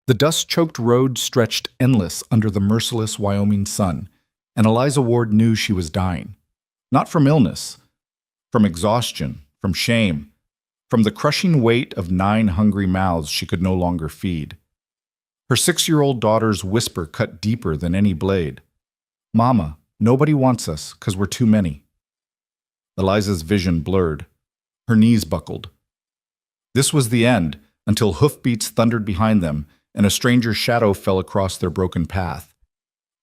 The dust-choked road stretched endless under the merciless Wyoming sun, and Eliza Ward knew she was dying. Not from illness, from exhaustion, from shame, from the crushing weight of 9 hungry mouths she could no longer feed. Her 6-year-old daughter's whisper cut deeper than any blade. "Mama, nobody wants us, 'cause we're too many." Eliza's vision blurred. Her knees buckled. This was the end, until hoofbeats thundered behind them, and a stranger's shadow fell across their broken path.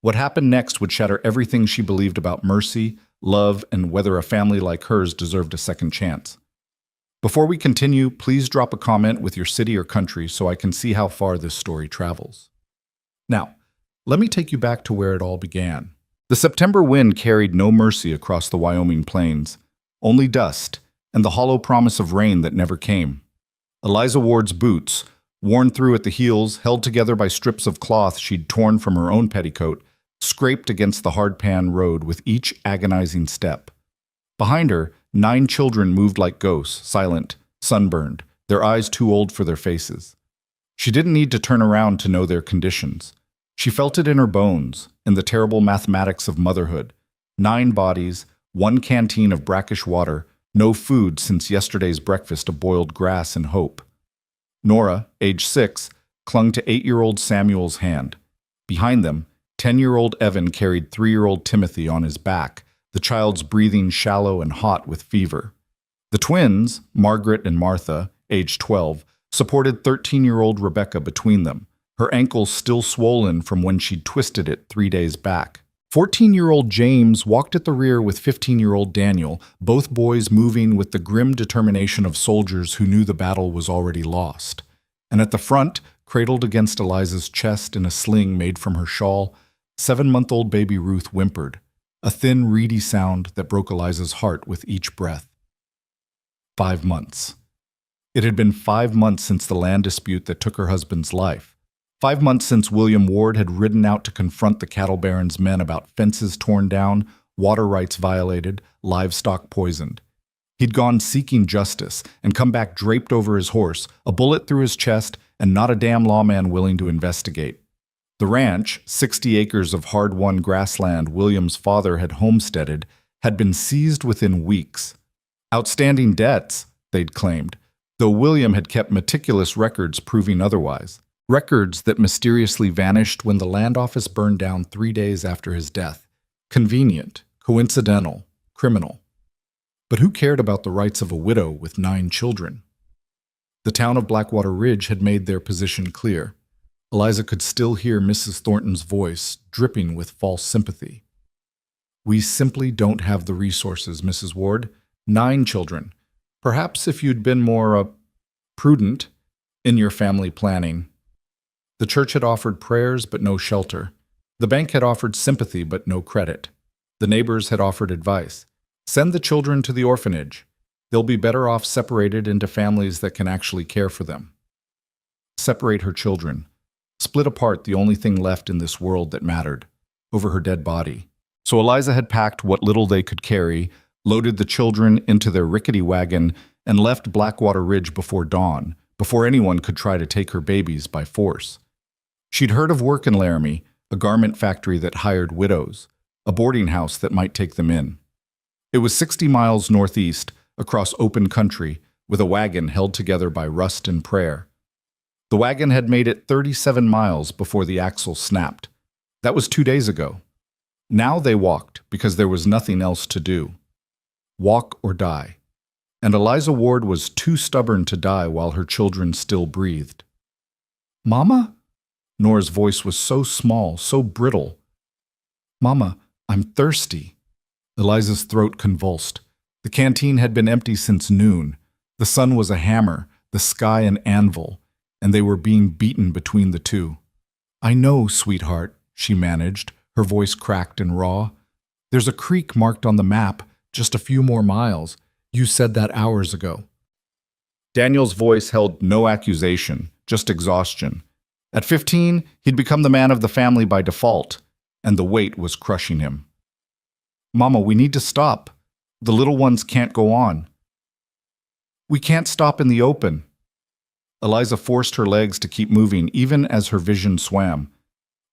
What happened next would shatter everything she believed about mercy, love, and whether a family like hers deserved a second chance. Before we continue, please drop a comment with your city or country so I can see how far this story travels. Now, let me take you back to where it all began. The September wind carried no mercy across the Wyoming plains, only dust and the hollow promise of rain that never came. Eliza Ward's boots, worn through at the heels, held together by strips of cloth she'd torn from her own petticoat, scraped against the hardpan road with each agonizing step. Behind her, 9 children moved like ghosts, silent, sunburned, their eyes too old for their faces. She didn't need to turn around to know their conditions. She felt it in her bones, in the terrible mathematics of motherhood. 9 bodies, 1 canteen of brackish water, no food since yesterday's breakfast of boiled grass and hope. Nora, age 6, clung to 8-year-old Samuel's hand. Behind them, 10-year-old Evan carried 3-year-old Timothy on his back, the child's breathing shallow and hot with fever. The twins, Margaret and Martha, age 12, supported 13-year-old Rebecca between them, her ankles still swollen from when she'd twisted it 3 days back. 14-year-old James walked at the rear with 15-year-old Daniel, both boys moving with the grim determination of soldiers who knew the battle was already lost. And at the front, cradled against Eliza's chest in a sling made from her shawl, 7-month-old baby Ruth whimpered, a thin, reedy sound that broke Eliza's heart with each breath. 5 months. It had been 5 months since the land dispute that took her husband's life. 5 months since William Ward had ridden out to confront the cattle baron's men about fences torn down, water rights violated, livestock poisoned. He'd gone seeking justice and come back draped over his horse, a bullet through his chest, and not a damn lawman willing to investigate. The ranch, 60 acres of hard-won grassland William's father had homesteaded, had been seized within weeks. Outstanding debts, they'd claimed, though William had kept meticulous records proving otherwise. Records that mysteriously vanished when the land office burned down 3 days after his death. Convenient, coincidental, criminal. But who cared about the rights of a widow with 9 children? The town of Blackwater Ridge had made their position clear. Eliza could still hear Mrs. Thornton's voice, dripping with false sympathy. "We simply don't have the resources, Mrs. Ward. 9 children. Perhaps if you'd been more, prudent in your family planning." The church had offered prayers but no shelter. The bank had offered sympathy but no credit. The neighbors had offered advice. "Send the children to the orphanage. They'll be better off separated into families that can actually care for them." Separate her children. Split apart the only thing left in this world that mattered, over her dead body. So Eliza had packed what little they could carry, loaded the children into their rickety wagon, and left Blackwater Ridge before dawn, before anyone could try to take her babies by force. She'd heard of work in Laramie, a garment factory that hired widows, a boarding house that might take them in. It was 60 miles northeast, across open country, with a wagon held together by rust and prayer. The wagon had made it 37 miles before the axle snapped. That was 2 days ago. Now they walked because there was nothing else to do. Walk or die. And Eliza Ward was too stubborn to die while her children still breathed. "Mama?" Nora's voice was so small, so brittle. "Mama, I'm thirsty." Eliza's throat convulsed. The canteen had been empty since noon. The sun was a hammer, the sky an anvil, and they were being beaten between the two. "I know, sweetheart," she managed, her voice cracked and raw. "There's a creek marked on the map, just a few more miles. You said that hours ago." Daniel's voice held no accusation, just exhaustion. At 15, he'd become the man of the family by default, and the weight was crushing him. "Mama, we need to stop. The little ones can't go on." "We can't stop in the open." Eliza forced her legs to keep moving, even as her vision swam.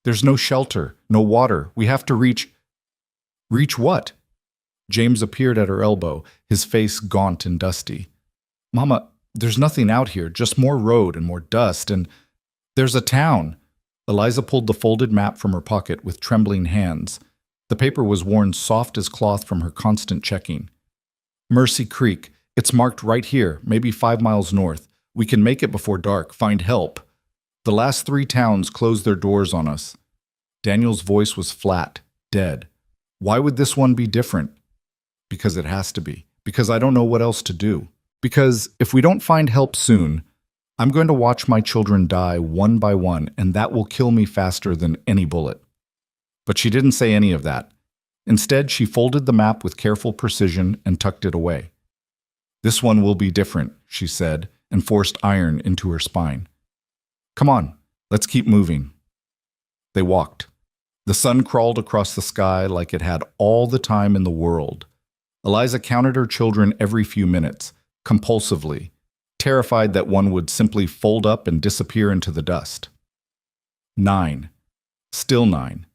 There's no shelter, no water. We have to reach. Reach what? James appeared at her elbow, his face gaunt and dusty. Mama, there's nothing out here, just more road and more dust, and there's a town. Eliza pulled the folded map from her pocket with trembling hands. The paper was worn soft as cloth from her constant checking. Mercy Creek. It's marked right here, maybe 5 miles north. We can make it before dark, find help. The last 3 towns closed their doors on us. Daniel's voice was flat, dead. Why would this one be different? Because it has to be. Because I don't know what else to do. Because if we don't find help soon, I'm going to watch my children die one by one, and that will kill me faster than any bullet. But she didn't say any of that. Instead, she folded the map with careful precision and tucked it away. This one will be different, she said, and forced iron into her spine. Come on, let's keep moving. They walked. The sun crawled across the sky like it had all the time in the world. Eliza counted her children every few minutes, compulsively, terrified that one would simply fold up and disappear into the dust. 9. Still 9.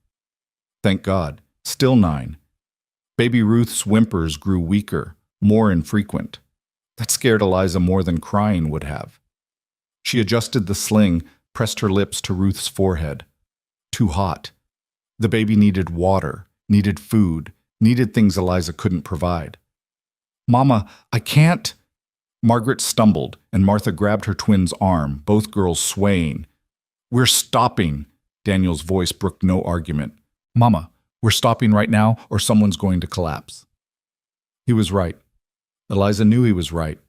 Thank God, still 9. Baby Ruth's whimpers grew weaker, more infrequent. That scared Eliza more than crying would have. She adjusted the sling, pressed her lips to Ruth's forehead. Too hot. The baby needed water, needed food, needed things Eliza couldn't provide. Mama, I can't. Margaret stumbled, and Martha grabbed her twin's arm, both girls swaying. We're stopping. Daniel's voice brooked no argument. Mama, we're stopping right now, or someone's going to collapse. He was right. Eliza knew he was right,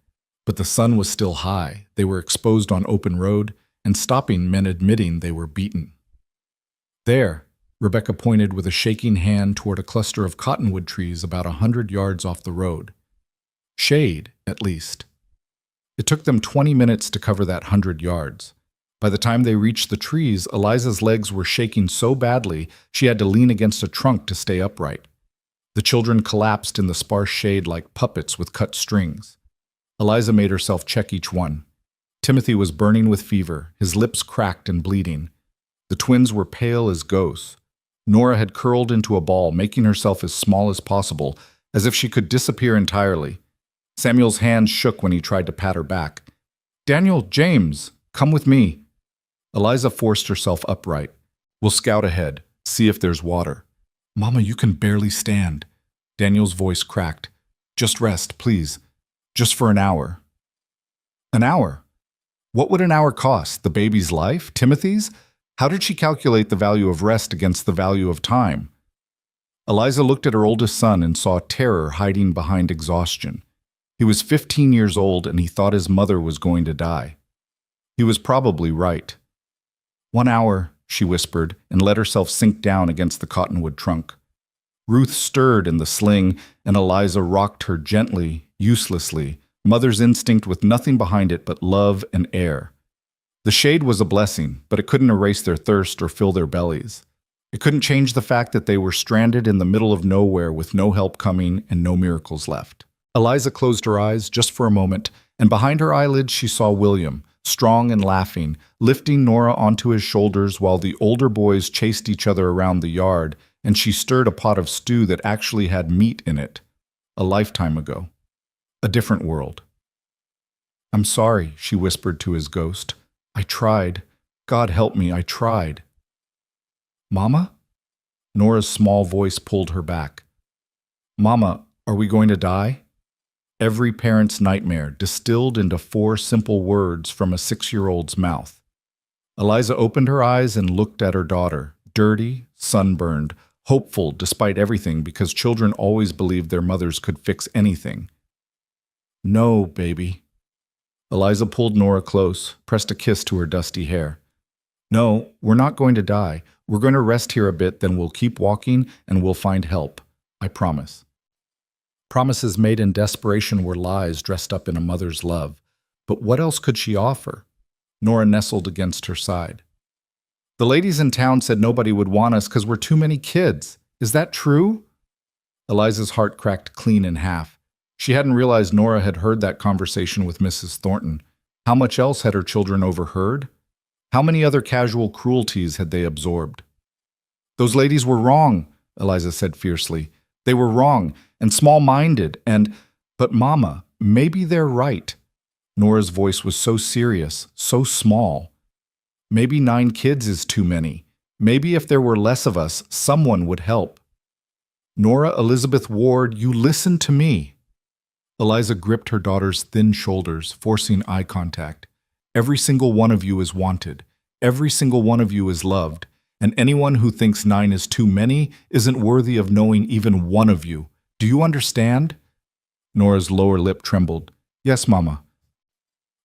but the sun was still high. They were exposed on open road, and stopping meant admitting they were beaten. There, Rebecca pointed with a shaking hand toward a cluster of cottonwood trees about 100 yards off the road. Shade, at least. It took them 20 minutes to cover that 100 yards. By the time they reached the trees, Eliza's legs were shaking so badly she had to lean against a trunk to stay upright. The children collapsed in the sparse shade like puppets with cut strings. Eliza made herself check each one. Timothy was burning with fever, his lips cracked and bleeding. The twins were pale as ghosts. Nora had curled into a ball, making herself as small as possible, as if she could disappear entirely. Samuel's hands shook when he tried to pat her back. Daniel, James, come with me. Eliza forced herself upright. We'll scout ahead, see if there's water. Mama, you can barely stand. Daniel's voice cracked. Just rest, please. Just for an hour. An hour? What would an hour cost? The baby's life? Timothy's? How did she calculate the value of rest against the value of time? Eliza looked at her oldest son and saw terror hiding behind exhaustion. He was 15 years old and he thought his mother was going to die. He was probably right. 1 hour, she whispered, and let herself sink down against the cottonwood trunk. Ruth stirred in the sling, and Eliza rocked her gently, uselessly, mother's instinct with nothing behind it but love and air. The shade was a blessing, but it couldn't erase their thirst or fill their bellies. It couldn't change the fact that they were stranded in the middle of nowhere with no help coming and no miracles left. Eliza closed her eyes just for a moment, and behind her eyelids she saw William, strong and laughing, lifting Nora onto his shoulders while the older boys chased each other around the yard, and she stirred a pot of stew that actually had meat in it. A lifetime ago. A different world. I'm sorry, she whispered to his ghost. I tried. God help me, I tried. Mama? Nora's small voice pulled her back. Mama, are we going to die? Every parent's nightmare distilled into 4 simple words from a 6-year-old's mouth. Eliza opened her eyes and looked at her daughter, dirty, sunburned, hopeful despite everything because children always believed their mothers could fix anything. No, baby. Eliza pulled Nora close, pressed a kiss to her dusty hair. No, we're not going to die. We're going to rest here a bit, then we'll keep walking and we'll find help. I promise. Promises made in desperation were lies dressed up in a mother's love. But what else could she offer? Nora nestled against her side. The ladies in town said nobody would want us because we're too many kids. Is that true? Eliza's heart cracked clean in half. She hadn't realized Nora had heard that conversation with Mrs. Thornton. How much else had her children overheard? How many other casual cruelties had they absorbed? Those ladies were wrong, Eliza said fiercely. They were wrong and small-minded but Mama, maybe they're right. Nora's voice was so serious, so small. Maybe 9 kids is too many. Maybe if there were less of us, someone would help. Nora Elizabeth Ward, you listen to me. Eliza gripped her daughter's thin shoulders, forcing eye contact. Every single one of you is wanted. Every single one of you is loved. And anyone who thinks 9 is too many isn't worthy of knowing even one of you. Do you understand? Nora's lower lip trembled. Yes, Mama.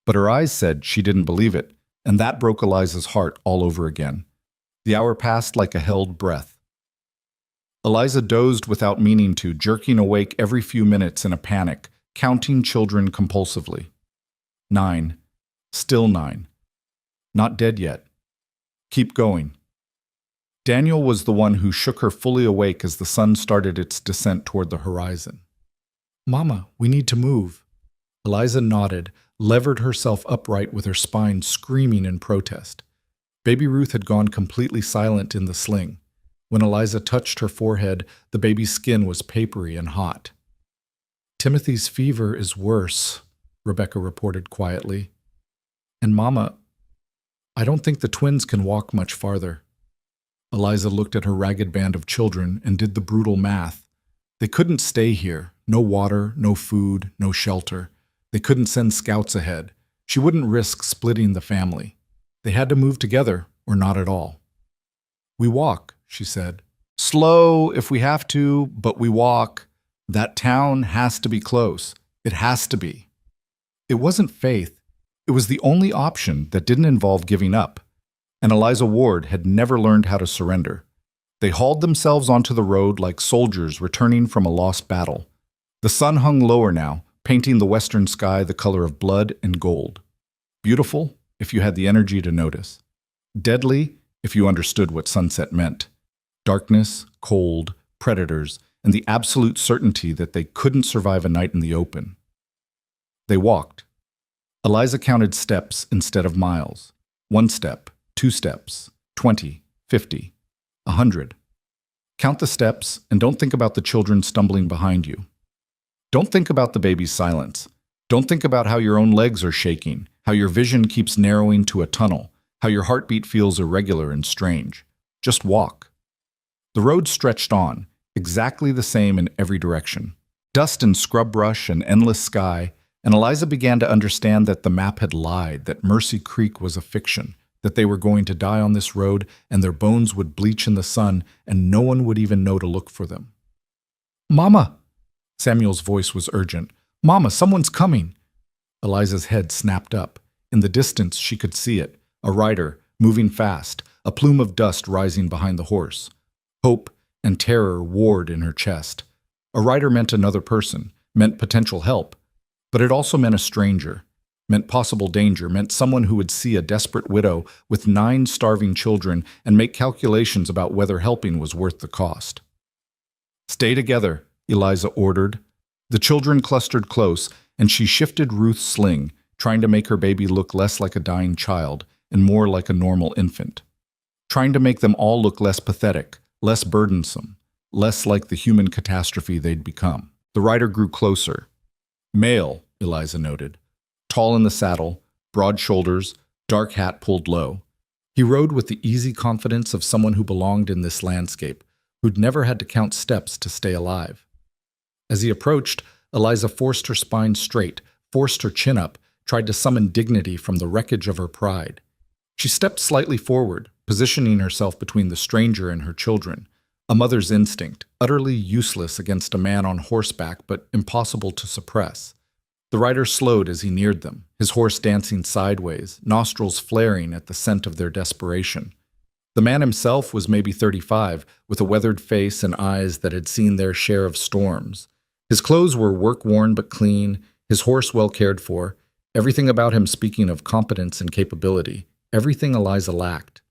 But her eyes said she didn't believe it, and that broke Eliza's heart all over again. The hour passed like a held breath. Eliza dozed without meaning to, jerking awake every few minutes in a panic, counting children compulsively. 9. Still 9. Not dead yet. Keep going. Daniel was the one who shook her fully awake as the sun started its descent toward the horizon. Mama, we need to move. Eliza nodded, levered herself upright with her spine screaming in protest. Baby Ruth had gone completely silent in the sling. When Eliza touched her forehead, the baby's skin was papery and hot. Timothy's fever is worse, Rebecca reported quietly. And Mama, I don't think the twins can walk much farther. Eliza looked at her ragged band of children and did the brutal math. They couldn't stay here. No water, no food, no shelter. They couldn't send scouts ahead. She wouldn't risk splitting the family. They had to move together, or not at all. We walk, she said. Slow if we have to, but we walk. That town has to be close. It has to be. It wasn't faith. It was the only option that didn't involve giving up. And Eliza Ward had never learned how to surrender. They hauled themselves onto the road like soldiers returning from a lost battle. The sun hung lower now, painting the western sky the color of blood and gold. Beautiful, if you had the energy to notice. Deadly, if you understood what sunset meant. Darkness, cold, predators, and the absolute certainty that they couldn't survive a night in the open. They walked. Eliza counted steps instead of miles. 1 step, 2 steps, 20, 50, 100. Count the steps and don't think about the children stumbling behind you. Don't think about the baby's silence. Don't think about how your own legs are shaking, how your vision keeps narrowing to a tunnel, how your heartbeat feels irregular and strange. Just walk. The road stretched on, exactly the same in every direction. Dust and scrub brush and endless sky, and Eliza began to understand that the map had lied, that Mercy Creek was a fiction, that they were going to die on this road and their bones would bleach in the sun and no one would even know to look for them. Mama! Samuel's voice was urgent. Mama, someone's coming! Eliza's head snapped up. In the distance, she could see it. A rider, moving fast, a plume of dust rising behind the horse. Hope and terror warred in her chest. A rider meant another person, meant potential help. But it also meant a stranger, meant possible danger, meant someone who would see a desperate widow with 9 starving children and make calculations about whether helping was worth the cost. Stay together, Eliza ordered. The children clustered close, and she shifted Ruth's sling, trying to make her baby look less like a dying child and more like a normal infant. Trying to make them all look less pathetic, less burdensome, less like the human catastrophe they'd become. The rider grew closer. Male, Eliza noted. Tall in the saddle, broad shoulders, dark hat pulled low. He rode with the easy confidence of someone who belonged in this landscape, who'd never had to count steps to stay alive. As he approached, Eliza forced her spine straight, forced her chin up, tried to summon dignity from the wreckage of her pride. She stepped slightly forward, positioning herself between the stranger and her children, a mother's instinct, utterly useless against a man on horseback but impossible to suppress. The rider slowed as he neared them, his horse dancing sideways, nostrils flaring at the scent of their desperation. The man himself was maybe 35, with a weathered face and eyes that had seen their share of storms. His clothes were work-worn but clean, his horse well cared for, everything about him speaking of competence and capability, everything Eliza lacked.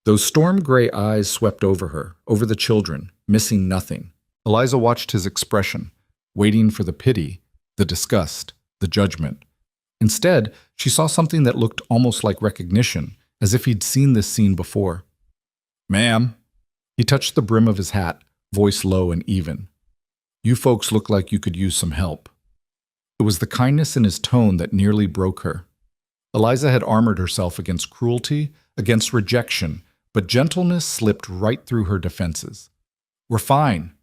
Those storm-gray eyes swept over her, over the children, missing nothing. Eliza watched his expression, waiting for the pity, the disgust, the judgment. Instead, she saw something that looked almost like recognition, as if he'd seen this scene before. "Ma'am." He touched the brim of his hat, voice low and even. "You folks look like you could use some help." It was the kindness in his tone that nearly broke her. Eliza had armored herself against cruelty, against rejection, but gentleness slipped right through her defenses. "We're fine."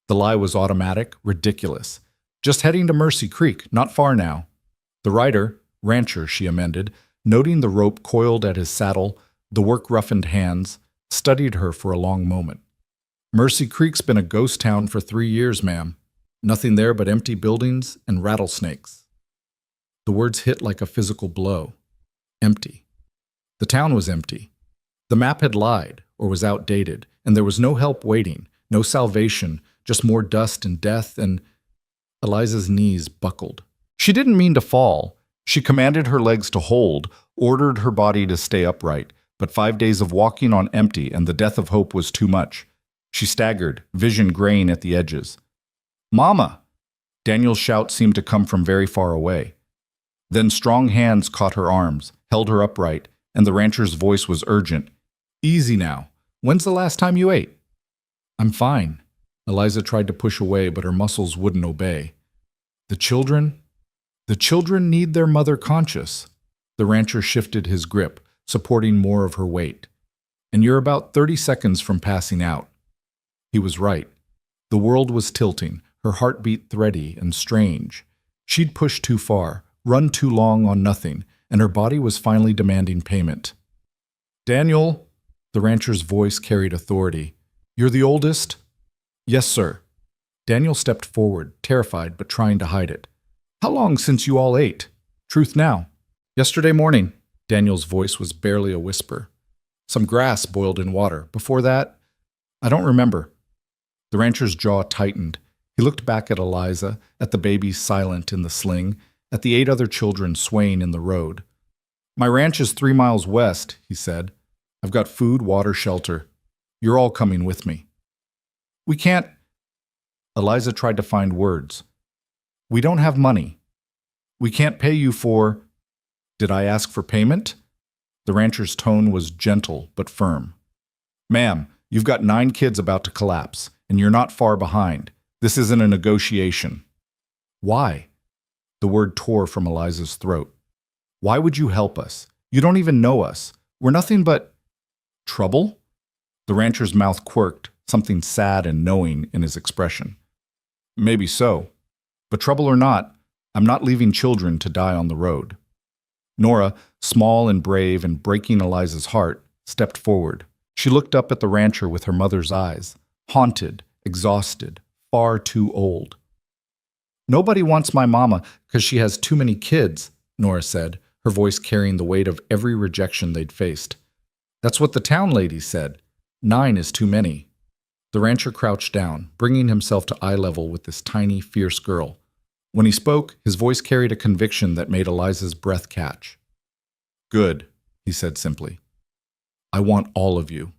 The lie was automatic, ridiculous. "Just heading to Mercy Creek, not far now." The rider, rancher, she amended, noting the rope coiled at his saddle, the work-roughened hands, studied her for a long moment. "Mercy Creek's been a ghost town for 3 years, ma'am. Nothing there but empty buildings and rattlesnakes." The words hit like a physical blow. Empty. The town was empty. The map had lied, or was outdated, and there was no help waiting, no salvation, just more dust and death, and Eliza's knees buckled. She didn't mean to fall. She commanded her legs to hold, ordered her body to stay upright, but 5 days of walking on empty and the death of hope was too much. She staggered, vision graying at the edges. "Mama!" Daniel's shout seemed to come from very far away. Then strong hands caught her arms, held her upright, and the rancher's voice was urgent. "Easy now. When's the last time you ate?" "I'm fine." Eliza tried to push away, but her muscles wouldn't obey. "The children? The children need their mother conscious." The rancher shifted his grip, supporting more of her weight. "And you're about 30 seconds from passing out." He was right. The world was tilting, her heartbeat thready and strange. She'd pushed too far, run too long on nothing, and her body was finally demanding payment. "Daniel," the rancher's voice carried authority. "You're the oldest?" "Yes, sir." Daniel stepped forward, terrified but trying to hide it. "How long since you all ate? Truth now." "Yesterday morning." Daniel's voice was barely a whisper. "Some grass boiled in water. Before that, I don't remember." The rancher's jaw tightened. He looked back at Eliza, at the baby silent in the sling, at the 8 other children swaying in the road. "My ranch is 3 miles west," he said. "I've got food, water, shelter. You're all coming with me." "We can't—" Eliza tried to find words. "We don't have money. We can't pay you for—" "Did I ask for payment?" The rancher's tone was gentle but firm. "Ma'am, you've got 9 kids about to collapse, and you're not far behind. This isn't a negotiation." "Why?" The word tore from Eliza's throat. "Why would you help us? You don't even know us. We're nothing but—" "Trouble?" The rancher's mouth quirked, something sad and knowing in his expression. "Maybe so. But trouble or not, I'm not leaving children to die on the road." Nora, small and brave and breaking Eliza's heart, stepped forward. She looked up at the rancher with her mother's eyes, haunted, exhausted, far too old. "Nobody wants my mama because she has too many kids," Nora said, her voice carrying the weight of every rejection they'd faced. "That's what the town ladies said. 9 is too many." The rancher crouched down, bringing himself to eye level with this tiny, fierce girl. When he spoke, his voice carried a conviction that made Eliza's breath catch. "Good," he said simply. "I want all of you."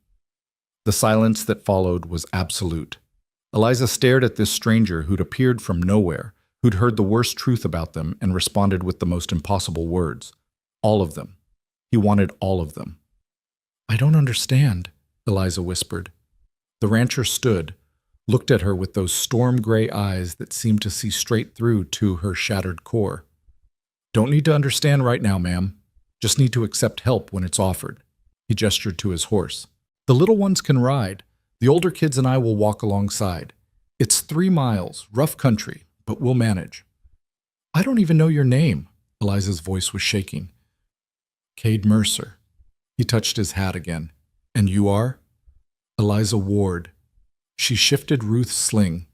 The silence that followed was absolute. Eliza stared at this stranger who'd appeared from nowhere, who'd heard the worst truth about them and responded with the most impossible words. All of them. He wanted all of them. "I don't understand," Eliza whispered. The rancher stood, looked at her with those storm-gray eyes that seemed to see straight through to her shattered core. "Don't need to understand right now, ma'am. Just need to accept help when it's offered." He gestured to his horse. "The little ones can ride. The older kids and I will walk alongside. It's 3 miles, rough country, but we'll manage." "I don't even know your name." Eliza's voice was shaking. "Cade Mercer." He touched his hat again. "And you are?" "Eliza Ward." She shifted Ruth's sling.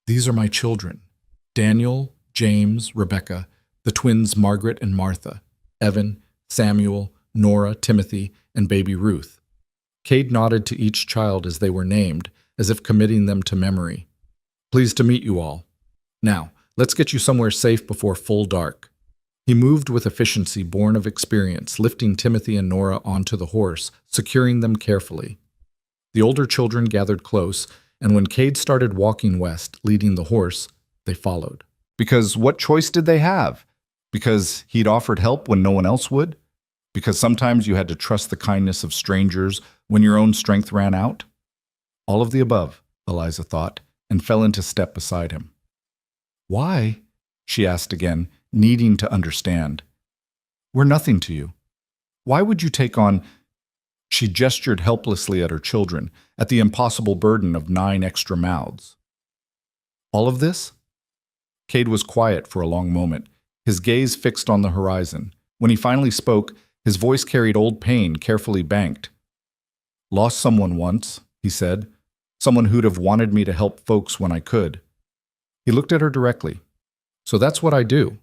"These are my children. Daniel, James, Rebecca, the twins Margaret and Martha, Evan, Samuel, Nora, Timothy, and baby Ruth." Cade nodded to each child as they were named, as if committing them to memory. "Pleased to meet you all. Now, let's get you somewhere safe before full dark." He moved with efficiency born of experience, lifting Timothy and Nora onto the horse, securing them carefully. The older children gathered close, and when Cade started walking west, leading the horse, they followed. Because what choice did they have? Because he'd offered help when no one else would? Because sometimes you had to trust the kindness of strangers when your own strength ran out? All of the above, Eliza thought, and fell into step beside him. Why? She asked again, needing to understand. We're nothing to you. Why would you take on... She gestured helplessly at her children, at the impossible burden of 9 extra mouths. All of this? Cade was quiet for a long moment, his gaze fixed on the horizon. When he finally spoke, his voice carried old pain carefully banked. Lost someone once, he said. Someone who'd have wanted me to help folks when I could. He looked at her directly. So that's what I do.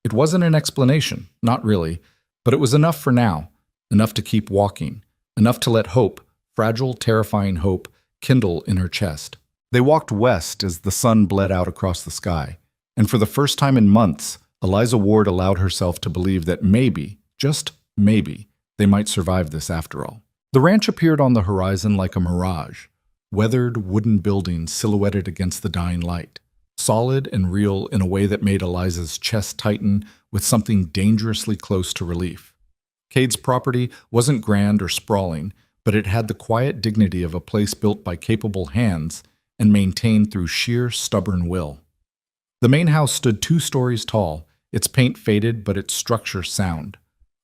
It wasn't an explanation, not really, but it was enough for now, enough to keep walking, enough to let hope, fragile, terrifying hope, kindle in her chest. They walked west as the sun bled out across the sky, and for the first time in months, Eliza Ward allowed herself to believe that maybe, just maybe, they might survive this after all. The ranch appeared on the horizon like a mirage, weathered wooden buildings silhouetted against the dying light, solid and real in a way that made Eliza's chest tighten with something dangerously close to relief. Cade's property wasn't grand or sprawling, but it had the quiet dignity of a place built by capable hands and maintained through sheer stubborn will. The main house stood 2 stories tall, its paint faded but its structure sound.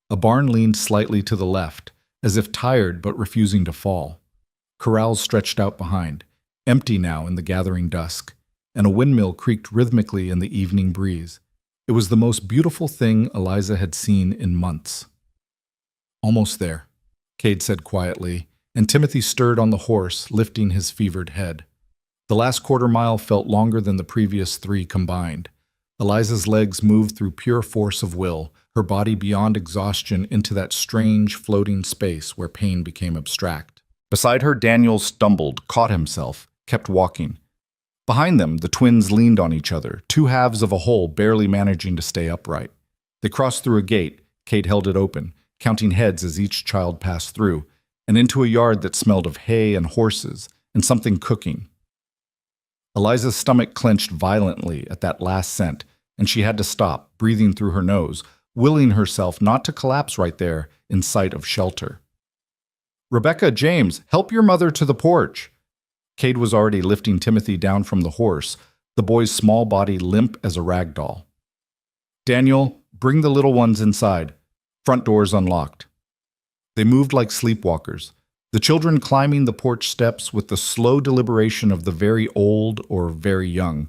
A barn leaned slightly to the left, as if tired but refusing to fall. Corrals stretched out behind, empty now in the gathering dusk, and a windmill creaked rhythmically in the evening breeze. It was the most beautiful thing Eliza had seen in months. Almost there, Cade said quietly, and Timothy stirred on the horse, lifting his fevered head. The last quarter-mile felt longer than the previous 3 combined. Eliza's legs moved through pure force of will, her body beyond exhaustion into that strange, floating space where pain became abstract. Beside her, Daniel stumbled, caught himself, kept walking. Behind them, the twins leaned on each other, 2 halves of a whole barely managing to stay upright. They crossed through a gate. Cade held it open, counting heads as each child passed through, and into a yard that smelled of hay and horses and something cooking. Eliza's stomach clenched violently at that last scent, and she had to stop, breathing through her nose, willing herself not to collapse right there in sight of shelter. Rebecca, James, help your mother to the porch. Cade was already lifting Timothy down from the horse, the boy's small body limp as a rag doll. Daniel, bring the little ones inside. Front doors unlocked. They moved like sleepwalkers, the children climbing the porch steps with the slow deliberation of the very old or very young.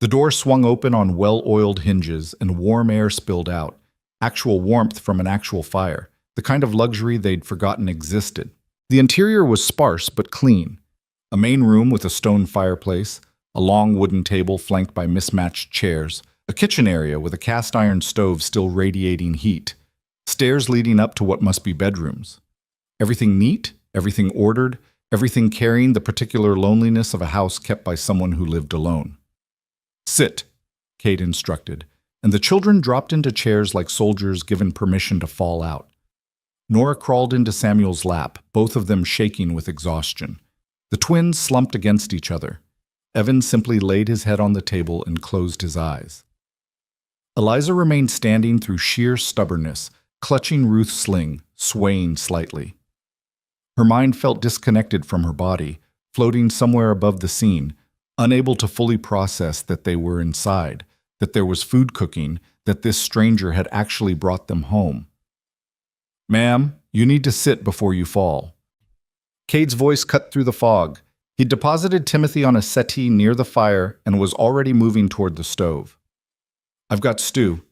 The door swung open on well-oiled hinges and warm air spilled out, actual warmth from an actual fire, the kind of luxury they'd forgotten existed. The interior was sparse but clean. A main room with a stone fireplace, a long wooden table flanked by mismatched chairs, a kitchen area with a cast-iron stove still radiating heat, stairs leading up to what must be bedrooms. Everything neat, everything ordered, everything carrying the particular loneliness of a house kept by someone who lived alone. Sit, Cade instructed, and the children dropped into chairs like soldiers given permission to fall out. Nora crawled into Samuel's lap, both of them shaking with exhaustion. The twins slumped against each other. Evan simply laid his head on the table and closed his eyes. Eliza remained standing through sheer stubbornness, clutching Ruth's sling, swaying slightly. Her mind felt disconnected from her body, floating somewhere above the scene, unable to fully process that they were inside, that there was food cooking, that this stranger had actually brought them home. Ma'am, you need to sit before you fall. Cade's voice cut through the fog. He'd deposited Timothy on a settee near the fire and was already moving toward the stove. I've got stew.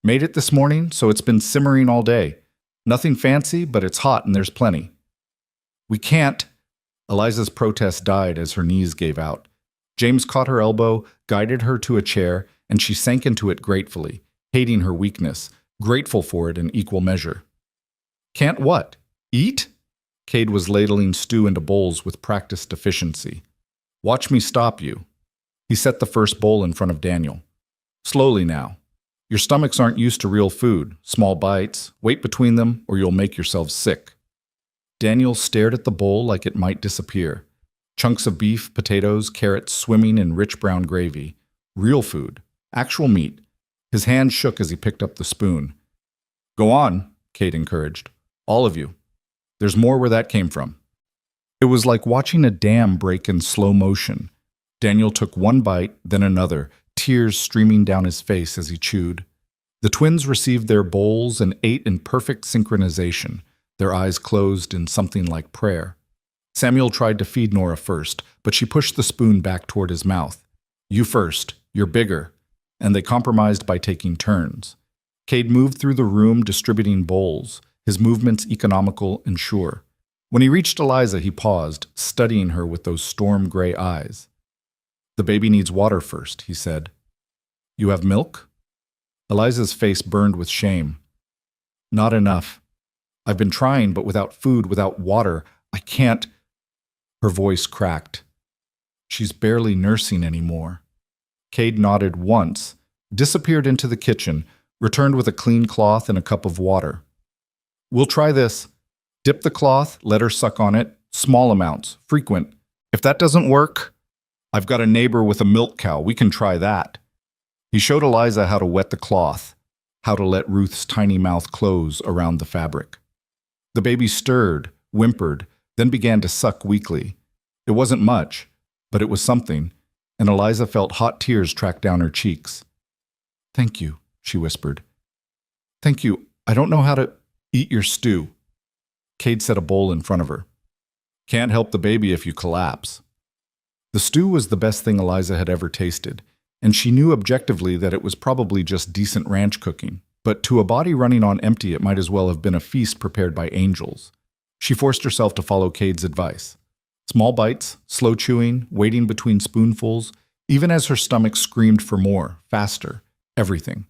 Made it this morning, so it's been simmering all day. Nothing fancy, but it's hot and there's plenty. We can't. Eliza's protest died as her knees gave out. James caught her elbow, guided her to a chair, and she sank into it gratefully, hating her weakness, grateful for it in equal measure. Can't what? Eat? Cade was ladling stew into bowls with practiced efficiency. Watch me stop you. He set the first bowl in front of Daniel. Slowly now. Your stomachs aren't used to real food, small bites, wait between them or you'll make yourselves sick. Daniel stared at the bowl like it might disappear. Chunks of beef, potatoes, carrots swimming in rich brown gravy. Real food. Actual meat. His hand shook as he picked up the spoon. Go on, Cade encouraged. All of you. There's more where that came from. It was like watching a dam break in slow motion. Daniel took one bite, then another, tears streaming down his face as he chewed. The twins received their bowls and ate in perfect synchronization, their eyes closed in something like prayer. Samuel tried to feed Nora first, but she pushed the spoon back toward his mouth. You first, you're bigger. And they compromised by taking turns. Cade moved through the room distributing bowls, his movements economical and sure. When he reached Eliza, he paused, studying her with those storm-gray eyes. The baby needs water first, he said. You have milk? Eliza's face burned with shame. Not enough. I've been trying, but without food, without water, I can't. Her voice cracked. She's barely nursing anymore. Cade nodded once, disappeared into the kitchen, returned with a clean cloth and a cup of water. We'll try this. Dip the cloth, let her suck on it, small amounts, frequent. If that doesn't work, I've got a neighbor with a milk cow. We can try that. He showed Eliza how to wet the cloth, how to let Ruth's tiny mouth close around the fabric. The baby stirred, whimpered, then began to suck weakly. It wasn't much, but it was something, and Eliza felt hot tears track down her cheeks. Thank you, she whispered. Thank you. I don't know how to eat your stew. Cade set a bowl in front of her. Can't help the baby if you collapse. The stew was the best thing Eliza had ever tasted, and she knew objectively that it was probably just decent ranch cooking. But to a body running on empty, it might as well have been a feast prepared by angels. She forced herself to follow Cade's advice. Small bites, slow chewing, waiting between spoonfuls, even as her stomach screamed for more, faster, everything.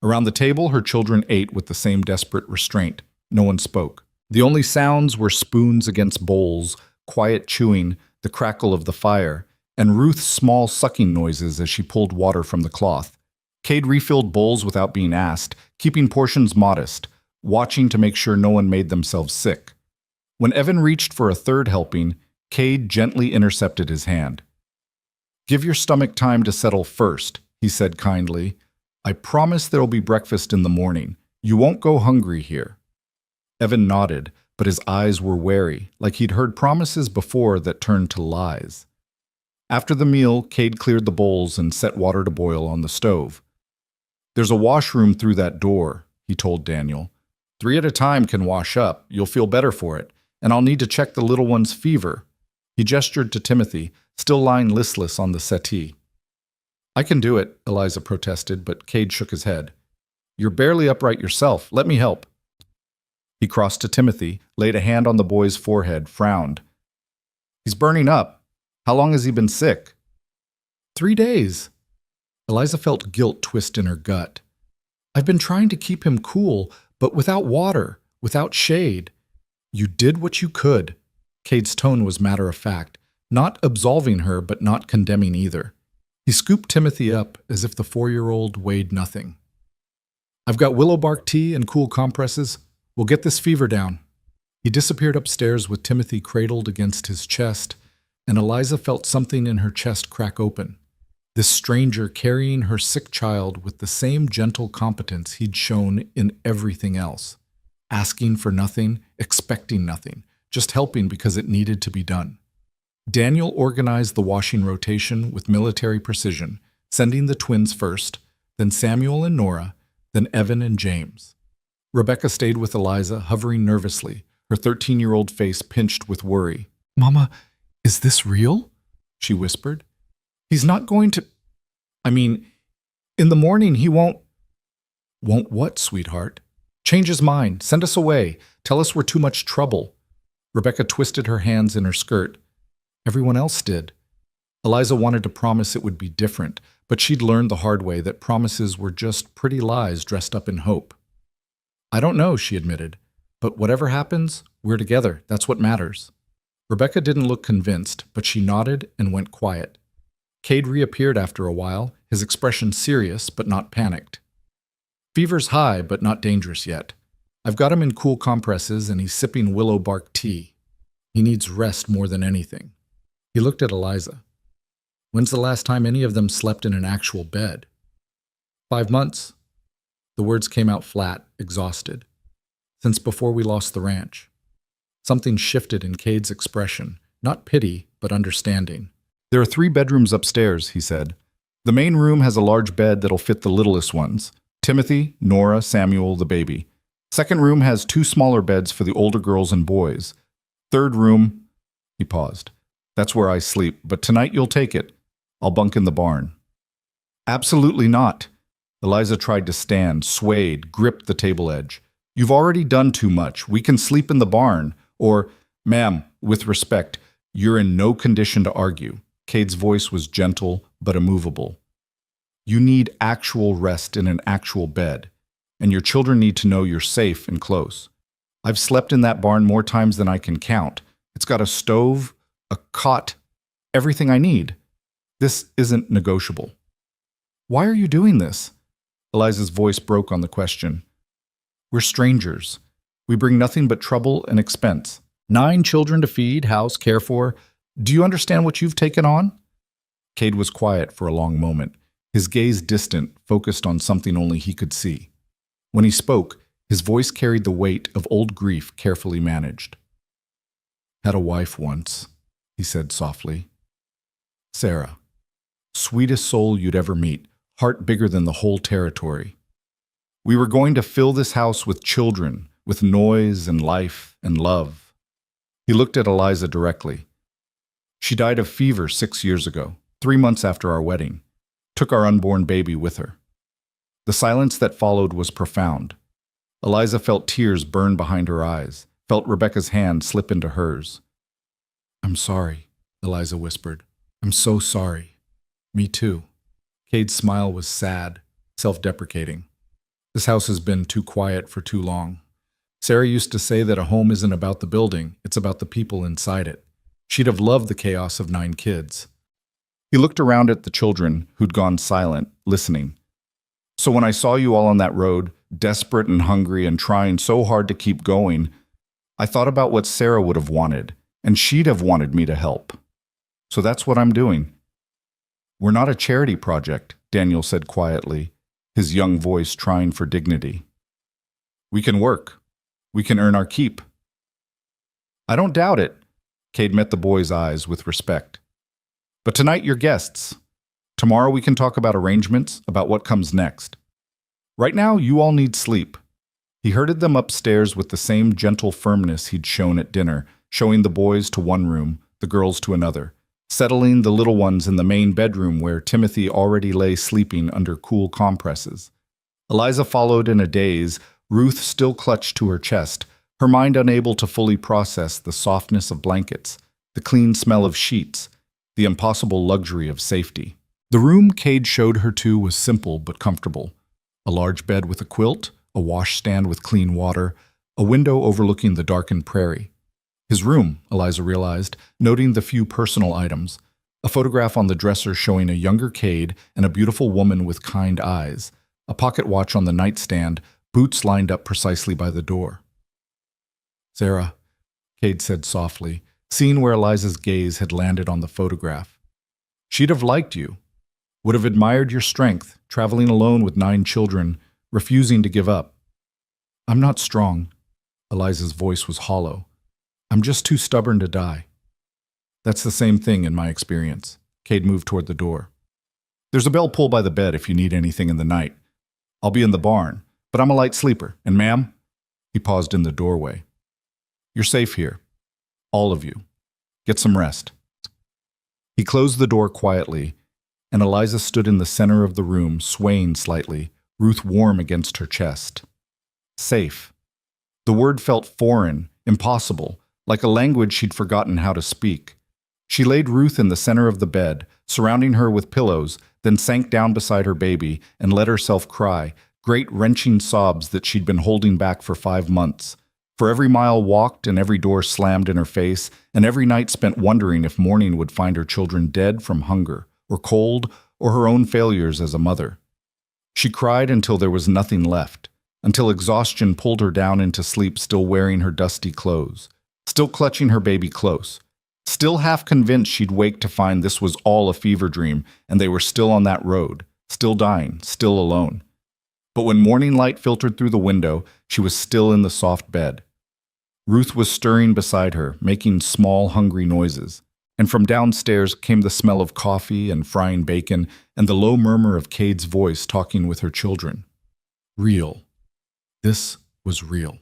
Around the table, her children ate with the same desperate restraint. No one spoke. The only sounds were spoons against bowls, quiet chewing, the crackle of the fire, and Ruth's small sucking noises as she pulled water from the cloth. Cade refilled bowls without being asked, keeping portions modest, watching to make sure no one made themselves sick. When Evan reached for a third helping, Cade gently intercepted his hand. Give your stomach time to settle first, he said kindly. I promise there'll be breakfast in the morning. You won't go hungry here. Evan nodded, but his eyes were wary, like he'd heard promises before that turned to lies. After the meal, Cade cleared the bowls and set water to boil on the stove. There's a washroom through that door, he told Daniel. 3 at a time can wash up. You'll feel better for it. And I'll need to check the little one's fever. He gestured to Timothy, still lying listless on the settee. I can do it, Eliza protested, but Cade shook his head. You're barely upright yourself. Let me help. He crossed to Timothy, laid a hand on the boy's forehead, frowned. He's burning up. How long has he been sick? 3 days. Eliza felt guilt twist in her gut. I've been trying to keep him cool, but without water, without shade. You did what you could. Cade's tone was matter-of-fact, not absolving her, but not condemning either. He scooped Timothy up as if the 4-year-old weighed nothing. I've got willow bark tea and cool compresses. We'll get this fever down. He disappeared upstairs with Timothy cradled against his chest, and Eliza felt something in her chest crack open. This stranger carrying her sick child with the same gentle competence he'd shown in everything else. Asking for nothing, expecting nothing, just helping because it needed to be done. Daniel organized the washing rotation with military precision, sending the twins first, then Samuel and Nora, then Evan and James. Rebecca stayed with Eliza, hovering nervously, her 13-year-old face pinched with worry. Mama, is this real? She whispered. He's not going to... in the morning he won't... Won't what, sweetheart? Change his mind. Send us away. Tell us we're too much trouble. Rebecca twisted her hands in her skirt. Everyone else did. Eliza wanted to promise it would be different, but she'd learned the hard way that promises were just pretty lies dressed up in hope. I don't know, she admitted, but whatever happens, we're together. That's what matters. Rebecca didn't look convinced, but she nodded and went quiet. Cade reappeared after a while, his expression serious but not panicked. Fever's high, but not dangerous yet. I've got him in cool compresses and he's sipping willow bark tea. He needs rest more than anything. He looked at Eliza. When's the last time any of them slept in an actual bed? 5 months, The words came out flat, exhausted. Since before we lost the ranch. Something shifted in Cade's expression, not pity, but understanding. There are 3 bedrooms upstairs, he said. The main room has a large bed that'll fit the littlest ones. Timothy, Nora, Samuel, the baby. Second room has 2 smaller beds for the older girls and boys. Third room, he paused. That's where I sleep, but tonight you'll take it. I'll bunk in the barn. Absolutely not. Eliza tried to stand, swayed, gripped the table edge. You've already done too much. We can sleep in the barn. Or, ma'am, with respect, you're in no condition to argue. Cade's voice was gentle but immovable. You need actual rest in an actual bed, and your children need to know you're safe and close. I've slept in that barn more times than I can count. It's got a stove, a cot, everything I need. This isn't negotiable. Why are you doing this? Eliza's voice broke on the question. We're strangers. We bring nothing but trouble and expense. 9 children to feed, house, care for. Do you understand what you've taken on? Cade was quiet for a long moment, his gaze distant, focused on something only he could see. When he spoke, his voice carried the weight of old grief carefully managed. Had a wife once, he said softly. Sarah. Sweetest soul you'd ever meet, heart bigger than the whole territory. We were going to fill this house with children, with noise and life and love. He looked at Eliza directly. She died of fever 6 years ago, 3 months after our wedding. Took our unborn baby with her. The silence that followed was profound. Eliza felt tears burn behind her eyes, felt Rebecca's hand slip into hers. I'm sorry, Eliza whispered. I'm so sorry. Me too. Cade's smile was sad, self-deprecating. This house has been too quiet for too long. Sarah used to say that a home isn't about the building, it's about the people inside it. She'd have loved the chaos of 9 kids. He looked around at the children, who'd gone silent, listening. So when I saw you all on that road, desperate and hungry and trying so hard to keep going, I thought about what Sarah would have wanted, and she'd have wanted me to help. So that's what I'm doing. We're not a charity project, Daniel said quietly, his young voice trying for dignity. We can work. We can earn our keep. I don't doubt it. Cade met the boy's eyes with respect. But tonight you're guests. Tomorrow we can talk about arrangements, about what comes next. Right now you all need sleep. He herded them upstairs with the same gentle firmness he'd shown at dinner, showing the boys to one room, the girls to another, settling the little ones in the main bedroom where Timothy already lay sleeping under cool compresses. Eliza followed in a daze, Ruth still clutched to her chest, her mind unable to fully process the softness of blankets, the clean smell of sheets, the impossible luxury of safety. The room Cade showed her to was simple but comfortable. A large bed with a quilt, a washstand with clean water, a window overlooking the darkened prairie. His room, Eliza realized, noting the few personal items. A photograph on the dresser showing a younger Cade and a beautiful woman with kind eyes. A pocket watch on the nightstand, boots lined up precisely by the door. Sarah, Cade said softly, seeing where Eliza's gaze had landed on the photograph. She'd have liked you. Would have admired your strength, traveling alone with 9 children, refusing to give up. I'm not strong. Eliza's voice was hollow. I'm just too stubborn to die. That's the same thing in my experience. Cade moved toward the door. There's a bell pull by the bed if you need anything in the night. I'll be in the barn, but I'm a light sleeper. And ma'am, he paused in the doorway. You're safe here. All of you. Get some rest. He closed the door quietly, and Eliza stood in the center of the room, swaying slightly, Ruth warm against her chest. Safe. The word felt foreign, impossible, like a language she'd forgotten how to speak. She laid Ruth in the center of the bed, surrounding her with pillows, then sank down beside her baby and let herself cry, great wrenching sobs that she'd been holding back for 5 months. For every mile walked and every door slammed in her face, and every night spent wondering if morning would find her children dead from hunger, or cold, or her own failures as a mother. She cried until there was nothing left, until exhaustion pulled her down into sleep still wearing her dusty clothes, still clutching her baby close, still half convinced she'd wake to find this was all a fever dream and they were still on that road, still dying, still alone. But when morning light filtered through the window, she was still in the soft bed. Ruth was stirring beside her, making small, hungry noises. And from downstairs came the smell of coffee and frying bacon and the low murmur of Cade's voice talking with her children. Real. This was real.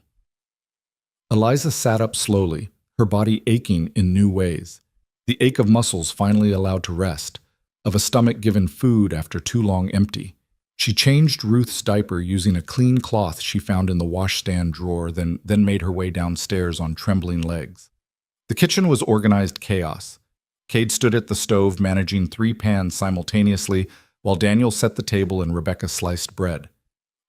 Eliza sat up slowly, her body aching in new ways. The ache of muscles finally allowed to rest, of a stomach given food after too long empty. She changed Ruth's diaper using a clean cloth she found in the washstand drawer, then made her way downstairs on trembling legs. The kitchen was organized chaos. Cade stood at the stove managing 3 pans simultaneously, while Daniel set the table and Rebecca sliced bread.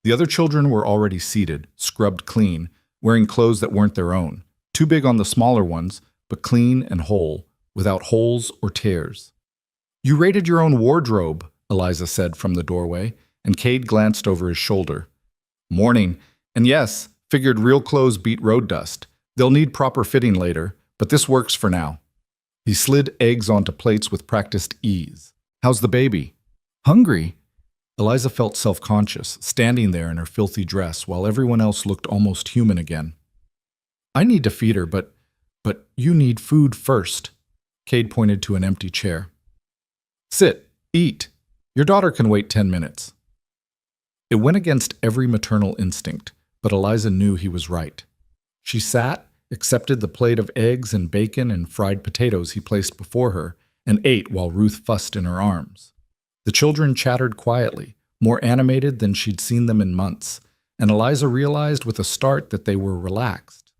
The other children were already seated, scrubbed clean, wearing clothes that weren't their own, too big on the smaller ones, but clean and whole, without holes or tears. "You raided your own wardrobe," Eliza said from the doorway, and Cade glanced over his shoulder. "Morning. And yes, figured real clothes beat road dust. They'll need proper fitting later, but this works for now." He slid eggs onto plates with practiced ease. "How's the baby?" "Hungry." Eliza felt self-conscious, standing there in her filthy dress while everyone else looked almost human again. "I need to feed her, but you need food first." Cade pointed to an empty chair. "Sit, eat. Your daughter can wait 10 minutes. It went against every maternal instinct, but Eliza knew he was right. She sat, accepted the plate of eggs and bacon and fried potatoes he placed before her, and ate while Ruth fussed in her arms. The children chattered quietly, more animated than she'd seen them in months, and Eliza realized with a start that they were relaxed.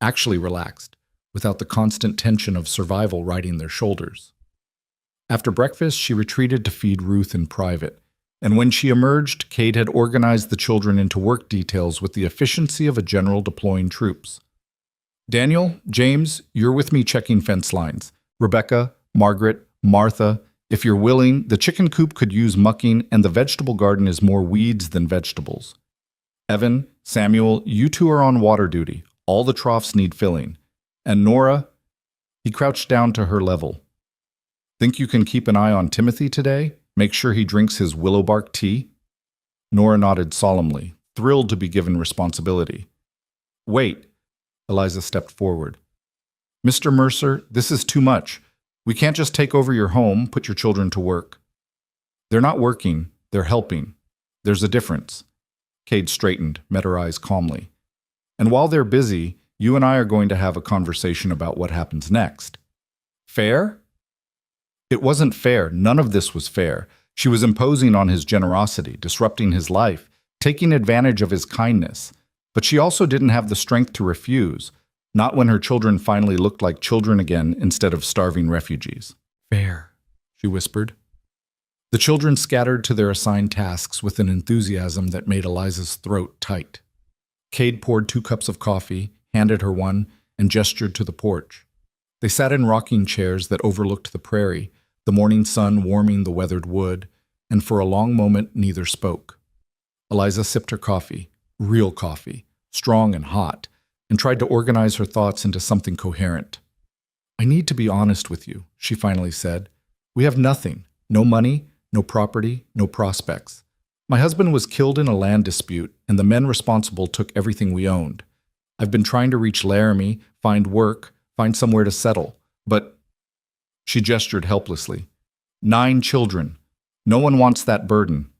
Actually relaxed, without the constant tension of survival riding their shoulders. After breakfast, she retreated to feed Ruth in private, and when she emerged, Cade had organized the children into work details with the efficiency of a general deploying troops. "Daniel, James, you're with me checking fence lines. Rebecca, Margaret, Martha, if you're willing, the chicken coop could use mucking and the vegetable garden is more weeds than vegetables. Evan, Samuel, you two are on water duty. All the troughs need filling. And Nora," he crouched down to her level. "Think you can keep an eye on Timothy today? Make sure he drinks his willow bark tea?" Nora nodded solemnly, thrilled to be given responsibility. "Wait." Eliza stepped forward. "Mr. Mercer, this is too much. We can't just take over your home, put your children to work." "They're not working, they're helping. There's a difference." Cade straightened, met her eyes calmly. "And while they're busy, you and I are going to have a conversation about what happens next." "Fair?" It wasn't fair. None of this was fair. She was imposing on his generosity, disrupting his life, taking advantage of his kindness. But she also didn't have the strength to refuse, not when her children finally looked like children again instead of starving refugees. "Fair," she whispered. The children scattered to their assigned tasks with an enthusiasm that made Eliza's throat tight. Cade poured 2 cups of coffee, handed her one, and gestured to the porch. They sat in rocking chairs that overlooked the prairie, the morning sun warming the weathered wood, and for a long moment neither spoke. Eliza sipped her coffee, real coffee, strong and hot, and tried to organize her thoughts into something coherent. "I need to be honest with you," she finally said. "We have nothing, no money, no property, no prospects. My husband was killed in a land dispute, and the men responsible took everything we owned. I've been trying to reach Laramie, find work, find somewhere to settle, but—" She gestured helplessly. 9 children. No one wants that burden."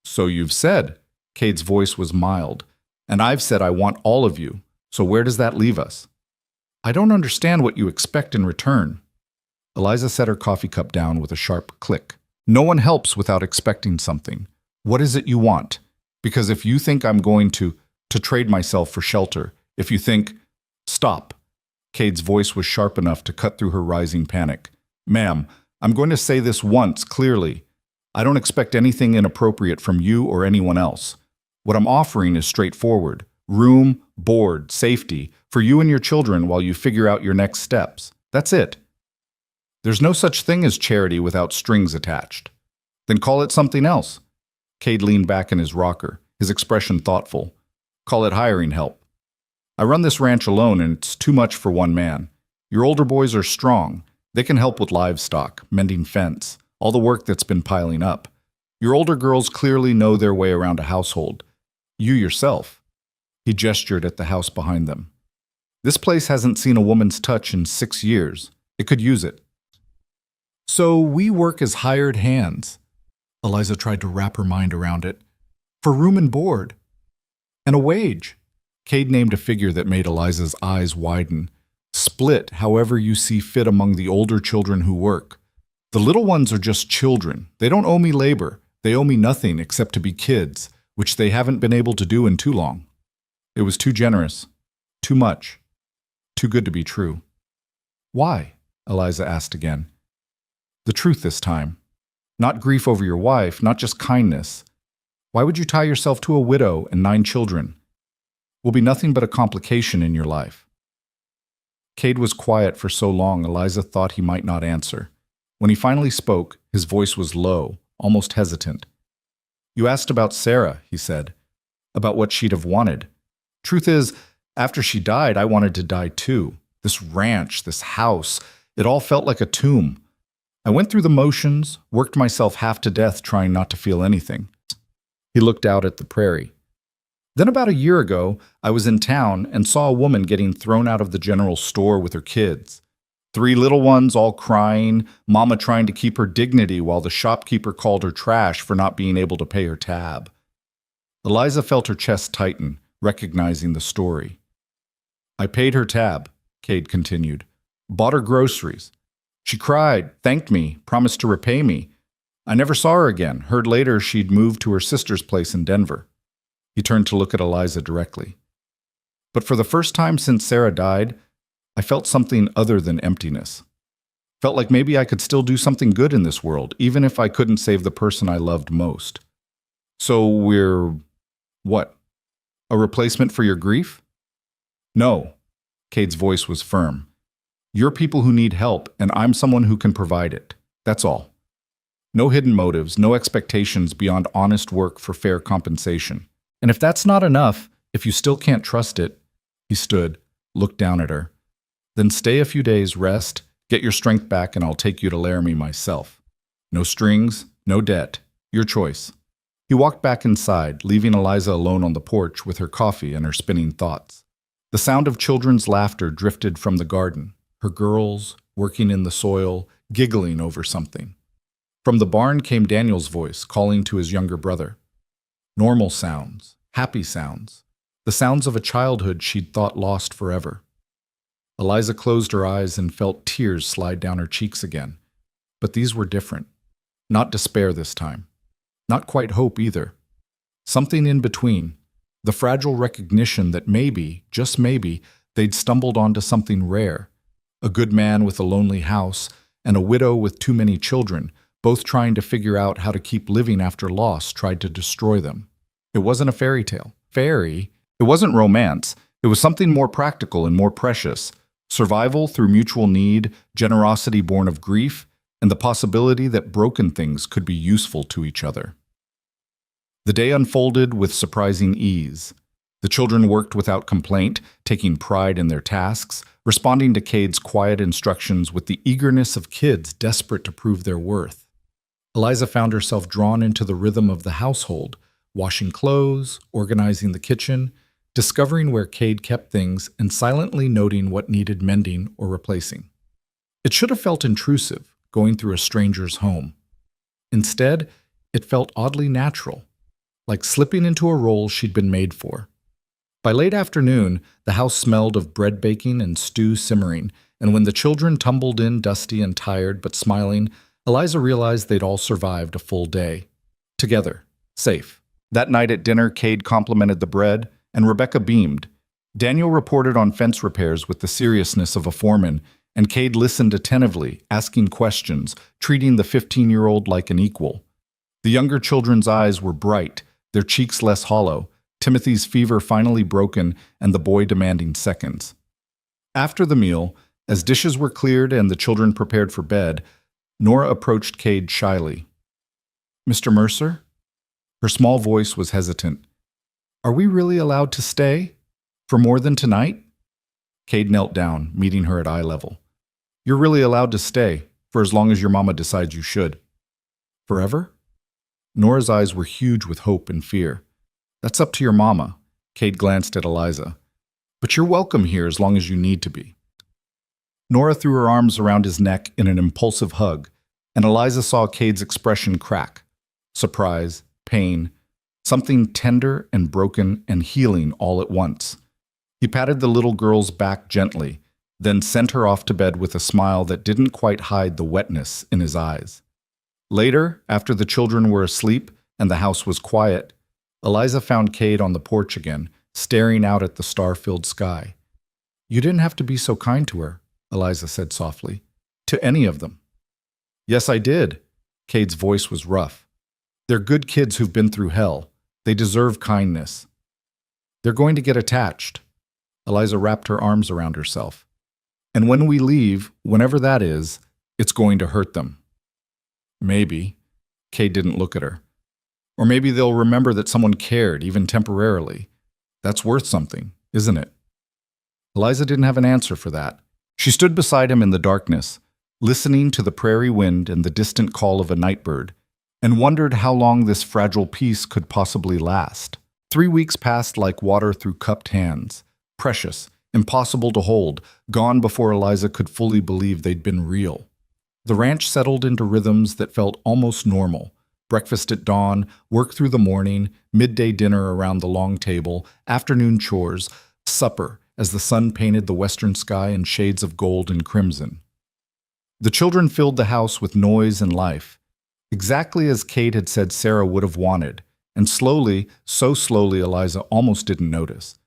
"So you've said." Cade's voice was mild. "And I've said I want all of you. So where does that leave us?" "I don't understand what you expect in return." Eliza set her coffee cup down with a sharp click. "No one helps without expecting something. What is it you want? Because if you think I'm going to trade myself for shelter, if you think—" "Stop." Cade's voice was sharp enough to cut through her rising panic. "Ma'am, I'm going to say this once clearly. I don't expect anything inappropriate from you or anyone else. What I'm offering is straightforward. Room, board, safety, for you and your children while you figure out your next steps. That's it. There's no such thing as charity without strings attached. Then call it something else." Cade leaned back in his rocker, his expression thoughtful. "Call it hiring help. I run this ranch alone and it's too much for one man. Your older boys are strong. They can help with livestock, mending fence, all the work that's been piling up. Your older girls clearly know their way around a household. You yourself. He gestured at the house behind them. This place hasn't seen a woman's touch in 6 years. It could use it. So we work as hired hands. Eliza tried to wrap her mind around it. For room and board. And a wage. Cade named a figure that made Eliza's eyes widen. Split however you see fit among the older children who work. The little ones are just children. They don't owe me labor. They owe me nothing except to be kids, which they haven't been able to do in too long. It was too generous. Too much. Too good to be true. Why? Eliza asked again. The truth this time. Not grief over your wife, not just kindness. Why would you tie yourself to a widow and 9 children? Will be nothing but a complication in your life. Cade was quiet for so long Eliza thought he might not answer. When he finally spoke, his voice was low, almost hesitant. You asked about Sarah, he said. About what she'd have wanted. Truth is, after she died, I wanted to die too. This ranch, this house, it all felt like a tomb. I went through the motions, worked myself half to death trying not to feel anything. He looked out at the prairie. Then about a year ago, I was in town and saw a woman getting thrown out of the general store with her kids. 3 little ones all crying, Mama trying to keep her dignity while the shopkeeper called her trash for not being able to pay her tab. Eliza felt her chest tighten, recognizing the story. I paid her tab, Cade continued. Bought her groceries. She cried, thanked me, promised to repay me. I never saw her again, heard later she'd moved to her sister's place in Denver. He turned to look at Eliza directly. But for the first time since Sarah died, I felt something other than emptiness. Felt like maybe I could still do something good in this world, even if I couldn't save the person I loved most. So we're, what? A replacement for your grief? No. Cade's voice was firm. You're people who need help, and I'm someone who can provide it. That's all. No hidden motives, no expectations beyond honest work for fair compensation. And if that's not enough, if you still can't trust it, he stood, looked down at her. Then stay a few days, rest, get your strength back, and I'll take you to Laramie myself. No strings, no debt. Your choice. He walked back inside, leaving Eliza alone on the porch with her coffee and her spinning thoughts. The sound of children's laughter drifted from the garden, her girls, working in the soil, giggling over something. From the barn came Daniel's voice, calling to his younger brother. Normal sounds, happy sounds, the sounds of a childhood she'd thought lost forever. Eliza closed her eyes and felt tears slide down her cheeks again. But these were different. Not despair this time. Not quite hope either. Something in between. The fragile recognition that maybe, just maybe, they'd stumbled onto something rare. A good man with a lonely house, and a widow with too many children, both trying to figure out how to keep living after loss tried to destroy them. It wasn't a fairy tale. It wasn't romance. It was something more practical and more precious. Survival through mutual need, generosity born of grief, and the possibility that broken things could be useful to each other. The day unfolded with surprising ease. The children worked without complaint, taking pride in their tasks, responding to Cade's quiet instructions with the eagerness of kids desperate to prove their worth. Eliza found herself drawn into the rhythm of the household, washing clothes, organizing the kitchen, discovering where Cade kept things, and silently noting what needed mending or replacing. It should have felt intrusive, going through a stranger's home. Instead, it felt oddly natural, like slipping into a role she'd been made for. By late afternoon, the house smelled of bread baking and stew simmering, and when the children tumbled in dusty and tired but smiling, Eliza realized they'd all survived a full day. Together, safe. That night at dinner, Cade complimented the bread, and Rebecca beamed. Daniel reported on fence repairs with the seriousness of a foreman, and Cade listened attentively, asking questions, treating the 15-year-old like an equal. The younger children's eyes were bright, their cheeks less hollow, Timothy's fever finally broken, and the boy demanding seconds. After the meal, as dishes were cleared and the children prepared for bed, Nora approached Cade shyly. Mr. Mercer? Her small voice was hesitant. Are we really allowed to stay? For more than tonight? Cade knelt down, meeting her at eye level. You're really allowed to stay, for as long as your mama decides you should. Forever? Nora's eyes were huge with hope and fear. That's up to your mama. Cade glanced at Eliza. But you're welcome here as long as you need to be. Nora threw her arms around his neck in an impulsive hug, and Eliza saw Cade's expression crack. Surprise, pain, something tender and broken and healing all at once. He patted the little girl's back gently, then sent her off to bed with a smile that didn't quite hide the wetness in his eyes. Later, after the children were asleep and the house was quiet, Eliza found Cade on the porch again, staring out at the star-filled sky. "You didn't have to be so kind to her," Eliza said softly. "To any of them." "Yes, I did." Cade's voice was rough. "They're good kids who've been through hell. They deserve kindness." "They're going to get attached." Eliza wrapped her arms around herself. "And when we leave, whenever that is, it's going to hurt them." "Maybe." Cade didn't look at her. "Or maybe they'll remember that someone cared, even temporarily. That's worth something, isn't it?" Eliza didn't have an answer for that. She stood beside him in the darkness, listening to the prairie wind and the distant call of a nightbird, and wondered how long this fragile peace could possibly last. 3 weeks passed like water through cupped hands, precious, impossible to hold, gone before Eliza could fully believe they'd been real. The ranch settled into rhythms that felt almost normal. Breakfast at dawn, work through the morning, midday dinner around the long table, afternoon chores, supper as the sun painted the western sky in shades of gold and crimson. The children filled the house with noise and life, exactly as Cade had said Sarah would have wanted, and slowly, so slowly Eliza almost didn't notice.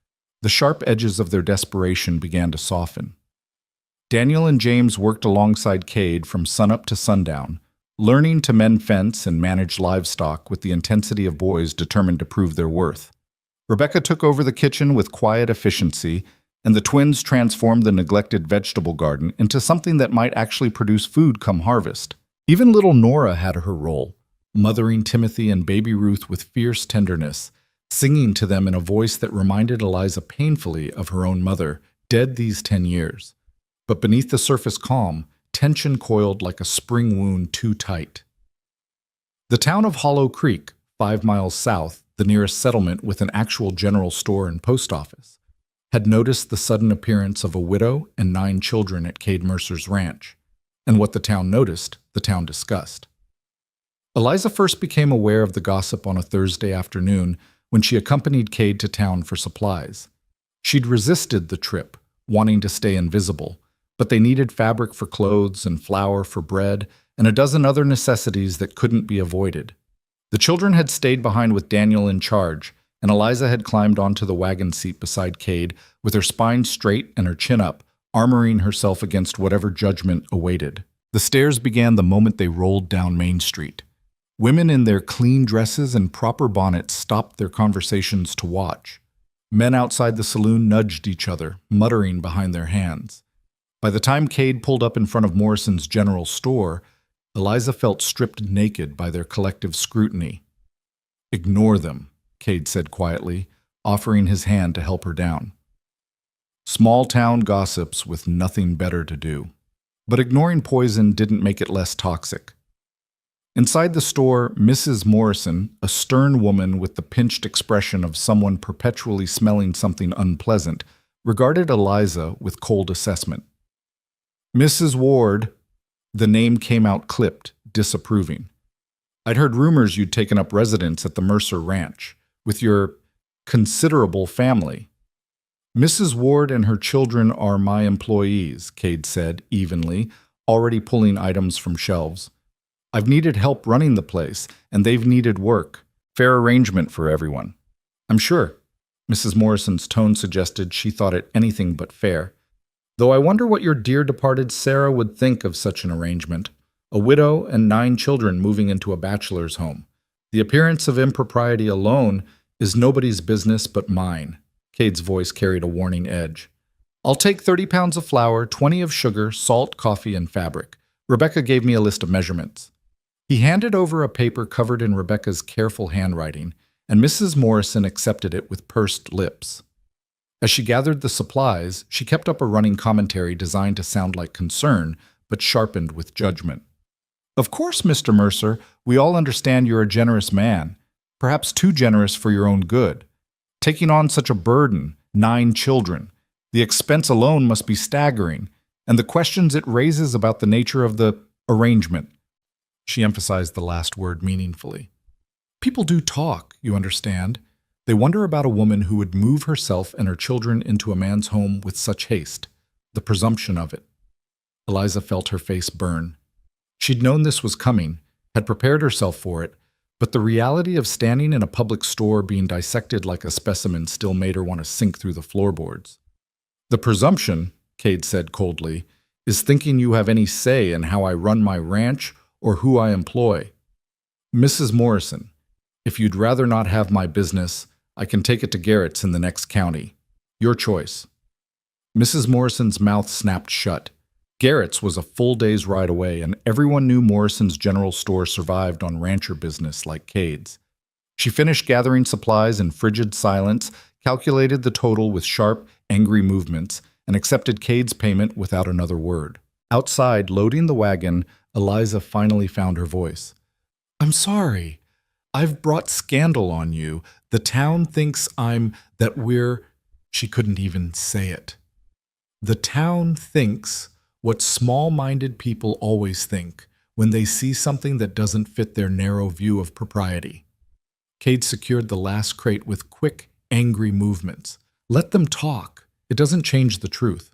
The sharp edges of their desperation began to soften. Daniel and James worked alongside Cade from sunup to sundown, learning to mend fence and manage livestock with the intensity of boys determined to prove their worth. Rebecca took over the kitchen with quiet efficiency, and the twins transformed the neglected vegetable garden into something that might actually produce food come harvest. Even little Nora had her role, mothering Timothy and baby Ruth with fierce tenderness, singing to them in a voice that reminded Eliza painfully of her own mother, dead these 10 years. But beneath the surface calm, tension coiled like a spring wound too tight. The town of Hollow Creek, 5 miles south, the nearest settlement with an actual general store and post office, had noticed the sudden appearance of a widow and 9 children at Cade Mercer's ranch, and what the town noticed, the town discussed. Eliza first became aware of the gossip on a Thursday afternoon when she accompanied Cade to town for supplies. She'd resisted the trip, wanting to stay invisible, but they needed fabric for clothes and flour for bread and a dozen other necessities that couldn't be avoided. The children had stayed behind with Daniel in charge, and Eliza had climbed onto the wagon seat beside Cade with her spine straight and her chin up, armoring herself against whatever judgment awaited. The stairs began the moment they rolled down Main Street. Women in their clean dresses and proper bonnets stopped their conversations to watch. Men outside the saloon nudged each other, muttering behind their hands. By the time Cade pulled up in front of Morrison's general store, Eliza felt stripped naked by their collective scrutiny. "Ignore them," Cade said quietly, offering his hand to help her down. Small-town gossips with nothing better to do. But ignoring poison didn't make it less toxic. Inside the store, Mrs. Morrison, a stern woman with the pinched expression of someone perpetually smelling something unpleasant, regarded Eliza with cold assessment. "Mrs. Ward," the name came out clipped, disapproving. "I'd heard rumors you'd taken up residence at the Mercer Ranch, with your considerable family." "Mrs. Ward and her children are my employees," Cade said evenly, already pulling items from shelves. "I've needed help running the place, and they've needed work. Fair arrangement for everyone." "I'm sure." Mrs. Morrison's tone suggested she thought it anything but fair. "Though I wonder what your dear departed Sarah would think of such an arrangement. A widow and 9 children moving into a bachelor's home. The appearance of impropriety alone is nobody's business but mine." Cade's voice carried a warning edge. "I'll take 30 pounds of flour, 20 of sugar, salt, coffee, and fabric. Rebecca gave me a list of measurements." He handed over a paper covered in Rebecca's careful handwriting, and Mrs. Morrison accepted it with pursed lips. As she gathered the supplies, she kept up a running commentary designed to sound like concern, but sharpened with judgment. "Of course, Mr. Mercer, we all understand you're a generous man, perhaps too generous for your own good. Taking on such a burden, 9 children. The expense alone must be staggering, and the questions it raises about the nature of the arrangement. She emphasized the last word meaningfully. People do talk, you understand. They wonder about a woman who would move herself and her children into a man's home with such haste, the presumption of it. Eliza felt her face burn. She'd known this was coming, had prepared herself for it, but the reality of standing in a public store being dissected like a specimen still made her want to sink through the floorboards. The presumption, Cade said coldly, is thinking you have any say in how I run my ranch or who I employ. Mrs. Morrison, if you'd rather not have my business, I can take it to Garrett's in the next county. Your choice. Mrs. Morrison's mouth snapped shut. Garrett's was a full day's ride away, and everyone knew Morrison's general store survived on rancher business like Cade's. She finished gathering supplies in frigid silence, calculated the total with sharp, angry movements, and accepted Cade's payment without another word. Outside, loading the wagon, Eliza finally found her voice. I'm sorry. I've brought scandal on you. The town thinks that we're... She couldn't even say it. The town thinks what small-minded people always think when they see something that doesn't fit their narrow view of propriety. Cade secured the last crate with quick, angry movements. Let them talk. It doesn't change the truth.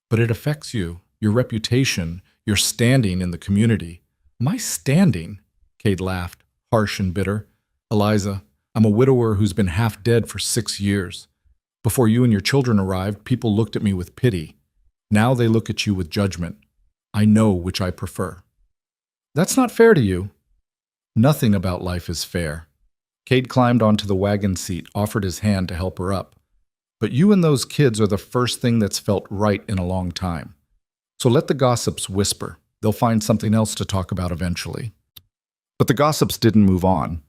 But it affects you, your reputation, your standing in the community. My standing? Cade laughed, harsh and bitter. Eliza, I'm a widower who's been half dead for 6 years. Before you and your children arrived, people looked at me with pity. Now they look at you with judgment. I know which I prefer. That's not fair to you. Nothing about life is fair. Cade climbed onto the wagon seat, offered his hand to help her up. But you and those kids are the first thing that's felt right in a long time. So let the gossips whisper. They'll find something else to talk about eventually. But the gossips didn't move on.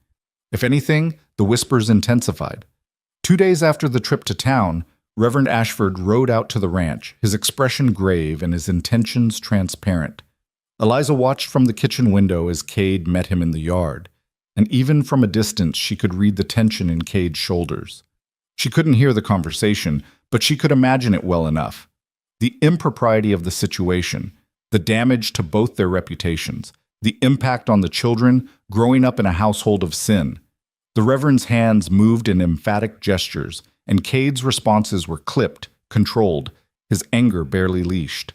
If anything, the whispers intensified. 2 days after the trip to town, Reverend Ashford rode out to the ranch, his expression grave and his intentions transparent. Eliza watched from the kitchen window as Cade met him in the yard, and even from a distance she could read the tension in Cade's shoulders. She couldn't hear the conversation, but she could imagine it well enough. The impropriety of the situation, the damage to both their reputations, the impact on the children growing up in a household of sin. The Reverend's hands moved in emphatic gestures, and Cade's responses were clipped, controlled, his anger barely leashed.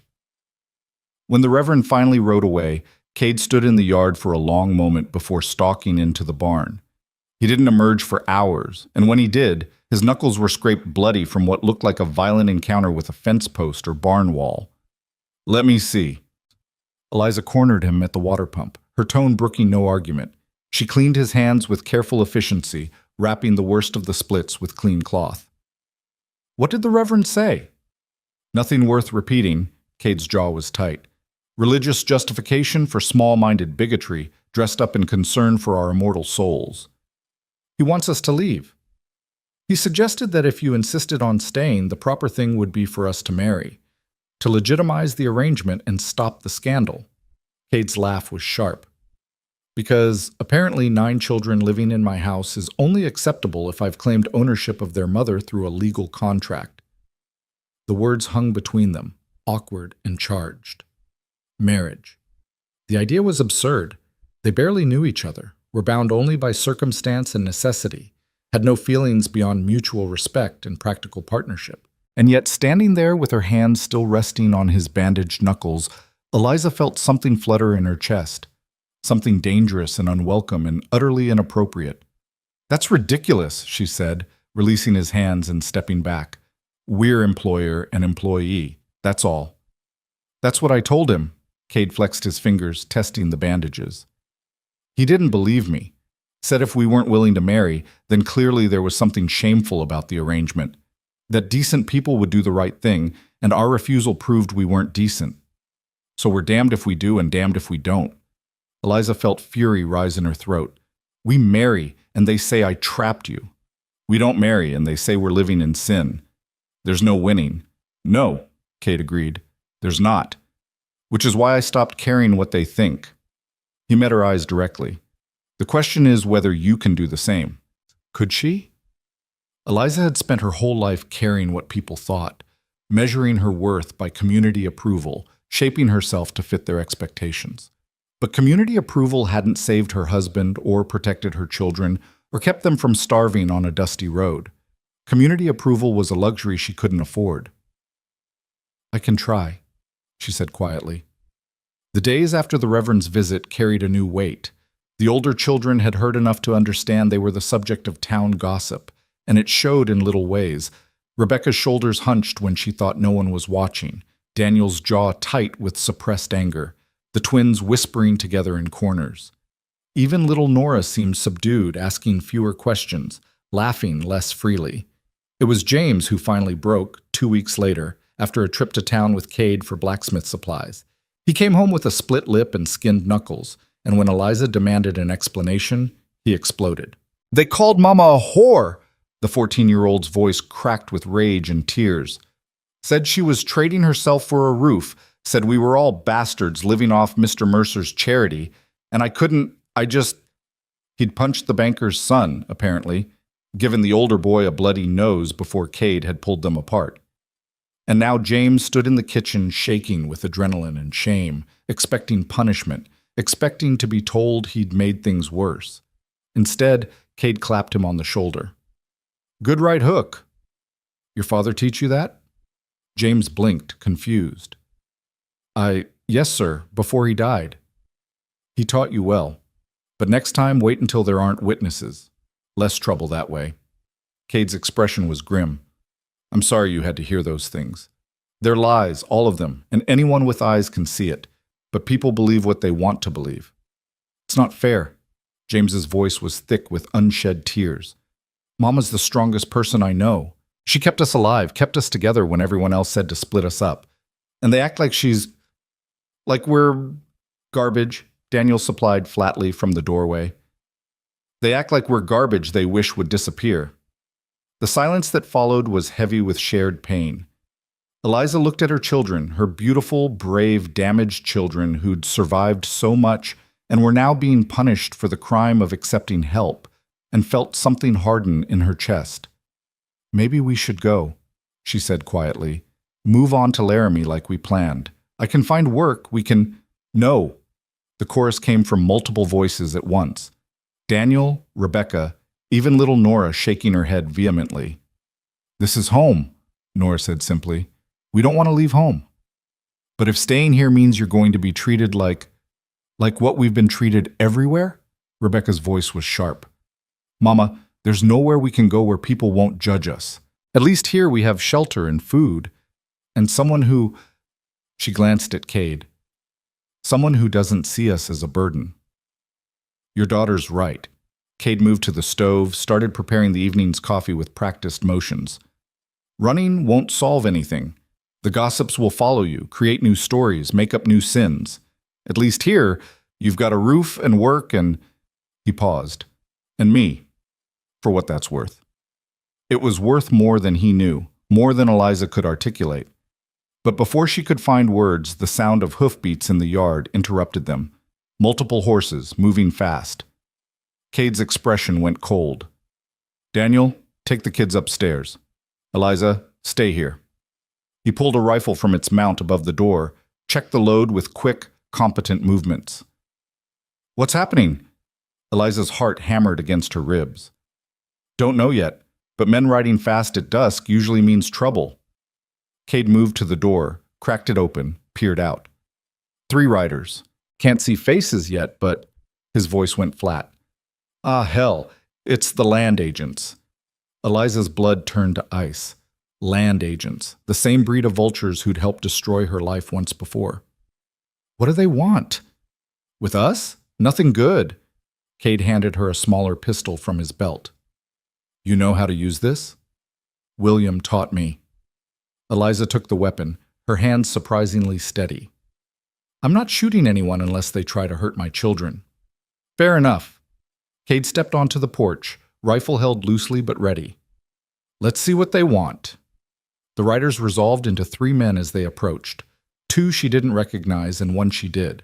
When the Reverend finally rode away, Cade stood in the yard for a long moment before stalking into the barn. He didn't emerge for hours, and when he did, his knuckles were scraped bloody from what looked like a violent encounter with a fence post or barn wall. Let me see. Eliza cornered him at the water pump, her tone brooking no argument. She cleaned his hands with careful efficiency, wrapping the worst of the splits with clean cloth. What did the Reverend say? Nothing worth repeating. Cade's jaw was tight. Religious justification for small-minded bigotry, dressed up in concern for our immortal souls. He wants us to leave. He suggested that if you insisted on staying, the proper thing would be for us to marry, to legitimize the arrangement and stop the scandal. Cade's laugh was sharp. Because apparently 9 children living in my house is only acceptable if I've claimed ownership of their mother through a legal contract. The words hung between them, awkward and charged. Marriage. The idea was absurd. They barely knew each other, were bound only by circumstance and necessity, had no feelings beyond mutual respect and practical partnership. And yet, standing there with her hands still resting on his bandaged knuckles, Eliza felt something flutter in her chest. Something dangerous and unwelcome and utterly inappropriate. That's ridiculous, she said, releasing his hands and stepping back. We're employer and employee, that's all. That's what I told him. Cade flexed his fingers, testing the bandages. He didn't believe me. Said if we weren't willing to marry, then clearly there was something shameful about the arrangement. That decent people would do the right thing, and our refusal proved we weren't decent. So we're damned if we do and damned if we don't. Eliza felt fury rise in her throat. We marry, and they say I trapped you. We don't marry, and they say we're living in sin. There's no winning. No, Cade agreed. There's not. Which is why I stopped caring what they think. He met her eyes directly. The question is whether you can do the same. Could she? Eliza had spent her whole life caring what people thought, measuring her worth by community approval, shaping herself to fit their expectations. But community approval hadn't saved her husband or protected her children or kept them from starving on a dusty road. Community approval was a luxury she couldn't afford. "I can try," she said quietly. The days after the Reverend's visit carried a new weight. The older children had heard enough to understand they were the subject of town gossip, and it showed in little ways. Rebecca's shoulders hunched when she thought no one was watching, Daniel's jaw tight with suppressed anger, the twins whispering together in corners. Even little Nora seemed subdued, asking fewer questions, laughing less freely. It was James who finally broke, 2 weeks later, after a trip to town with Cade for blacksmith supplies. He came home with a split lip and skinned knuckles, and when Eliza demanded an explanation, he exploded. "They called Mama a whore!" The 14-year-old's voice cracked with rage and tears. "Said she was trading herself for a roof, said we were all bastards living off Mr. Mercer's charity, and He'd punched the banker's son, apparently, given the older boy a bloody nose before Cade had pulled them apart. And now James stood in the kitchen shaking with adrenaline and shame, expecting punishment, expecting to be told he'd made things worse. Instead, Cade clapped him on the shoulder. "Good right hook. Your father teach you that?" James blinked, confused. Yes, sir, before he died." "He taught you well. But next time, wait until there aren't witnesses. Less trouble that way." Cade's expression was grim. "I'm sorry you had to hear those things. They're lies, all of them, and anyone with eyes can see it. But people believe what they want to believe. It's not fair." James's voice was thick with unshed tears. "Mama's the strongest person I know. She kept us alive, kept us together when everyone else said to split us up. And they act like we're garbage," Daniel supplied flatly from the doorway. "They act like we're garbage they wish would disappear." The silence that followed was heavy with shared pain. Eliza looked at her children, her beautiful, brave, damaged children who'd survived so much and were now being punished for the crime of accepting help, and felt something harden in her chest. "Maybe we should go," she said quietly. "Move on to Laramie like we planned. I can find work, we can—" "No!" The chorus came from multiple voices at once. Daniel, Rebecca, even little Nora shaking her head vehemently. "This is home," Nora said simply. "We don't want to leave home." "But if staying here means you're going to be treated like what we've been treated everywhere?" Rebecca's voice was sharp. "Mama, there's nowhere we can go where people won't judge us. At least here we have shelter and food. And someone who—" She glanced at Cade. "Someone who doesn't see us as a burden." "Your daughter's right." Cade moved to the stove, started preparing the evening's coffee with practiced motions. "Running won't solve anything. The gossips will follow you, create new stories, make up new sins. At least here, you've got a roof and work and—" He paused. "And me, for what that's worth." It was worth more than he knew, more than Eliza could articulate. But before she could find words, the sound of hoofbeats in the yard interrupted them. Multiple horses, moving fast. Cade's expression went cold. "Daniel, take the kids upstairs. Eliza, stay here." He pulled a rifle from its mount above the door, checked the load with quick, competent movements. "What's happening?" Eliza's heart hammered against her ribs. "Don't know yet, but men riding fast at dusk usually means trouble." Cade moved to the door, cracked it open, peered out. 3 riders. Can't see faces yet, but— His voice went flat. "Ah, hell, it's the land agents." Eliza's blood turned to ice. Land agents, the same breed of vultures who'd helped destroy her life once before. "What do they want?" "With us? Nothing good." Cade handed her a smaller pistol from his belt. "You know how to use this?" "William taught me." Eliza took the weapon, her hands surprisingly steady. "I'm not shooting anyone unless they try to hurt my children." "Fair enough." Cade stepped onto the porch, rifle held loosely but ready. "Let's see what they want." The riders resolved into 3 men as they approached. 2 she didn't recognize and 1 she did.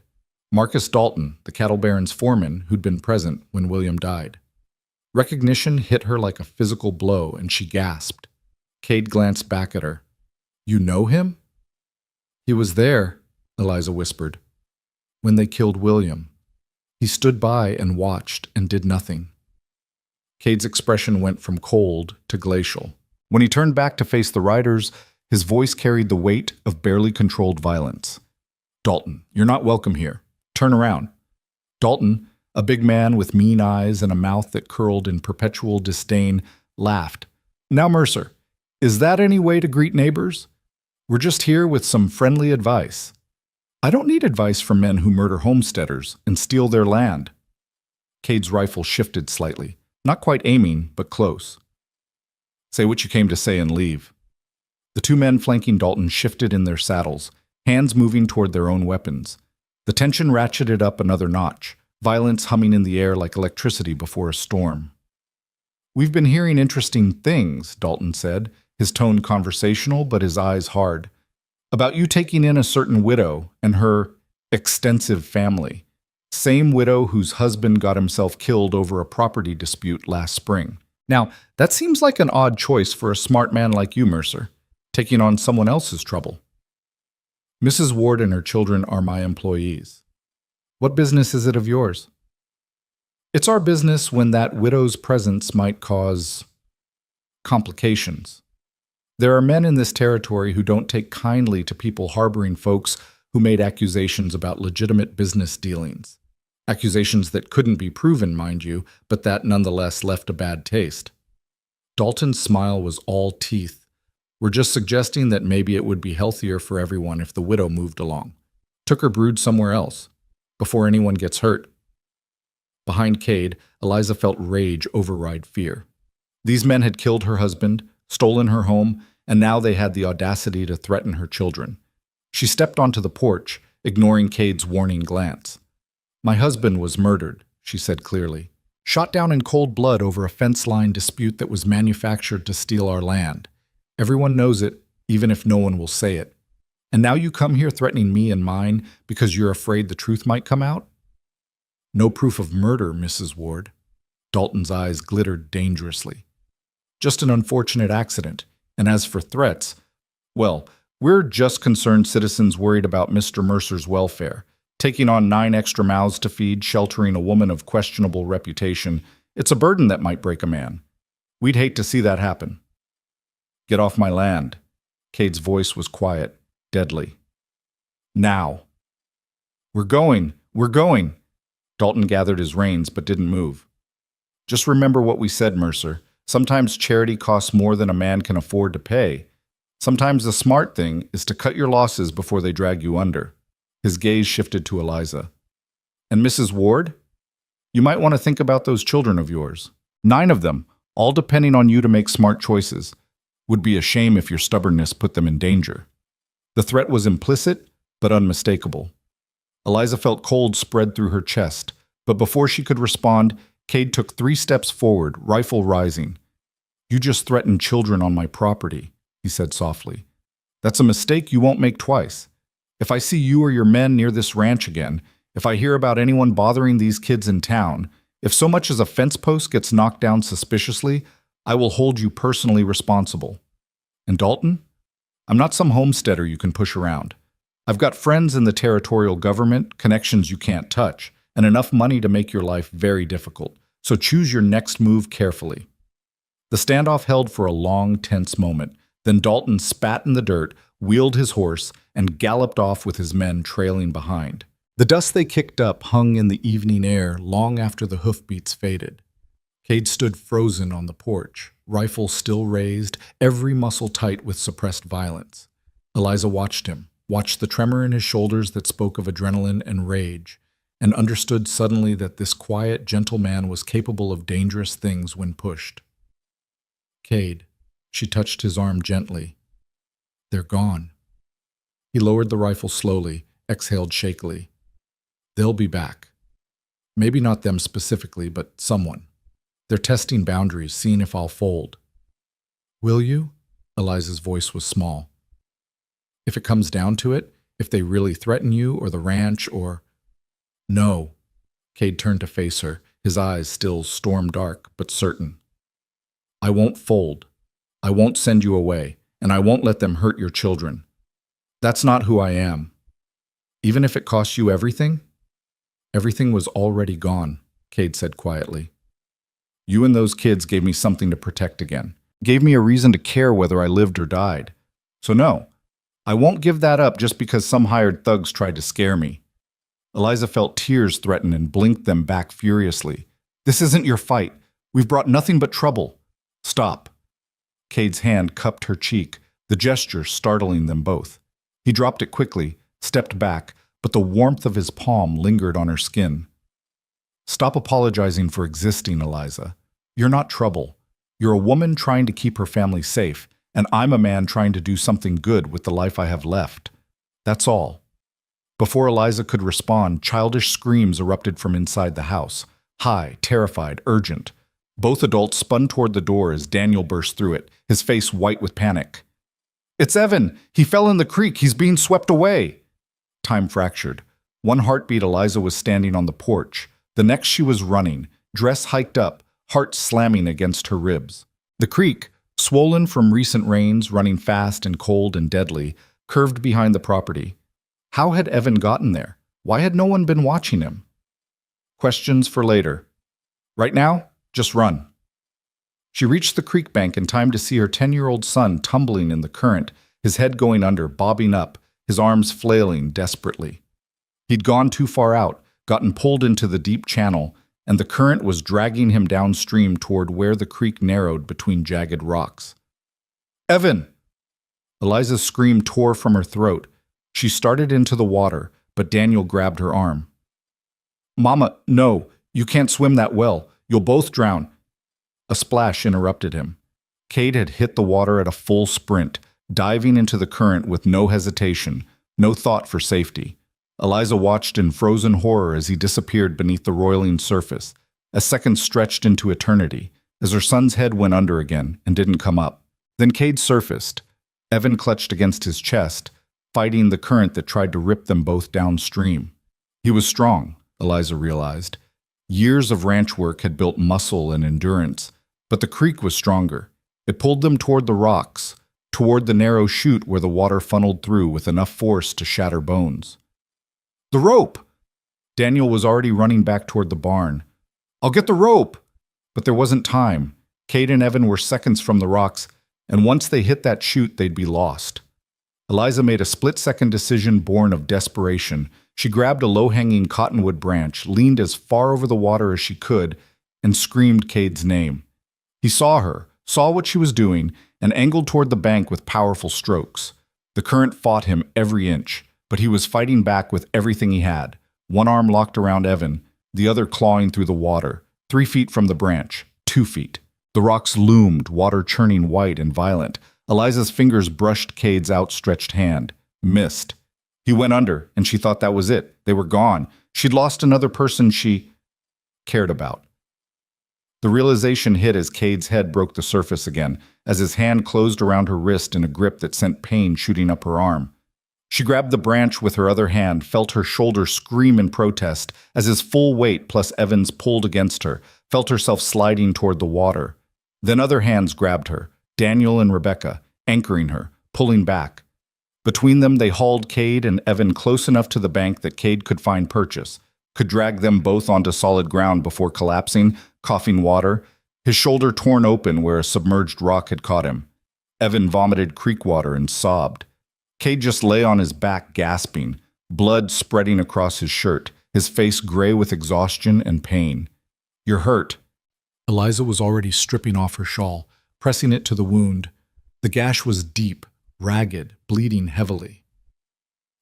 Marcus Dalton, the cattle baron's foreman, who'd been present when William died. Recognition hit her like a physical blow, and she gasped. Cade glanced back at her. You know him? He was there, Eliza whispered, when they killed William. He stood by and watched and did nothing. Cade's expression went from cold to glacial. When he turned back to face the riders, his voice carried the weight of barely controlled violence. Dalton, you're not welcome here. Turn around. Dalton, a big man with mean eyes and a mouth that curled in perpetual disdain, laughed. Now, Mercer, is that any way to greet neighbors? We're just here with some friendly advice. I don't need advice from men who murder homesteaders and steal their land. Cade's rifle shifted slightly, not quite aiming, but close. Say what you came to say and leave. The two men flanking Dalton shifted in their saddles, hands moving toward their own weapons. The tension ratcheted up another notch, violence humming in the air like electricity before a storm. We've been hearing interesting things, Dalton said, his tone conversational but his eyes hard, about you taking in a certain widow and her extensive family. Same widow whose husband got himself killed over a property dispute last spring. Now, that seems like an odd choice for a smart man like you, Mercer, taking on someone else's trouble. Mrs. Ward and her children are my employees. What business is it of yours? It's our business when that widow's presence might cause complications. There are men in this territory who don't take kindly to people harboring folks who made accusations about legitimate business dealings. Accusations that couldn't be proven, mind you, but that nonetheless left a bad taste. Dalton's smile was all teeth. We're just suggesting that maybe it would be healthier for everyone if the widow moved along, took her brood somewhere else, before anyone gets hurt. Behind Cade, Eliza felt rage override fear. These men had killed her husband, stolen her home, and now they had the audacity to threaten her children. She stepped onto the porch, ignoring Cade's warning glance. My husband was murdered, she said clearly. Shot down in cold blood over a fence line dispute that was manufactured to steal our land. Everyone knows it, even if no one will say it. And now you come here threatening me and mine because you're afraid the truth might come out? No proof of murder, Mrs. Ward. Dalton's eyes glittered dangerously. Just an unfortunate accident. And as for threats, well, we're just concerned citizens worried about Mr. Mercer's welfare. Taking on 9 extra mouths to feed, sheltering a woman of questionable reputation, it's a burden that might break a man. We'd hate to see that happen. Get off my land. Cade's voice was quiet, deadly. Now. We're going. Dalton gathered his reins but didn't move. Just remember what we said, Mercer. Sometimes charity costs more than a man can afford to pay. Sometimes the smart thing is to cut your losses before they drag you under. His gaze shifted to Eliza. And Mrs. Ward? You might want to think about those children of yours. 9 of them, all depending on you to make smart choices. Would be a shame if your stubbornness put them in danger. The threat was implicit, but unmistakable. Eliza felt cold spread through her chest, but before she could respond, Cade took 3 steps forward, rifle rising. You just threatened children on my property, he said softly. That's a mistake you won't make twice. If I see you or your men near this ranch again, if I hear about anyone bothering these kids in town, if so much as a fence post gets knocked down suspiciously, I will hold you personally responsible. And Dalton? I'm not some homesteader you can push around. I've got friends in the territorial government, connections you can't touch, and enough money to make your life very difficult. So choose your next move carefully. The standoff held for a long, tense moment. Then Dalton spat in the dirt, wheeled his horse, and galloped off with his men trailing behind. The dust they kicked up hung in the evening air long after the hoofbeats faded. Cade stood frozen on the porch, rifle still raised, every muscle tight with suppressed violence. Eliza watched him, watched the tremor in his shoulders that spoke of adrenaline and rage, and understood suddenly that this quiet, gentle man was capable of dangerous things when pushed. Cade, she touched his arm gently. They're gone. He lowered the rifle slowly, exhaled shakily. They'll be back. Maybe not them specifically, but someone. They're testing boundaries, seeing if I'll fold. Will you? Eliza's voice was small. If it comes down to it, if they really threaten you or the ranch or... No. Cade turned to face her, his eyes still storm-dark but certain. "I won't fold. I won't send you away, and I won't let them hurt your children. That's not who I am. Even if it costs you everything?" "Everything was already gone," Cade said quietly. "You and those kids gave me something to protect again. Gave me a reason to care whether I lived or died. So no, I won't give that up just because some hired thugs tried to scare me." Eliza felt tears threaten and blinked them back furiously. "This isn't your fight. We've brought nothing but trouble." "Stop." Cade's hand cupped her cheek, the gesture startling them both. He dropped it quickly, stepped back, but the warmth of his palm lingered on her skin. "Stop apologizing for existing, Eliza. You're not trouble. You're a woman trying to keep her family safe, and I'm a man trying to do something good with the life I have left. That's all." Before Eliza could respond, childish screams erupted from inside the house. High, terrified, urgent. Both adults spun toward the door as Daniel burst through it, his face white with panic. "It's Evan! He fell in the creek! He's being swept away!" Time fractured. One heartbeat, Eliza was standing on the porch. The next she was running, dress hiked up, heart slamming against her ribs. The creek, swollen from recent rains, running fast and cold and deadly, curved behind the property. How had Evan gotten there? Why had no one been watching him? Questions for later. Right now, just run. She reached the creek bank in time to see her 10-year-old son tumbling in the current, his head going under, bobbing up, his arms flailing desperately. He'd gone too far out, gotten pulled into the deep channel, and the current was dragging him downstream toward where the creek narrowed between jagged rocks. "Evan!" Eliza's scream tore from her throat. She started into the water, but Daniel grabbed her arm. "Mama, no, you can't swim that well. You'll both drown." A splash interrupted him. Cade had hit the water at a full sprint, diving into the current with no hesitation, no thought for safety. Eliza watched in frozen horror as he disappeared beneath the roiling surface. A second stretched into eternity, as her son's head went under again and didn't come up. Then Cade surfaced. Evan clutched against his chest, fighting the current that tried to rip them both downstream. He was strong, Eliza realized. Years of ranch work had built muscle and endurance, but the creek was stronger. It pulled them toward the rocks, toward the narrow chute where the water funneled through with enough force to shatter bones. "The rope!" Daniel was already running back toward the barn. "I'll get the rope!" But there wasn't time. Cade and Evan were seconds from the rocks, and once they hit that chute, they'd be lost. Eliza made a split-second decision born of desperation. She grabbed a low-hanging cottonwood branch, leaned as far over the water as she could, and screamed Cade's name. He saw her, saw what she was doing, and angled toward the bank with powerful strokes. The current fought him every inch, but he was fighting back with everything he had. One arm locked around Evan, the other clawing through the water, 3 feet from the branch, 2 feet. The rocks loomed, water churning white and violent. Eliza's fingers brushed Cade's outstretched hand. Missed. He went under, and she thought that was it. They were gone. She'd lost another person she cared about. The realization hit as Cade's head broke the surface again, as his hand closed around her wrist in a grip that sent pain shooting up her arm. She grabbed the branch with her other hand, felt her shoulder scream in protest as his full weight plus Evan's pulled against her, felt herself sliding toward the water. Then other hands grabbed her, Daniel and Rebecca, anchoring her, pulling back. Between them, they hauled Cade and Evan close enough to the bank that Cade could find purchase, could drag them both onto solid ground before collapsing, coughing water, his shoulder torn open where a submerged rock had caught him. Evan vomited creek water and sobbed. Cade just lay on his back gasping, blood spreading across his shirt, his face gray with exhaustion and pain. "You're hurt." Eliza was already stripping off her shawl, pressing it to the wound. The gash was deep, ragged, bleeding heavily.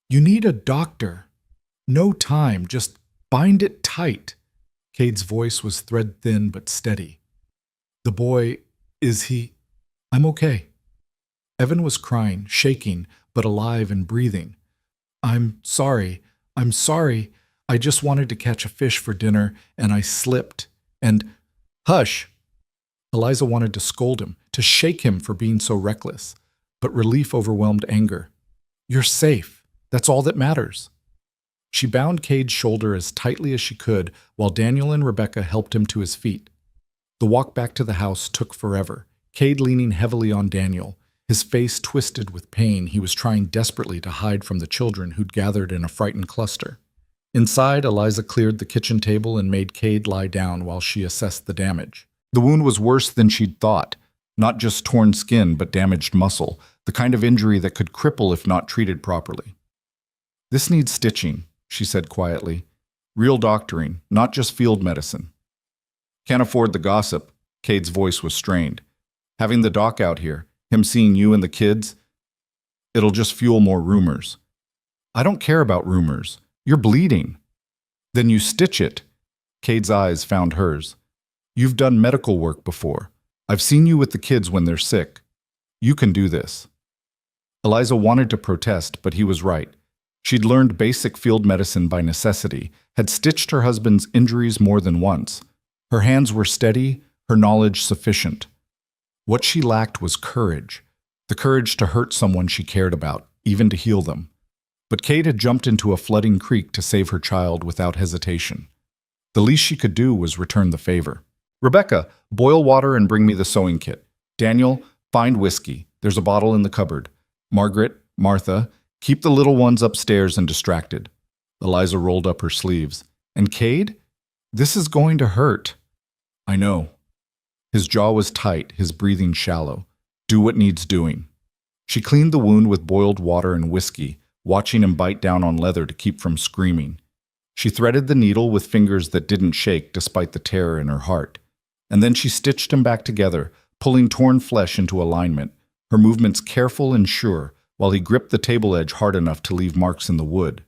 "You need a doctor. No time, just bind it tight." Cade's voice was thread-thin but steady. "The boy, is he—" "I'm okay." Evan was crying, shaking, but alive and breathing. I'm sorry. I just wanted to catch a fish for dinner, and I slipped. And—" "Hush!" Eliza wanted to scold him, to shake him for being so reckless, but relief overwhelmed anger. "You're safe. That's all that matters." She bound Cade's shoulder as tightly as she could while Daniel and Rebecca helped him to his feet. The walk back to the house took forever, Cade leaning heavily on Daniel, his face twisted with pain he was trying desperately to hide from the children who'd gathered in a frightened cluster. Inside, Eliza cleared the kitchen table and made Cade lie down while she assessed the damage. The wound was worse than she'd thought. Not just torn skin, but damaged muscle, the kind of injury that could cripple if not treated properly. "This needs stitching," she said quietly. "Real doctoring, not just field medicine." "Can't afford the gossip." Cade's voice was strained. "Having the doc out here, him seeing you and the kids, it'll just fuel more rumors." "I don't care about rumors. You're bleeding." "Then you stitch it." Cade's eyes found hers. "You've done medical work before. I've seen you with the kids when they're sick. You can do this." Eliza wanted to protest, but he was right. She'd learned basic field medicine by necessity, had stitched her husband's injuries more than once. Her hands were steady, her knowledge sufficient. What she lacked was courage, the courage to hurt someone she cared about, even to heal them. But Cade had jumped into a flooding creek to save her child without hesitation. The least she could do was return the favor. "Rebecca, boil water and bring me the sewing kit. Daniel, find whiskey. There's a bottle in the cupboard. Margaret, Martha, keep the little ones upstairs and distracted." Eliza rolled up her sleeves. "And Cade? This is going to hurt." "I know." His jaw was tight, his breathing shallow. "Do what needs doing." She cleaned the wound with boiled water and whiskey, watching him bite down on leather to keep from screaming. She threaded the needle with fingers that didn't shake despite the terror in her heart. And then she stitched him back together, pulling torn flesh into alignment, her movements careful and sure, while he gripped the table edge hard enough to leave marks in the wood.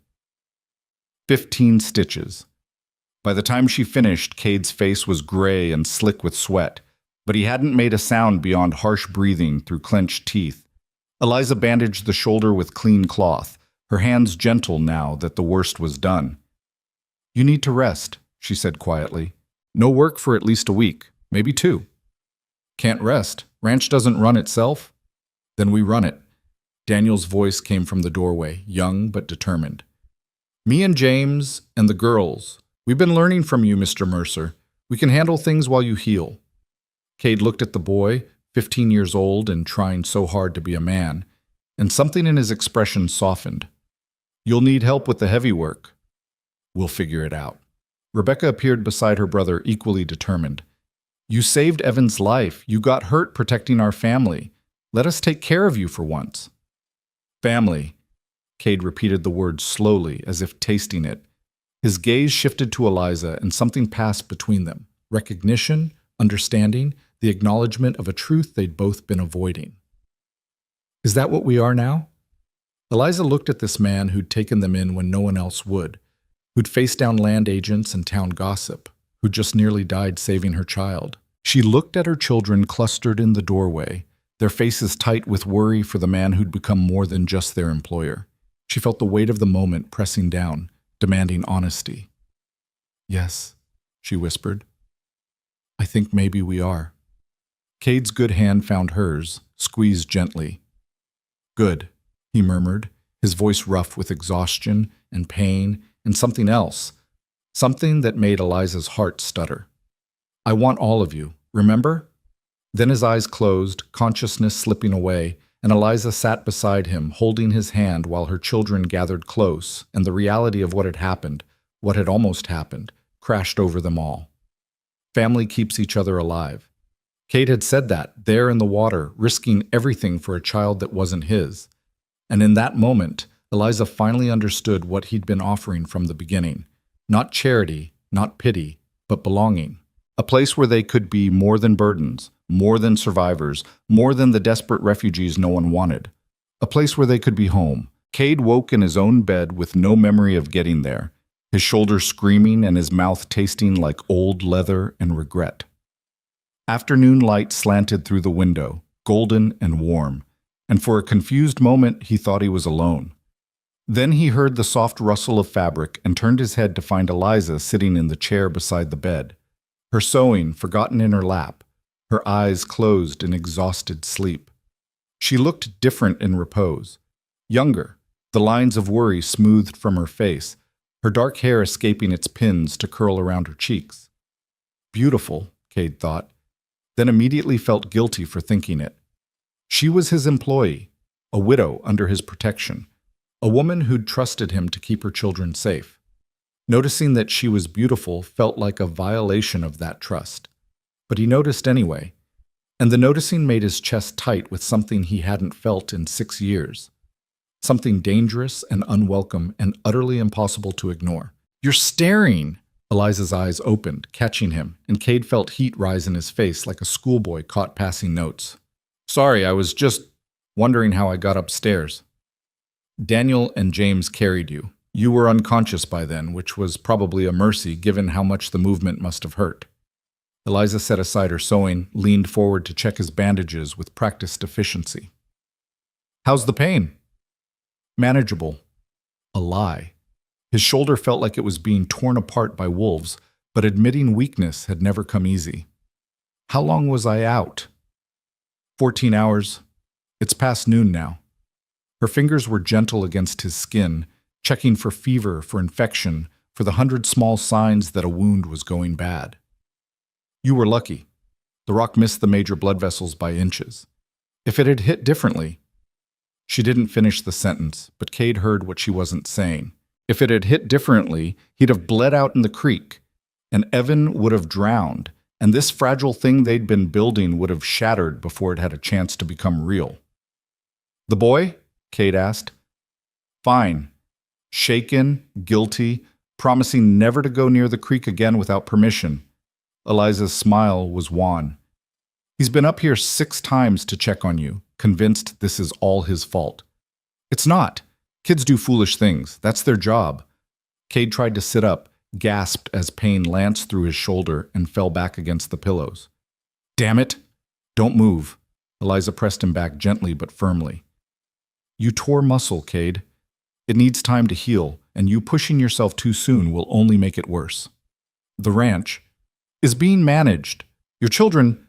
15 stitches. By the time she finished, Cade's face was gray and slick with sweat, but he hadn't made a sound beyond harsh breathing through clenched teeth. Eliza bandaged the shoulder with clean cloth, her hands gentle now that the worst was done. "You need to rest," she said quietly. "No work for at least a week, maybe 2. "Can't rest. Ranch doesn't run itself." "Then we run it." Daniel's voice came from the doorway, young but determined. "Me and James and the girls, we've been learning from you, Mr. Mercer. We can handle things while you heal." Cade looked at the boy, 15 years old and trying so hard to be a man, and something in his expression softened. "You'll need help with the heavy work." "We'll figure it out." Rebecca appeared beside her brother, equally determined. "You saved Evan's life. You got hurt protecting our family. Let us take care of you for once." "Family." Cade repeated the word slowly, as if tasting it. His gaze shifted to Eliza, and something passed between them. Recognition, understanding, the acknowledgement of a truth they'd both been avoiding. "Is that what we are now?" Eliza looked at this man who'd taken them in when no one else would, who'd faced down land agents and town gossip, who'd just nearly died saving her child. She looked at her children clustered in the doorway, their faces tight with worry for the man who'd become more than just their employer. She felt the weight of the moment pressing down, demanding honesty. "Yes," she whispered. "I think maybe we are." Cade's good hand found hers, squeezed gently. "Good," he murmured, his voice rough with exhaustion and pain and something else, something that made Eliza's heart stutter. "I want all of you, remember?" Then his eyes closed, consciousness slipping away, and Eliza sat beside him, holding his hand while her children gathered close, and the reality of what had happened, what had almost happened, crashed over them all. Family keeps each other alive. Cade had said that, there in the water, risking everything for a child that wasn't his. And in that moment, Eliza finally understood what he'd been offering from the beginning. Not charity, not pity, but belonging. A place where they could be more than burdens, more than survivors, more than the desperate refugees no one wanted. A place where they could be home. Cade woke in his own bed with no memory of getting there, his shoulders screaming and his mouth tasting like old leather and regret. Afternoon light slanted through the window, golden and warm, and for a confused moment he thought he was alone. Then he heard the soft rustle of fabric and turned his head to find Eliza sitting in the chair beside the bed, her sewing forgotten in her lap, her eyes closed in exhausted sleep. She looked different in repose, younger, the lines of worry smoothed from her face, her dark hair escaping its pins to curl around her cheeks. Beautiful, Cade thought, then immediately felt guilty for thinking it. She was his employee, a widow under his protection, a woman who'd trusted him to keep her children safe. Noticing that she was beautiful felt like a violation of that trust. But he noticed anyway, and the noticing made his chest tight with something he hadn't felt in 6 years. Something dangerous and unwelcome and utterly impossible to ignore. "You're staring!" Eliza's eyes opened, catching him, and Cade felt heat rise in his face like a schoolboy caught passing notes. "Sorry, I was just wondering how I got upstairs." "Daniel and James carried you. You were unconscious by then, which was probably a mercy given how much the movement must have hurt." Eliza set aside her sewing, leaned forward to check his bandages with practiced efficiency. "How's the pain?" "Manageable." A lie. His shoulder felt like it was being torn apart by wolves, but admitting weakness had never come easy. "How long was I out?" 14 hours. It's past noon now." Her fingers were gentle against his skin, checking for fever, for infection, for the 100 small signs that a wound was going bad. "You were lucky. The rock missed the major blood vessels by inches. If it had hit differently—" She didn't finish the sentence, but Cade heard what she wasn't saying. If it had hit differently, he'd have bled out in the creek, and Evan would have drowned, and this fragile thing they'd been building would have shattered before it had a chance to become real. "The boy?" Cade asked. "Fine. Shaken, guilty, promising never to go near the creek again without permission." Eliza's smile was wan. "He's been up here 6 times to check on you, convinced this is all his fault." "It's not. Kids do foolish things. That's their job." Cade tried to sit up, gasped as pain lanced through his shoulder and fell back against the pillows. "Damn it! Don't move." Eliza pressed him back gently but firmly. "You tore muscle, Cade. It needs time to heal, and you pushing yourself too soon will only make it worse. The ranch is being managed. Your children—"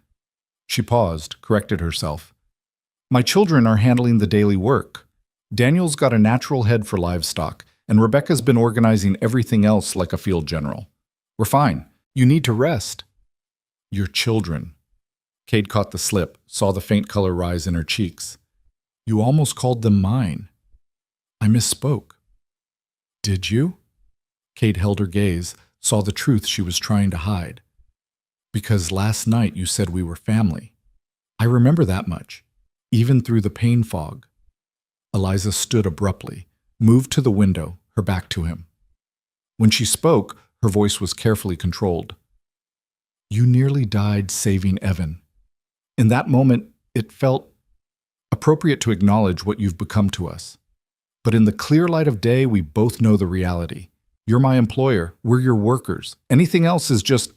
She paused, corrected herself. "My children are handling the daily work. Daniel's got a natural head for livestock, and Rebecca's been organizing everything else like a field general. We're fine. You need to rest." "Your children." Cade caught the slip, saw the faint color rise in her cheeks. "You almost called them mine." "I misspoke." "Did you?" Cade held her gaze, saw the truth she was trying to hide. "Because last night you said we were family. I remember that much, even through the pain fog." Eliza stood abruptly, moved to the window, her back to him. When she spoke, her voice was carefully controlled. "You nearly died saving Evan. In that moment, it felt appropriate to acknowledge what you've become to us. But in the clear light of day, we both know the reality. You're my employer. We're your workers. Anything else is just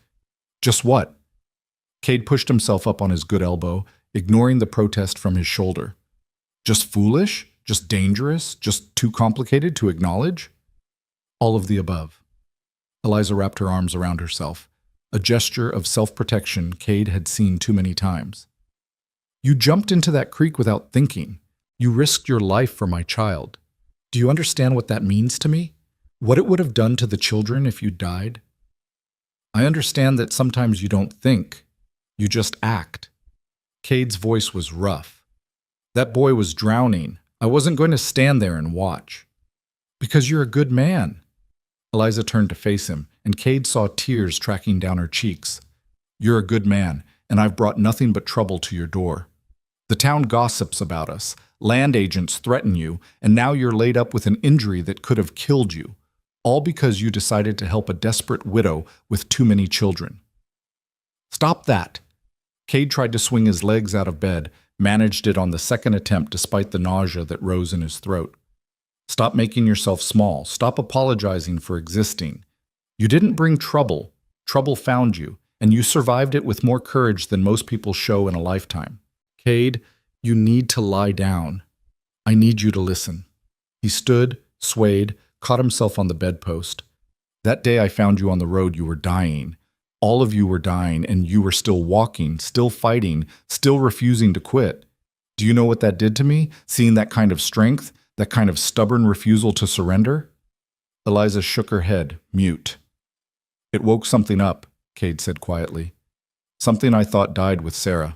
what?" Cade pushed himself up on his good elbow, ignoring the protest from his shoulder. "Just foolish? Just dangerous? Just too complicated to acknowledge?" "All of the above." Eliza wrapped her arms around herself, a gesture of self-protection Cade had seen too many times. "You jumped into that creek without thinking. You risked your life for my child. Do you understand what that means to me? What it would have done to the children if you died?" "I understand that sometimes you don't think. You just act." Cade's voice was rough. "That boy was drowning. I wasn't going to stand there and watch." "Because you're a good man." Eliza turned to face him, and Cade saw tears tracking down her cheeks. "You're a good man, and I've brought nothing but trouble to your door. The town gossips about us. Land agents threaten you, and now you're laid up with an injury that could have killed you, all because you decided to help a desperate widow with too many children." "Stop that!" Cade tried to swing his legs out of bed, managed it on the second attempt despite the nausea that rose in his throat. "Stop making yourself small. Stop apologizing for existing. You didn't bring trouble. Trouble found you, and you survived it with more courage than most people show in a lifetime. Cade, you need to lie down. I need you to listen." He stood, swayed, caught himself on the bedpost. "That day I found you on the road, you were dying. All of you were dying, and you were still walking, still fighting, still refusing to quit. Do you know what that did to me? Seeing that kind of strength, that kind of stubborn refusal to surrender?" Eliza shook her head, mute. It woke something up, Cade said quietly. Something I thought died with Sarah.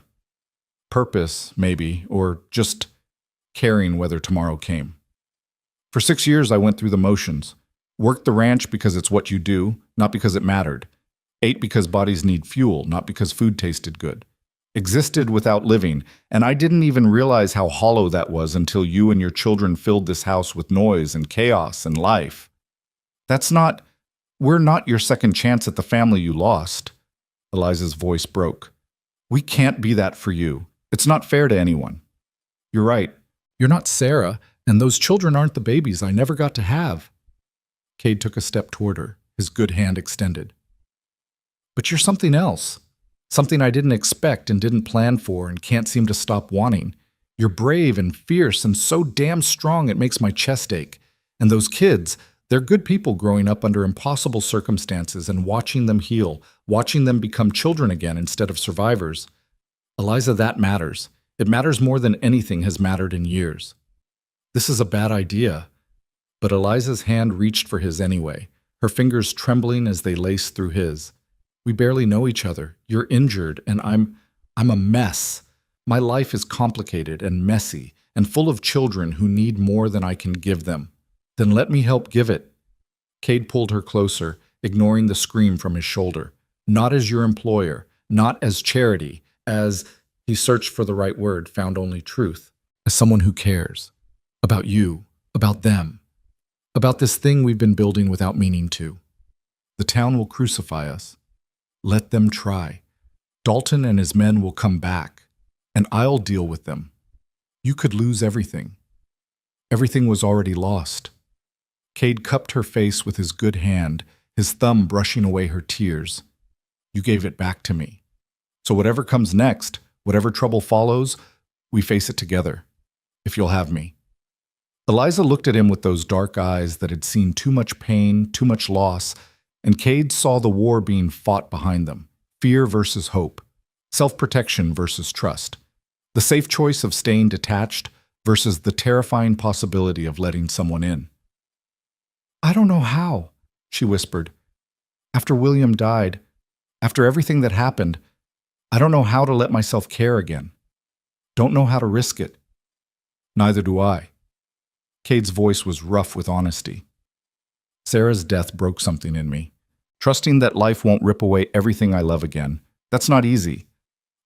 Purpose, maybe, or just caring whether tomorrow came. For 6 years I went through the motions. Worked the ranch because it's what you do, not because it mattered. Ate because bodies need fuel, not because food tasted good. Existed without living, and I didn't even realize how hollow that was until you and your children filled this house with noise and chaos and life. We're not your second chance at the family you lost. Eliza's voice broke. We can't be that for you. It's not fair to anyone. You're right. You're not Sarah, and those children aren't the babies I never got to have. Cade took a step toward her, his good hand extended. But you're something else. Something I didn't expect and didn't plan for and can't seem to stop wanting. You're brave and fierce and so damn strong it makes my chest ache. And those kids, they're good people growing up under impossible circumstances and watching them heal, watching them become children again instead of survivors. Eliza, that matters. It matters more than anything has mattered in years. This is a bad idea. But Eliza's hand reached for his anyway, her fingers trembling as they laced through his. We barely know each other. You're injured, and I'm a mess. My life is complicated and messy and full of children who need more than I can give them. Then let me help give it. Cade pulled her closer, ignoring the scream from his shoulder. Not as your employer, not as charity, as, he searched for the right word, found only truth, as someone who cares. About you, about them, about this thing we've been building without meaning to. The town will crucify us. Let them try. Dalton and his men will come back, and I'll deal with them. You could lose everything. Everything was already lost. Cade cupped her face with his good hand, his thumb brushing away her tears. You gave it back to me. So whatever comes next, whatever trouble follows, we face it together, if you'll have me. Eliza looked at him with those dark eyes that had seen too much pain, too much loss, and Cade saw the war being fought behind them, fear versus hope, self-protection versus trust, the safe choice of staying detached versus the terrifying possibility of letting someone in. I don't know how, she whispered. After William died, after everything that happened, I don't know how to let myself care again. Don't know how to risk it. Neither do I. Cade's voice was rough with honesty. Sarah's death broke something in me. Trusting that life won't rip away everything I love again. That's not easy.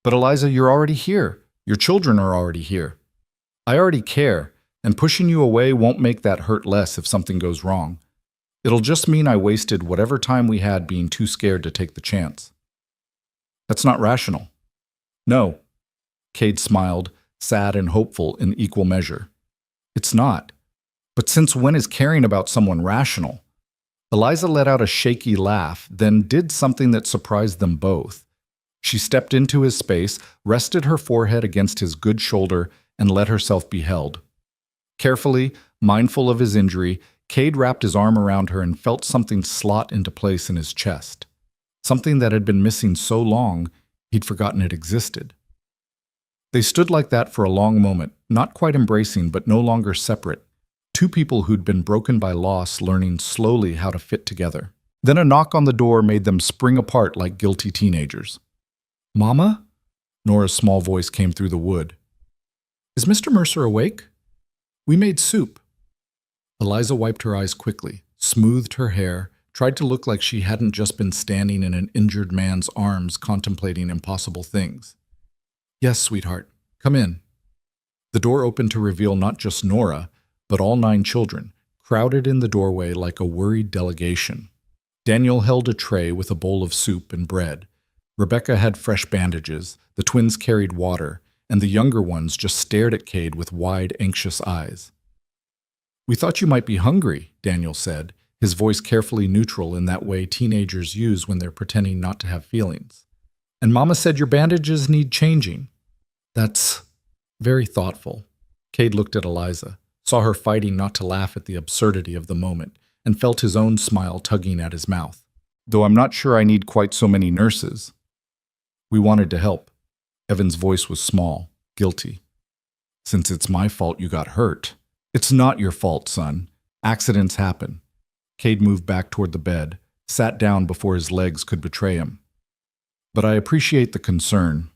But Eliza, you're already here. Your children are already here. I already care, and pushing you away won't make that hurt less if something goes wrong. It'll just mean I wasted whatever time we had being too scared to take the chance. That's not rational. No. Cade smiled, sad and hopeful in equal measure. It's not. But since when is caring about someone rational? Eliza let out a shaky laugh, then did something that surprised them both. She stepped into his space, rested her forehead against his good shoulder, and let herself be held. Carefully, mindful of his injury, Cade wrapped his arm around her and felt something slot into place in his chest. Something that had been missing so long, he'd forgotten it existed. They stood like that for a long moment, not quite embracing but no longer separate. Two people who'd been broken by loss learning slowly how to fit together. Then a knock on the door made them spring apart like guilty teenagers. Mama? Nora's small voice came through the wood. Is Mr. Mercer awake? We made soup. Eliza wiped her eyes quickly, smoothed her hair, tried to look like she hadn't just been standing in an injured man's arms contemplating impossible things. Yes, sweetheart. Come in. The door opened to reveal not just Nora, but all 9 children, crowded in the doorway like a worried delegation. Daniel held a tray with a bowl of soup and bread. Rebecca had fresh bandages, the twins carried water, and the younger ones just stared at Cade with wide, anxious eyes. We thought you might be hungry, Daniel said, his voice carefully neutral in that way teenagers use when they're pretending not to have feelings. And Mama said your bandages need changing. That's very thoughtful. Cade looked at Eliza, saw her fighting not to laugh at the absurdity of the moment, and felt his own smile tugging at his mouth. Though I'm not sure I need quite so many nurses. We wanted to help. Evan's voice was small, guilty. Since it's my fault you got hurt. It's not your fault, son. Accidents happen. Cade moved back toward the bed, sat down before his legs could betray him. But I appreciate the concern.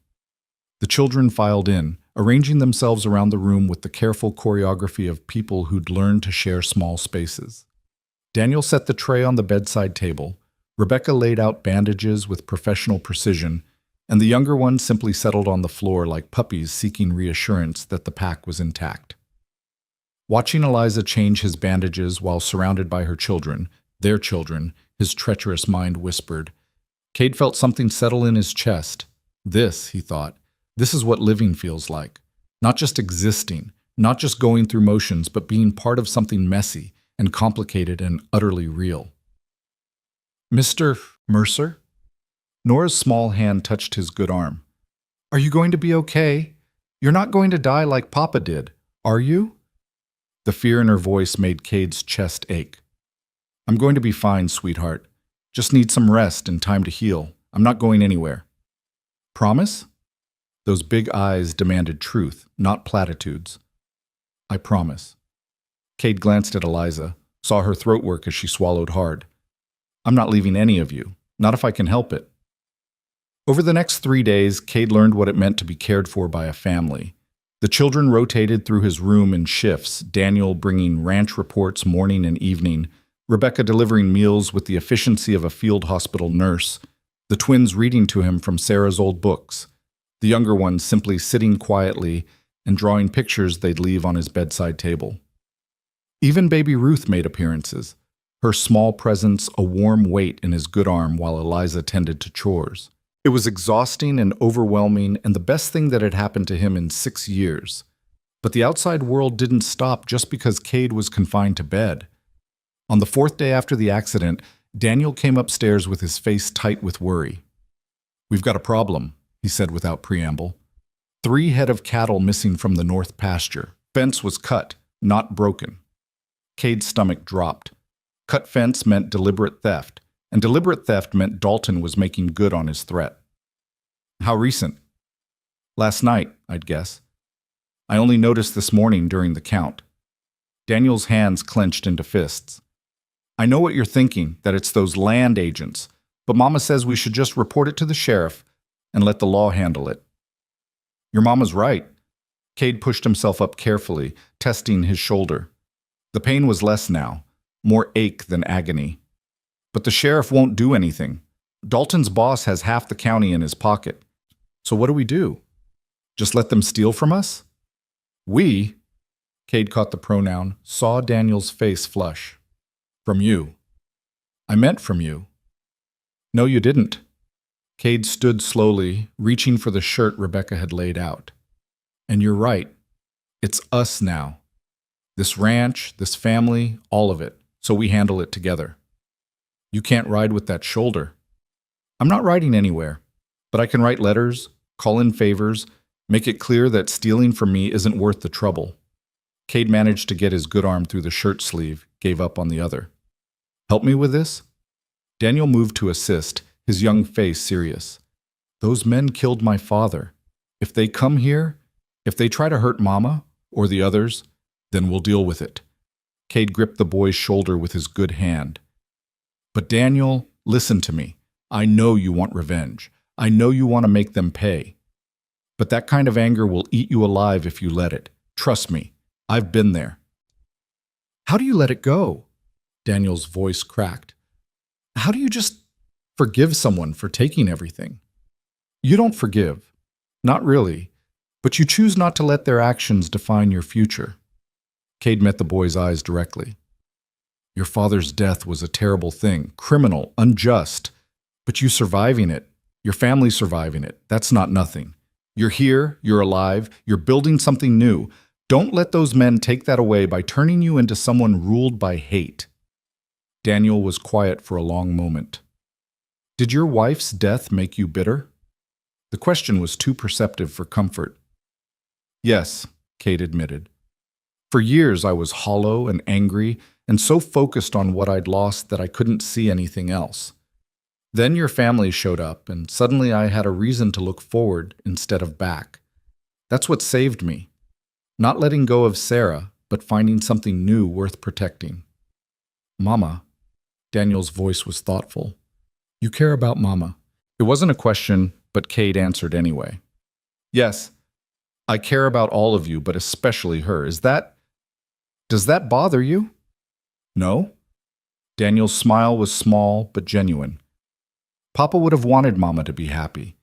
The children filed in, arranging themselves around the room with the careful choreography of people who'd learned to share small spaces. Daniel set the tray on the bedside table. Rebecca laid out bandages with professional precision, and the younger ones simply settled on the floor like puppies seeking reassurance that the pack was intact. Watching Eliza change his bandages while surrounded by her children, their children, his treacherous mind whispered. Cade felt something settle in his chest. This, he thought, this is what living feels like. Not just existing, not just going through motions, but being part of something messy and complicated and utterly real. Mr. Mercer? Nora's small hand touched his good arm. Are you going to be okay? You're not going to die like Papa did, are you? The fear in her voice made Cade's chest ache. I'm going to be fine, sweetheart. Just need some rest and time to heal. I'm not going anywhere. Promise? Those big eyes demanded truth, not platitudes. I promise. Cade glanced at Eliza, saw her throat work as she swallowed hard. I'm not leaving any of you, not if I can help it. Over the next 3 days, Cade learned what it meant to be cared for by a family. The children rotated through his room in shifts, Daniel bringing ranch reports morning and evening, Rebecca delivering meals with the efficiency of a field hospital nurse, the twins reading to him from Sarah's old books, the younger ones simply sitting quietly and drawing pictures they'd leave on his bedside table. Even baby Ruth made appearances, her small presence a warm weight in his good arm while Eliza tended to chores. It was exhausting and overwhelming and the best thing that had happened to him in 6 years. But the outside world didn't stop just because Cade was confined to bed. On the 4th day after the accident, Daniel came upstairs with his face tight with worry. We've got a problem, he said without preamble. 3 head of cattle missing from the north pasture. Fence was cut, not broken. Cade's stomach dropped. Cut fence meant deliberate theft, and deliberate theft meant Dalton was making good on his threat. How recent? Last night, I'd guess. I only noticed this morning during the count. Daniel's hands clenched into fists. I know what you're thinking, that it's those land agents, but Mama says we should just report it to the sheriff and let the law handle it. Your Mama's right. Cade pushed himself up carefully, testing his shoulder. The pain was less now, more ache than agony. But the sheriff won't do anything. Dalton's boss has half the county in his pocket. So what do we do? Just let them steal from us? We, Cade caught the pronoun, saw Daniel's face flush. From you. I meant from you. No, you didn't. Cade stood slowly, reaching for the shirt Rebecca had laid out. And you're right. It's us now. This ranch, this family, all of it, so we handle it together. You can't ride with that shoulder. I'm not riding anywhere, but I can write letters, call in favors, make it clear that stealing from me isn't worth the trouble. Cade managed to get his good arm through the shirt sleeve, gave up on the other. Help me with this? Daniel moved to assist, his young face serious. Those men killed my father. If they come here, if they try to hurt Mama, or the others, then we'll deal with it. Cade gripped the boy's shoulder with his good hand. But Daniel, listen to me. I know you want revenge. I know you want to make them pay. But that kind of anger will eat you alive if you let it. Trust me, I've been there. How do you let it go? Daniel's voice cracked. How do you just forgive someone for taking everything? You don't forgive. Not really. But you choose not to let their actions define your future. Cade met the boy's eyes directly. Your father's death was a terrible thing, criminal, unjust. But you surviving it, your family surviving it, that's not nothing. You're here, you're alive, you're building something new. Don't let those men take that away by turning you into someone ruled by hate. Daniel was quiet for a long moment. Did your wife's death make you bitter? The question was too perceptive for comfort. Yes, Cade admitted. For years I was hollow and angry and so focused on what I'd lost that I couldn't see anything else. Then your family showed up, and suddenly I had a reason to look forward instead of back. That's what saved me. Not letting go of Sarah, but finding something new worth protecting. Mama, Daniel's voice was thoughtful. You care about Mama. It wasn't a question, but Cade answered anyway. Yes, I care about all of you, but especially her. Does that bother you? No? Daniel's smile was small but genuine. Papa would have wanted Mama to be happy,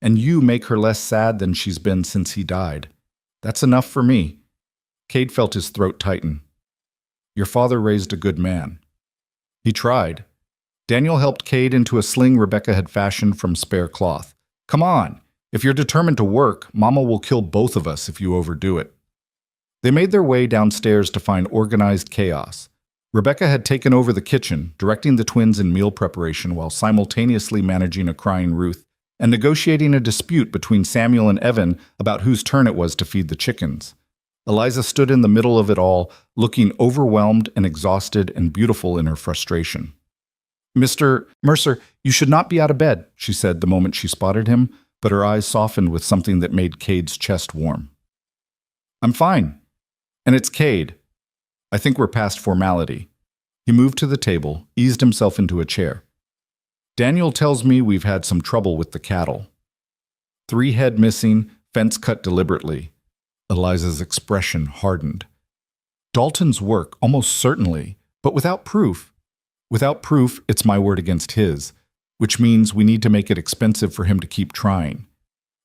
and you make her less sad than she's been since he died. That's enough for me. Cade felt his throat tighten. Your father raised a good man. He tried. Daniel helped Cade into a sling Rebecca had fashioned from spare cloth. Come on, if you're determined to work, Mama will kill both of us if you overdo it. They made their way downstairs to find organized chaos. Rebecca had taken over the kitchen, directing the twins in meal preparation while simultaneously managing a crying Ruth and negotiating a dispute between Samuel and Evan about whose turn it was to feed the chickens. Eliza stood in the middle of it all, looking overwhelmed and exhausted and beautiful in her frustration. Mr. Mercer, you should not be out of bed, she said the moment she spotted him, but her eyes softened with something that made Cade's chest warm. I'm fine. And it's Cade. I think we're past formality. He moved to the table, eased himself into a chair. Daniel tells me we've had some trouble with the cattle. 3 head missing, fence cut deliberately. Eliza's expression hardened. Dalton's work, almost certainly, but without proof. Without proof, it's my word against his, which means we need to make it expensive for him to keep trying.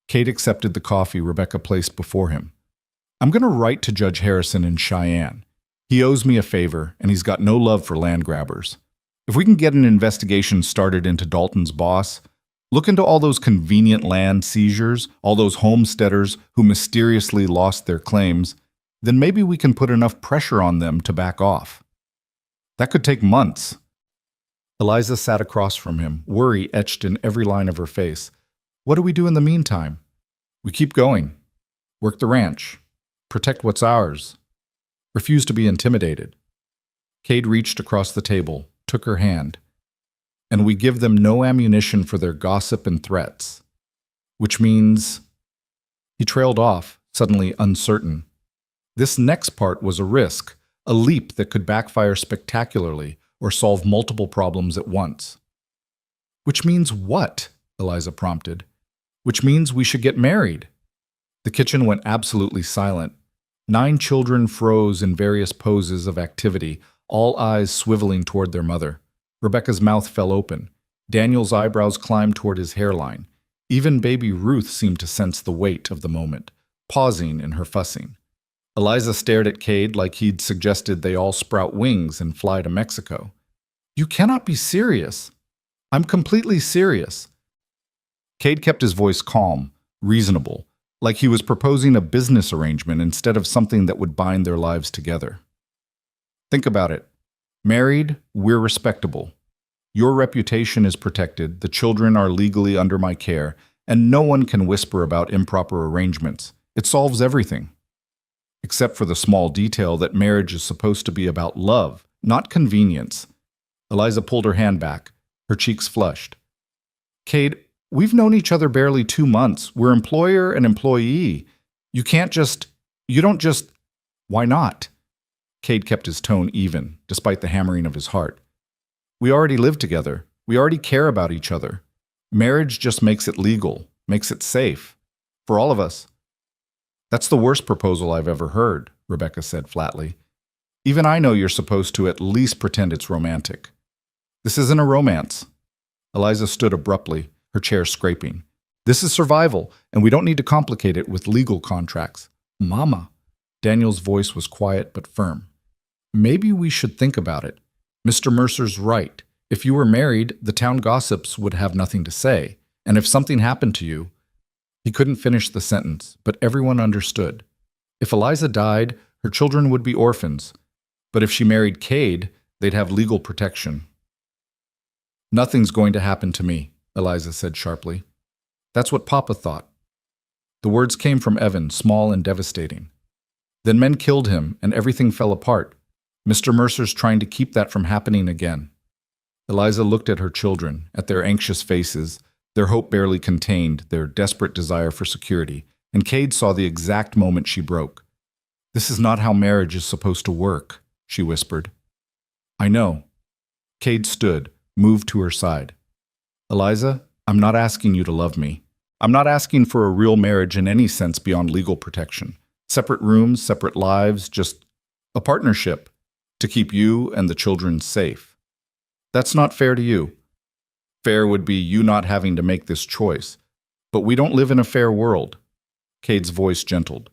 Cade accepted the coffee Rebecca placed before him. I'm going to write to Judge Harrison in Cheyenne. He owes me a favor, and he's got no love for land grabbers. If we can get an investigation started into Dalton's boss, look into all those convenient land seizures, all those homesteaders who mysteriously lost their claims, then maybe we can put enough pressure on them to back off. That could take months. Eliza sat across from him, worry etched in every line of her face. What do we do in the meantime? We keep going. Work the ranch. Protect what's ours. Refuse to be intimidated. Cade reached across the table, took her hand. And we give them no ammunition for their gossip and threats. Which means... He trailed off, suddenly uncertain. This next part was a risk, a leap that could backfire spectacularly or solve multiple problems at once. Which means what? Eliza prompted. Which means we should get married. The kitchen went absolutely silent. 9 children froze in various poses of activity, all eyes swiveling toward their mother. Rebecca's mouth fell open. Daniel's eyebrows climbed toward his hairline. Even baby Ruth seemed to sense the weight of the moment, pausing in her fussing. Eliza stared at Cade like he'd suggested they all sprout wings and fly to Mexico. You cannot be serious. I'm completely serious. Cade kept his voice calm, reasonable, like he was proposing a business arrangement instead of something that would bind their lives together. Think about it. Married, we're respectable. Your reputation is protected, the children are legally under my care, and no one can whisper about improper arrangements. It solves everything. Except for the small detail that marriage is supposed to be about love, not convenience. Eliza pulled her hand back, her cheeks flushed. Cade, we've known each other barely 2 months. We're employer and employee. You don't just... Why not? Cade kept his tone even, despite the hammering of his heart. We already live together. We already care about each other. Marriage just makes it legal, makes it safe. For all of us. That's the worst proposal I've ever heard, Rebecca said flatly. Even I know you're supposed to at least pretend it's romantic. This isn't a romance. Eliza stood abruptly, her chair scraping. This is survival, and we don't need to complicate it with legal contracts. Mama. Daniel's voice was quiet but firm. Maybe we should think about it. Mr. Mercer's right. If you were married, the town gossips would have nothing to say, and if something happened to you... He couldn't finish the sentence, but everyone understood. If Eliza died, her children would be orphans, but if she married Cade, they'd have legal protection. Nothing's going to happen to me, Eliza said sharply. That's what Papa thought. The words came from Evan, small and devastating. Then men killed him, and everything fell apart. Mr. Mercer's trying to keep that from happening again. Eliza looked at her children, at their anxious faces, their hope barely contained, their desperate desire for security, and Cade saw the exact moment she broke. This is not how marriage is supposed to work, she whispered. I know. Cade stood, moved to her side. Eliza, I'm not asking you to love me. I'm not asking for a real marriage in any sense beyond legal protection. Separate rooms, separate lives, just a partnership to keep you and the children safe. That's not fair to you. Fair would be you not having to make this choice. But we don't live in a fair world. Cade's voice gentled.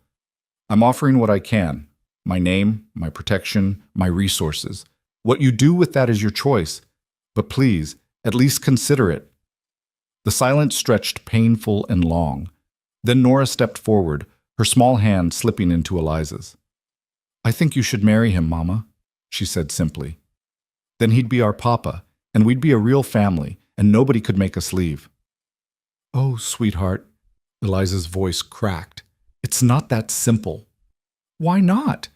I'm offering what I can. My name, my protection, my resources. What you do with that is your choice. But please, at least consider it. The silence stretched painful and long. Then Nora stepped forward, her small hand slipping into Eliza's. I think you should marry him, Mama, she said simply. Then he'd be our papa, and we'd be a real family, and nobody could make us leave. Oh, sweetheart, Eliza's voice cracked. It's not that simple. Why not?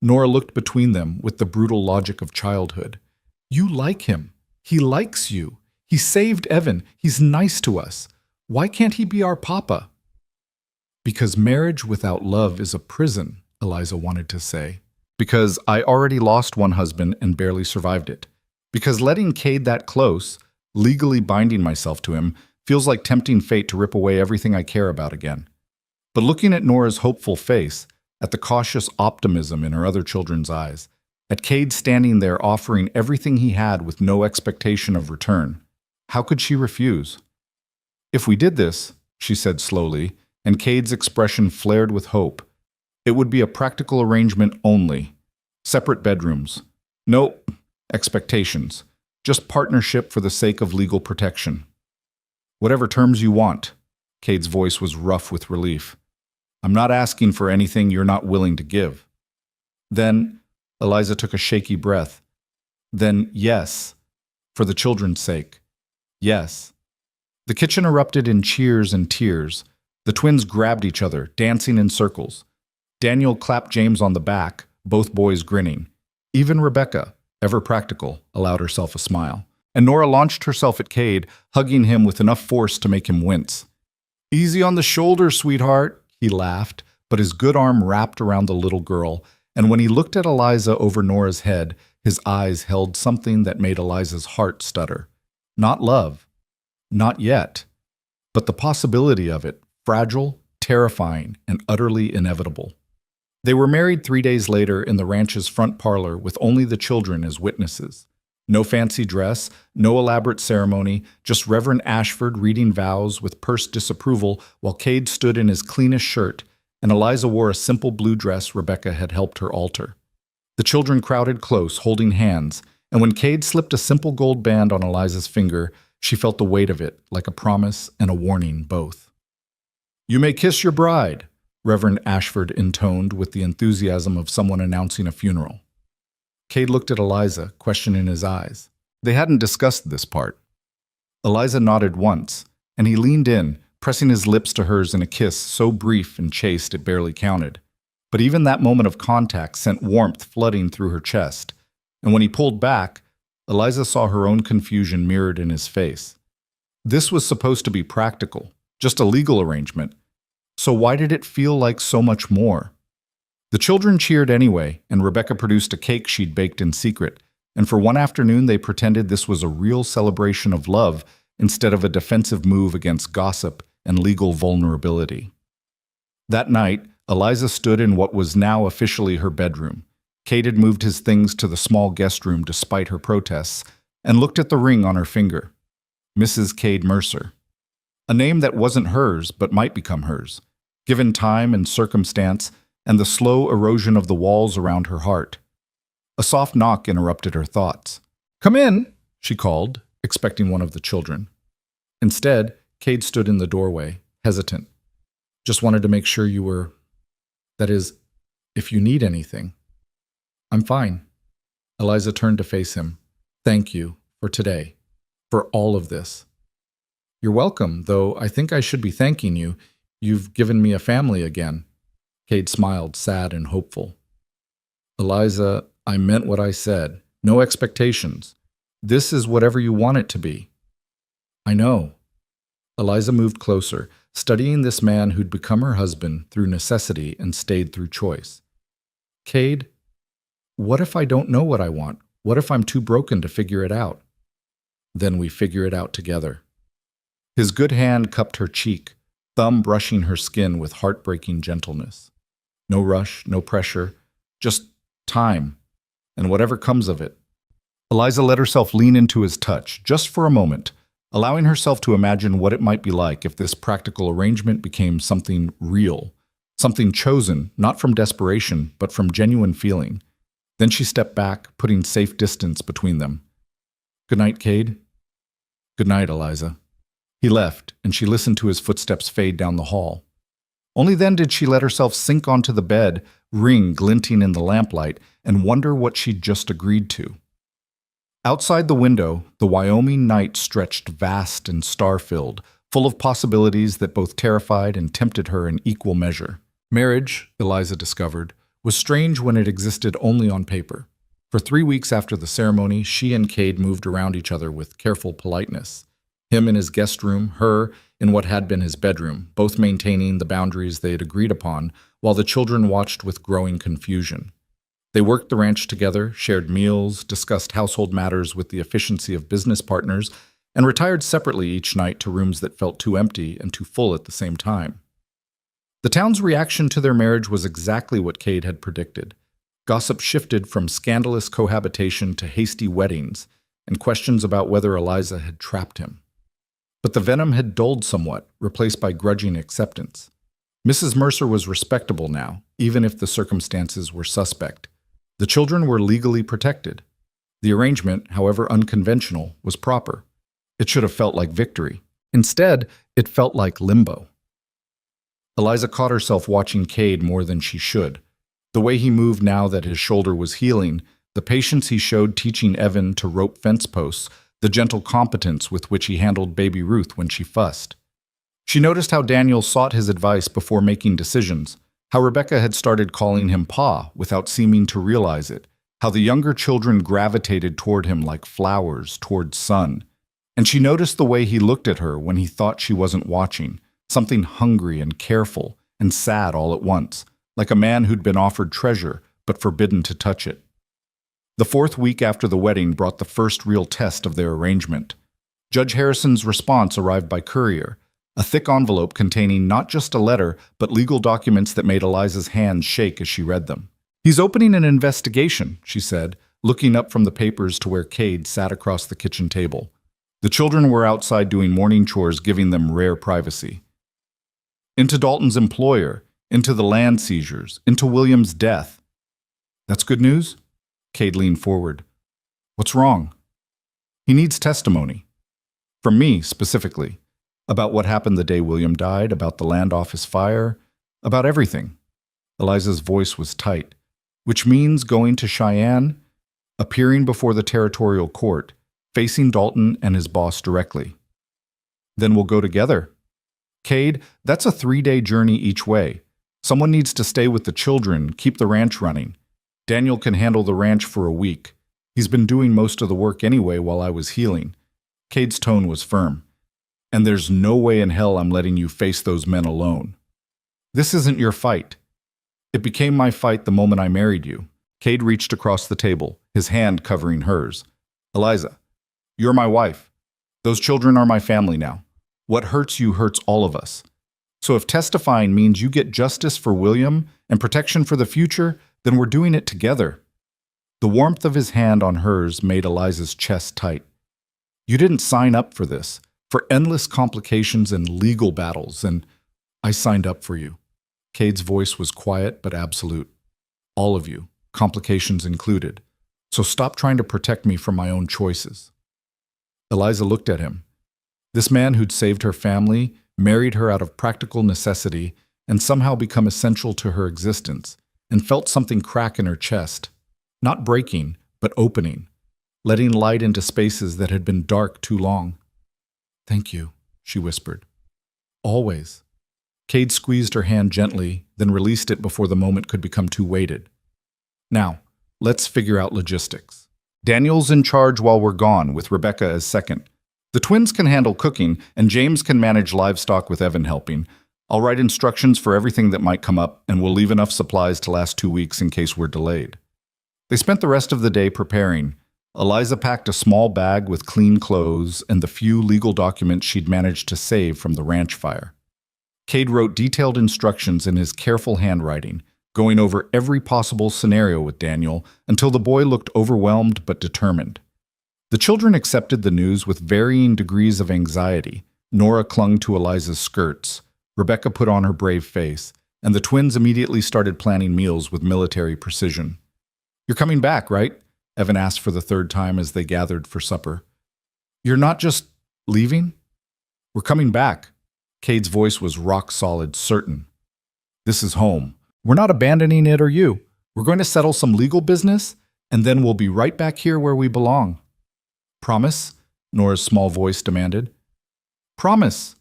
Nora looked between them with the brutal logic of childhood. You like him. He likes you. He saved Evan. He's nice to us. Why can't he be our papa? Because marriage without love is a prison, Eliza wanted to say. Because I already lost one husband and barely survived it. Because letting Cade that close, legally binding myself to him, feels like tempting fate to rip away everything I care about again. But looking at Nora's hopeful face, at the cautious optimism in her other children's eyes, at Cade standing there offering everything he had with no expectation of return, how could she refuse? If we did this, she said slowly, and Cade's expression flared with hope, it would be a practical arrangement only. Separate bedrooms. No expectations. Just partnership for the sake of legal protection. Whatever terms you want. Cade's voice was rough with relief. I'm not asking for anything you're not willing to give. Then, Eliza took a shaky breath. Then, yes, for the children's sake. Yes. The kitchen erupted in cheers and tears. The twins grabbed each other, dancing in circles. Daniel clapped James on the back, both boys grinning. Even Rebecca, ever practical, allowed herself a smile. And Nora launched herself at Cade, hugging him with enough force to make him wince. Easy on the shoulder, sweetheart, he laughed, but his good arm wrapped around the little girl, and when he looked at Eliza over Nora's head, his eyes held something that made Eliza's heart stutter. Not love. Not yet. But the possibility of it, fragile, terrifying, and utterly inevitable. They were married 3 days later in the ranch's front parlor with only the children as witnesses. No fancy dress, no elaborate ceremony, just Reverend Ashford reading vows with pursed disapproval while Cade stood in his cleanest shirt, and Eliza wore a simple blue dress Rebecca had helped her alter. The children crowded close, holding hands, and when Cade slipped a simple gold band on Eliza's finger, she felt the weight of it, like a promise and a warning both. You may kiss your bride, Reverend Ashford intoned with the enthusiasm of someone announcing a funeral. Cade looked at Eliza, question in his eyes. They hadn't discussed this part. Eliza nodded once, and he leaned in, pressing his lips to hers in a kiss so brief and chaste it barely counted. But even that moment of contact sent warmth flooding through her chest, and when he pulled back, Eliza saw her own confusion mirrored in his face. This was supposed to be practical, just a legal arrangement, so why did it feel like so much more? The children cheered anyway, and Rebecca produced a cake she'd baked in secret, and for one afternoon they pretended this was a real celebration of love instead of a defensive move against gossip and legal vulnerability. That night, Eliza stood in what was now officially her bedroom. Cade had moved his things to the small guest room despite her protests, and looked at the ring on her finger. Mrs. Cade Mercer. A name that wasn't hers but might become hers, given time and circumstance, and the slow erosion of the walls around her heart. A soft knock interrupted her thoughts. Come in, she called, expecting one of the children. Instead, Cade stood in the doorway, hesitant. Just wanted to make sure you were... That is, if you need anything. I'm fine. Eliza turned to face him. Thank you for today, for all of this. You're welcome, though I think I should be thanking you. You've given me a family again. Cade smiled, sad and hopeful. Eliza, I meant what I said. No expectations. This is whatever you want it to be. I know. Eliza moved closer, studying this man who'd become her husband through necessity and stayed through choice. Cade, what if I don't know what I want? What if I'm too broken to figure it out? Then we figure it out together. His good hand cupped her cheek, thumb brushing her skin with heartbreaking gentleness. No rush, no pressure, just time, and whatever comes of it. Eliza let herself lean into his touch, just for a moment, allowing herself to imagine what it might be like if this practical arrangement became something real, something chosen, not from desperation, but from genuine feeling. Then she stepped back, putting safe distance between them. "Good night, Cade." "Good night, Eliza." He left, and she listened to his footsteps fade down the hall. Only then did she let herself sink onto the bed, ring glinting in the lamplight, and wonder what she'd just agreed to. Outside the window, the Wyoming night stretched vast and star-filled, full of possibilities that both terrified and tempted her in equal measure. Marriage, Eliza discovered, was strange when it existed only on paper. For 3 weeks after the ceremony, she and Cade moved around each other with careful politeness. Him in his guest room, her in what had been his bedroom, both maintaining the boundaries they had agreed upon, while the children watched with growing confusion. They worked the ranch together, shared meals, discussed household matters with the efficiency of business partners, and retired separately each night to rooms that felt too empty and too full at the same time. The town's reaction to their marriage was exactly what Cade had predicted. Gossip shifted from scandalous cohabitation to hasty weddings, and questions about whether Eliza had trapped him. But the venom had dulled somewhat, replaced by grudging acceptance. Mrs. Mercer was respectable now, even if the circumstances were suspect. The children were legally protected. The arrangement, however unconventional, was proper. It should have felt like victory. Instead, it felt like limbo. Eliza caught herself watching Cade more than she should. The way he moved now that his shoulder was healing, the patience he showed teaching Evan to rope fence posts, the gentle competence with which he handled baby Ruth when she fussed. She noticed how Daniel sought his advice before making decisions, how Rebecca had started calling him Pa without seeming to realize it, how the younger children gravitated toward him like flowers toward sun. And she noticed the way he looked at her when he thought she wasn't watching, something hungry and careful and sad all at once, like a man who'd been offered treasure but forbidden to touch it. The 4th week after the wedding brought the first real test of their arrangement. Judge Harrison's response arrived by courier, a thick envelope containing not just a letter, but legal documents that made Eliza's hands shake as she read them. "He's opening an investigation," she said, looking up from the papers to where Cade sat across the kitchen table. The children were outside doing morning chores, giving them rare privacy. "Into Dalton's employer, into the land seizures, into William's death." "That's good news?" Cade leaned forward. "What's wrong?" "He needs testimony. From me, specifically. About what happened the day William died, about the land office fire, about everything." Eliza's voice was tight. "Which means going to Cheyenne, appearing before the territorial court, facing Dalton and his boss directly." "Then we'll go together." "Cade, that's a 3-day journey each way. Someone needs to stay with the children, keep the ranch running. Daniel can handle the ranch for a week. He's been doing most of the work anyway while I was healing." Cade's tone was firm. "And there's no way in hell I'm letting you face those men alone. This isn't your fight. It became my fight the moment I married you." Cade reached across the table, his hand covering hers. "Eliza, you're my wife. Those children are my family now. What hurts you hurts all of us. So if testifying means you get justice for William and protection for the future, then we're doing it together." The warmth of his hand on hers made Eliza's chest tight. "You didn't sign up for this, for endless complications and legal battles, and I signed up for you." Cade's voice was quiet but absolute. "All of you, complications included. So stop trying to protect me from my own choices." Eliza looked at him. This man who'd saved her family, married her out of practical necessity, and somehow become essential to her existence, and felt something crack in her chest. Not breaking, but opening, letting light into spaces that had been dark too long. "Thank you," she whispered. "Always." Cade squeezed her hand gently, then released it before the moment could become too weighted. "Now, let's figure out logistics. Daniel's in charge while we're gone, with Rebecca as second. The twins can handle cooking, and James can manage livestock with Evan helping. I'll write instructions for everything that might come up, and we'll leave enough supplies to last 2 weeks in case we're delayed." They spent the rest of the day preparing, Eliza packed a small bag with clean clothes and the few legal documents she'd managed to save from the ranch fire. Cade wrote detailed instructions in his careful handwriting, going over every possible scenario with Daniel until the boy looked overwhelmed but determined. The children accepted the news with varying degrees of anxiety. Nora clung to Eliza's skirts. Rebecca put on her brave face, and the twins immediately started planning meals with military precision. "You're coming back, right?" Evan asked for the third time as they gathered for supper. "You're not just leaving?" "We're coming back." Cade's voice was rock-solid, certain. "This is home. We're not abandoning it or you. We're going to settle some legal business, and then we'll be right back here where we belong." "Promise?" Nora's small voice demanded. "Promise,"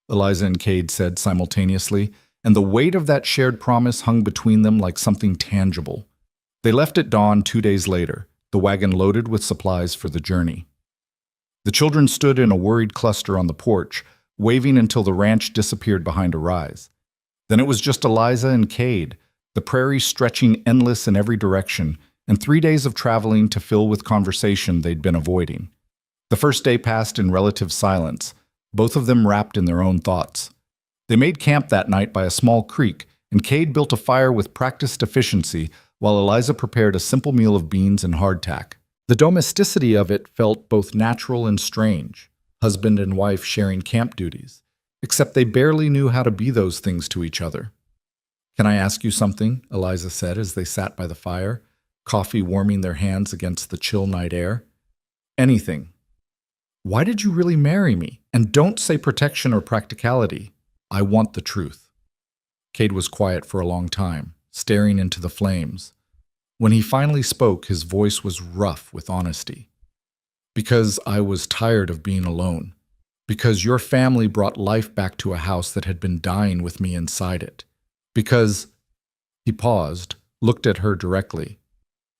Eliza and Cade said simultaneously, and the weight of that shared promise hung between them like something tangible. They left at dawn 2 days later, the wagon loaded with supplies for the journey. The children stood in a worried cluster on the porch, waving until the ranch disappeared behind a rise. Then it was just Eliza and Cade, the prairie stretching endless in every direction, and 3 days of traveling to fill with conversation they'd been avoiding. The first day passed in relative silence, both of them wrapped in their own thoughts. They made camp that night by a small creek, and Cade built a fire with practiced efficiency while Eliza prepared a simple meal of beans and hardtack. The domesticity of it felt both natural and strange, husband and wife sharing camp duties, except they barely knew how to be those things to each other. "Can I ask you something?" Eliza said as they sat by the fire, coffee warming their hands against the chill night air. "Anything." "Why did you really marry me? And don't say protection or practicality. I want the truth." Cade was quiet for a long time, staring into the flames. When he finally spoke, his voice was rough with honesty. "Because I was tired of being alone. Because your family brought life back to a house that had been dying with me inside it. Because—" he paused, looked at her directly.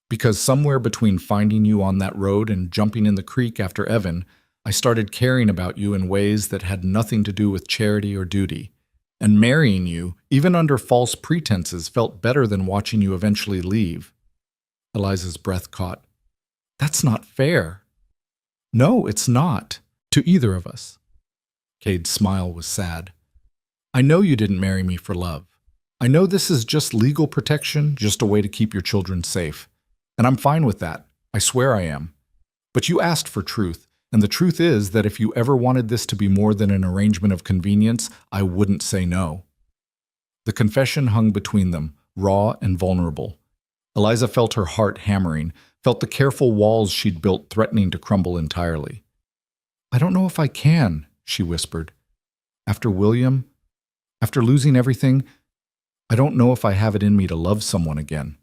"Because somewhere between finding you on that road and jumping in the creek after Evan, I started caring about you in ways that had nothing to do with charity or duty. And marrying you, even under false pretenses, felt better than watching you eventually leave." Eliza's breath caught. "That's not fair." "No, it's not. To either of us." Cade's smile was sad. "I know you didn't marry me for love. I know this is just legal protection, just a way to keep your children safe. And I'm fine with that. I swear I am. But you asked for truth. And the truth is that if you ever wanted this to be more than an arrangement of convenience, I wouldn't say no." The confession hung between them, raw and vulnerable. Eliza felt her heart hammering, felt the careful walls she'd built threatening to crumble entirely. "I don't know if I can," she whispered. "After William, after losing everything, I don't know if I have it in me to love someone again.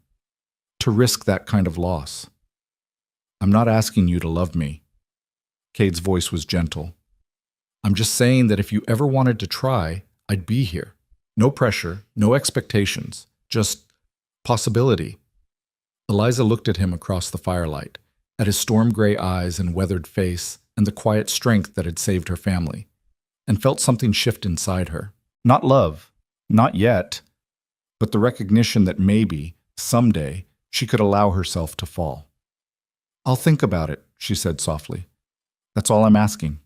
To risk that kind of loss. I'm not asking you to love me." Cade's voice was gentle. "I'm just saying that if you ever wanted to try, I'd be here. No pressure, no expectations, just possibility." Eliza looked at him across the firelight, at his storm-gray eyes and weathered face and the quiet strength that had saved her family, and felt something shift inside her. Not love, not yet, but the recognition that maybe, someday, she could allow herself to fall. "I'll think about it," she said softly. "That's all I'm asking."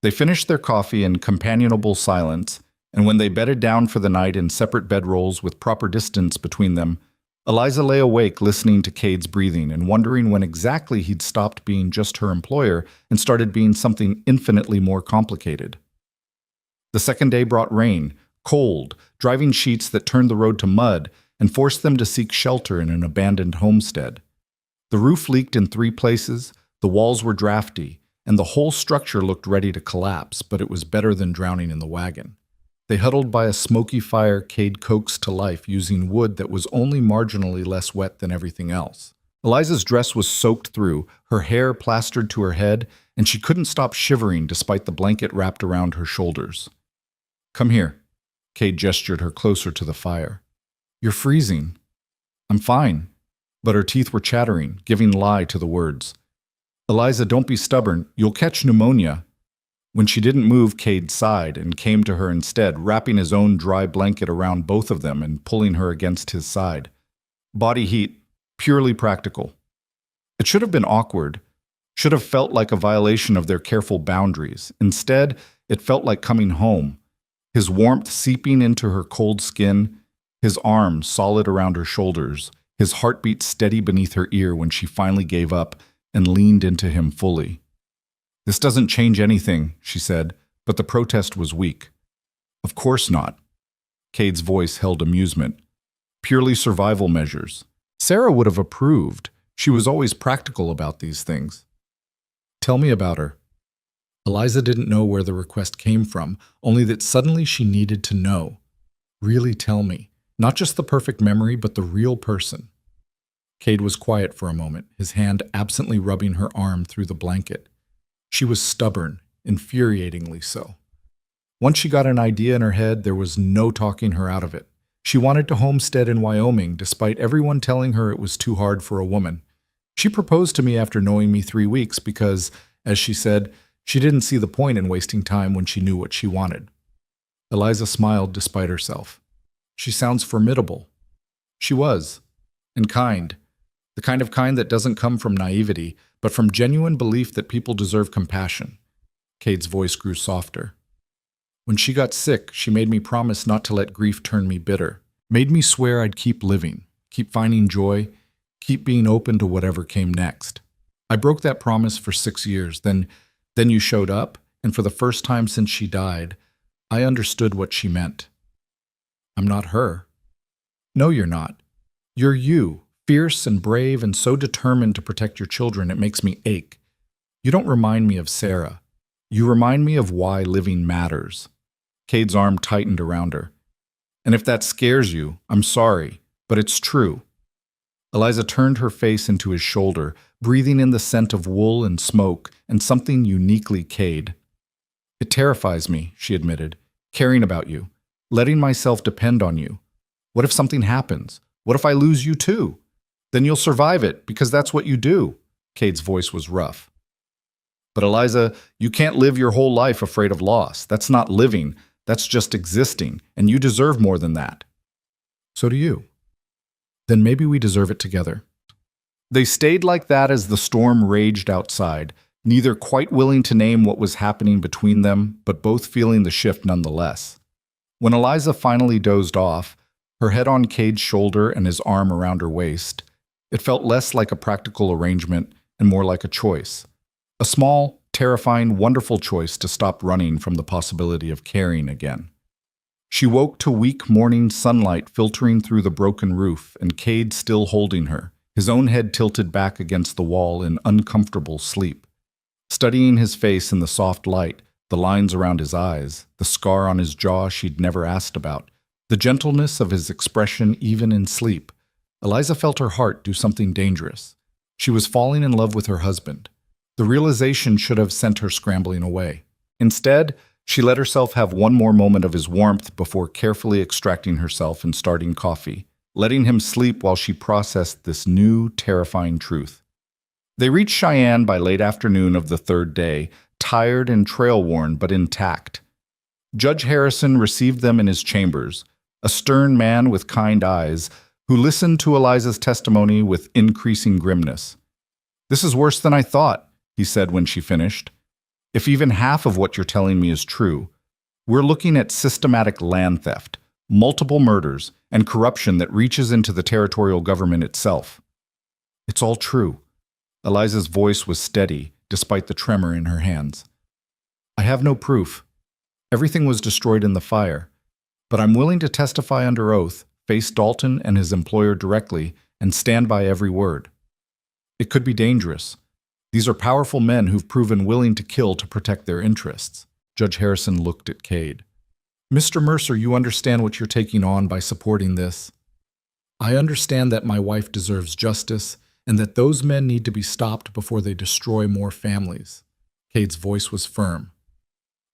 They finished their coffee in companionable silence, and when they bedded down for the night in separate bedrolls with proper distance between them, Eliza lay awake listening to Cade's breathing and wondering when exactly he'd stopped being just her employer and started being something infinitely more complicated. The second day brought rain, cold, driving sheets that turned the road to mud and forced them to seek shelter in an abandoned homestead. The roof leaked in 3 places, the walls were drafty, and the whole structure looked ready to collapse, but it was better than drowning in the wagon. They huddled by a smoky fire Cade coaxed to life using wood that was only marginally less wet than everything else. Eliza's dress was soaked through, her hair plastered to her head, and she couldn't stop shivering despite the blanket wrapped around her shoulders. "Come here." Cade gestured her closer to the fire. "You're freezing." "I'm fine." But her teeth were chattering, giving lie to the words. "Eliza, don't be stubborn. You'll catch pneumonia." When she didn't move, Cade sighed and came to her instead, wrapping his own dry blanket around both of them and pulling her against his side. "Body heat, purely practical." It should have been awkward, should have felt like a violation of their careful boundaries. Instead, it felt like coming home, his warmth seeping into her cold skin, his arms solid around her shoulders, his heartbeat steady beneath her ear when she finally gave up and leaned into him fully. "This doesn't change anything," she said, but the protest was weak. "Of course not." Cade's voice held amusement. "Purely survival measures. Sarah would have approved. She was always practical about these things." "Tell me about her." Eliza didn't know where the request came from, only that suddenly she needed to know. "Really tell me. Not just the perfect memory, but the real person." Cade was quiet for a moment, his hand absently rubbing her arm through the blanket. She was stubborn, infuriatingly so. Once she got an idea in her head, there was no talking her out of it. She wanted to homestead in Wyoming, despite everyone telling her it was too hard for a woman. She proposed to me after knowing me 3 weeks because, as she said, she didn't see the point in wasting time when she knew what she wanted. Eliza smiled despite herself. "She sounds formidable." She was, and kind. The kind of kind that doesn't come from naivety, but from genuine belief that people deserve compassion. Cade's voice grew softer. "When she got sick, she made me promise not to let grief turn me bitter. Made me swear I'd keep living, keep finding joy, keep being open to whatever came next. I broke that promise for 6 years. Then you showed up, and for the first time since she died, I understood what she meant." "I'm not her." "No, you're not. You're you, fierce and brave and so determined to protect your children it makes me ache. You don't remind me of Sarah. You remind me of why living matters." Cade's arm tightened around her. "And if that scares you, I'm sorry, but it's true." Eliza turned her face into his shoulder, breathing in the scent of wool and smoke and something uniquely Cade. "It terrifies me," she admitted, "caring about you, letting myself depend on you. What if something happens? What if I lose you too? Then you'll survive it, because that's what you do." Cade's voice was rough. "But Eliza, you can't live your whole life afraid of loss. That's not living, that's just existing, and you deserve more than that." "So do you. Then maybe we deserve it together." They stayed like that as the storm raged outside, neither quite willing to name what was happening between them, but both feeling the shift nonetheless. When Eliza finally dozed off, her head on Cade's shoulder and his arm around her waist, it felt less like a practical arrangement and more like a choice. A small, terrifying, wonderful choice to stop running from the possibility of caring again. She woke to weak morning sunlight filtering through the broken roof and Cade still holding her, his own head tilted back against the wall in uncomfortable sleep. Studying his face in the soft light, the lines around his eyes, the scar on his jaw she'd never asked about, the gentleness of his expression even in sleep, Eliza felt her heart do something dangerous. She was falling in love with her husband. The realization should have sent her scrambling away. Instead, she let herself have one more moment of his warmth before carefully extracting herself and starting coffee, letting him sleep while she processed this new, terrifying truth. They reached Cheyenne by late afternoon of the 3rd day, tired and trail-worn but intact. Judge Harrison received them in his chambers, a stern man with kind eyes, who listened to Eliza's testimony with increasing grimness. "This is worse than I thought," he said when she finished. "If even half of what you're telling me is true, we're looking at systematic land theft, multiple murders, and corruption that reaches into the territorial government itself." "It's all true." Eliza's voice was steady, despite the tremor in her hands. "I have no proof. Everything was destroyed in the fire. But I'm willing to testify under oath, face Dalton and his employer directly, and stand by every word. It could be dangerous. These are powerful men who've proven willing to kill to protect their interests." Judge Harrison looked at Cade. "Mr. Mercer, you understand what you're taking on by supporting this. I understand that my wife deserves justice and that those men need to be stopped before they destroy more families." Cade's voice was firm.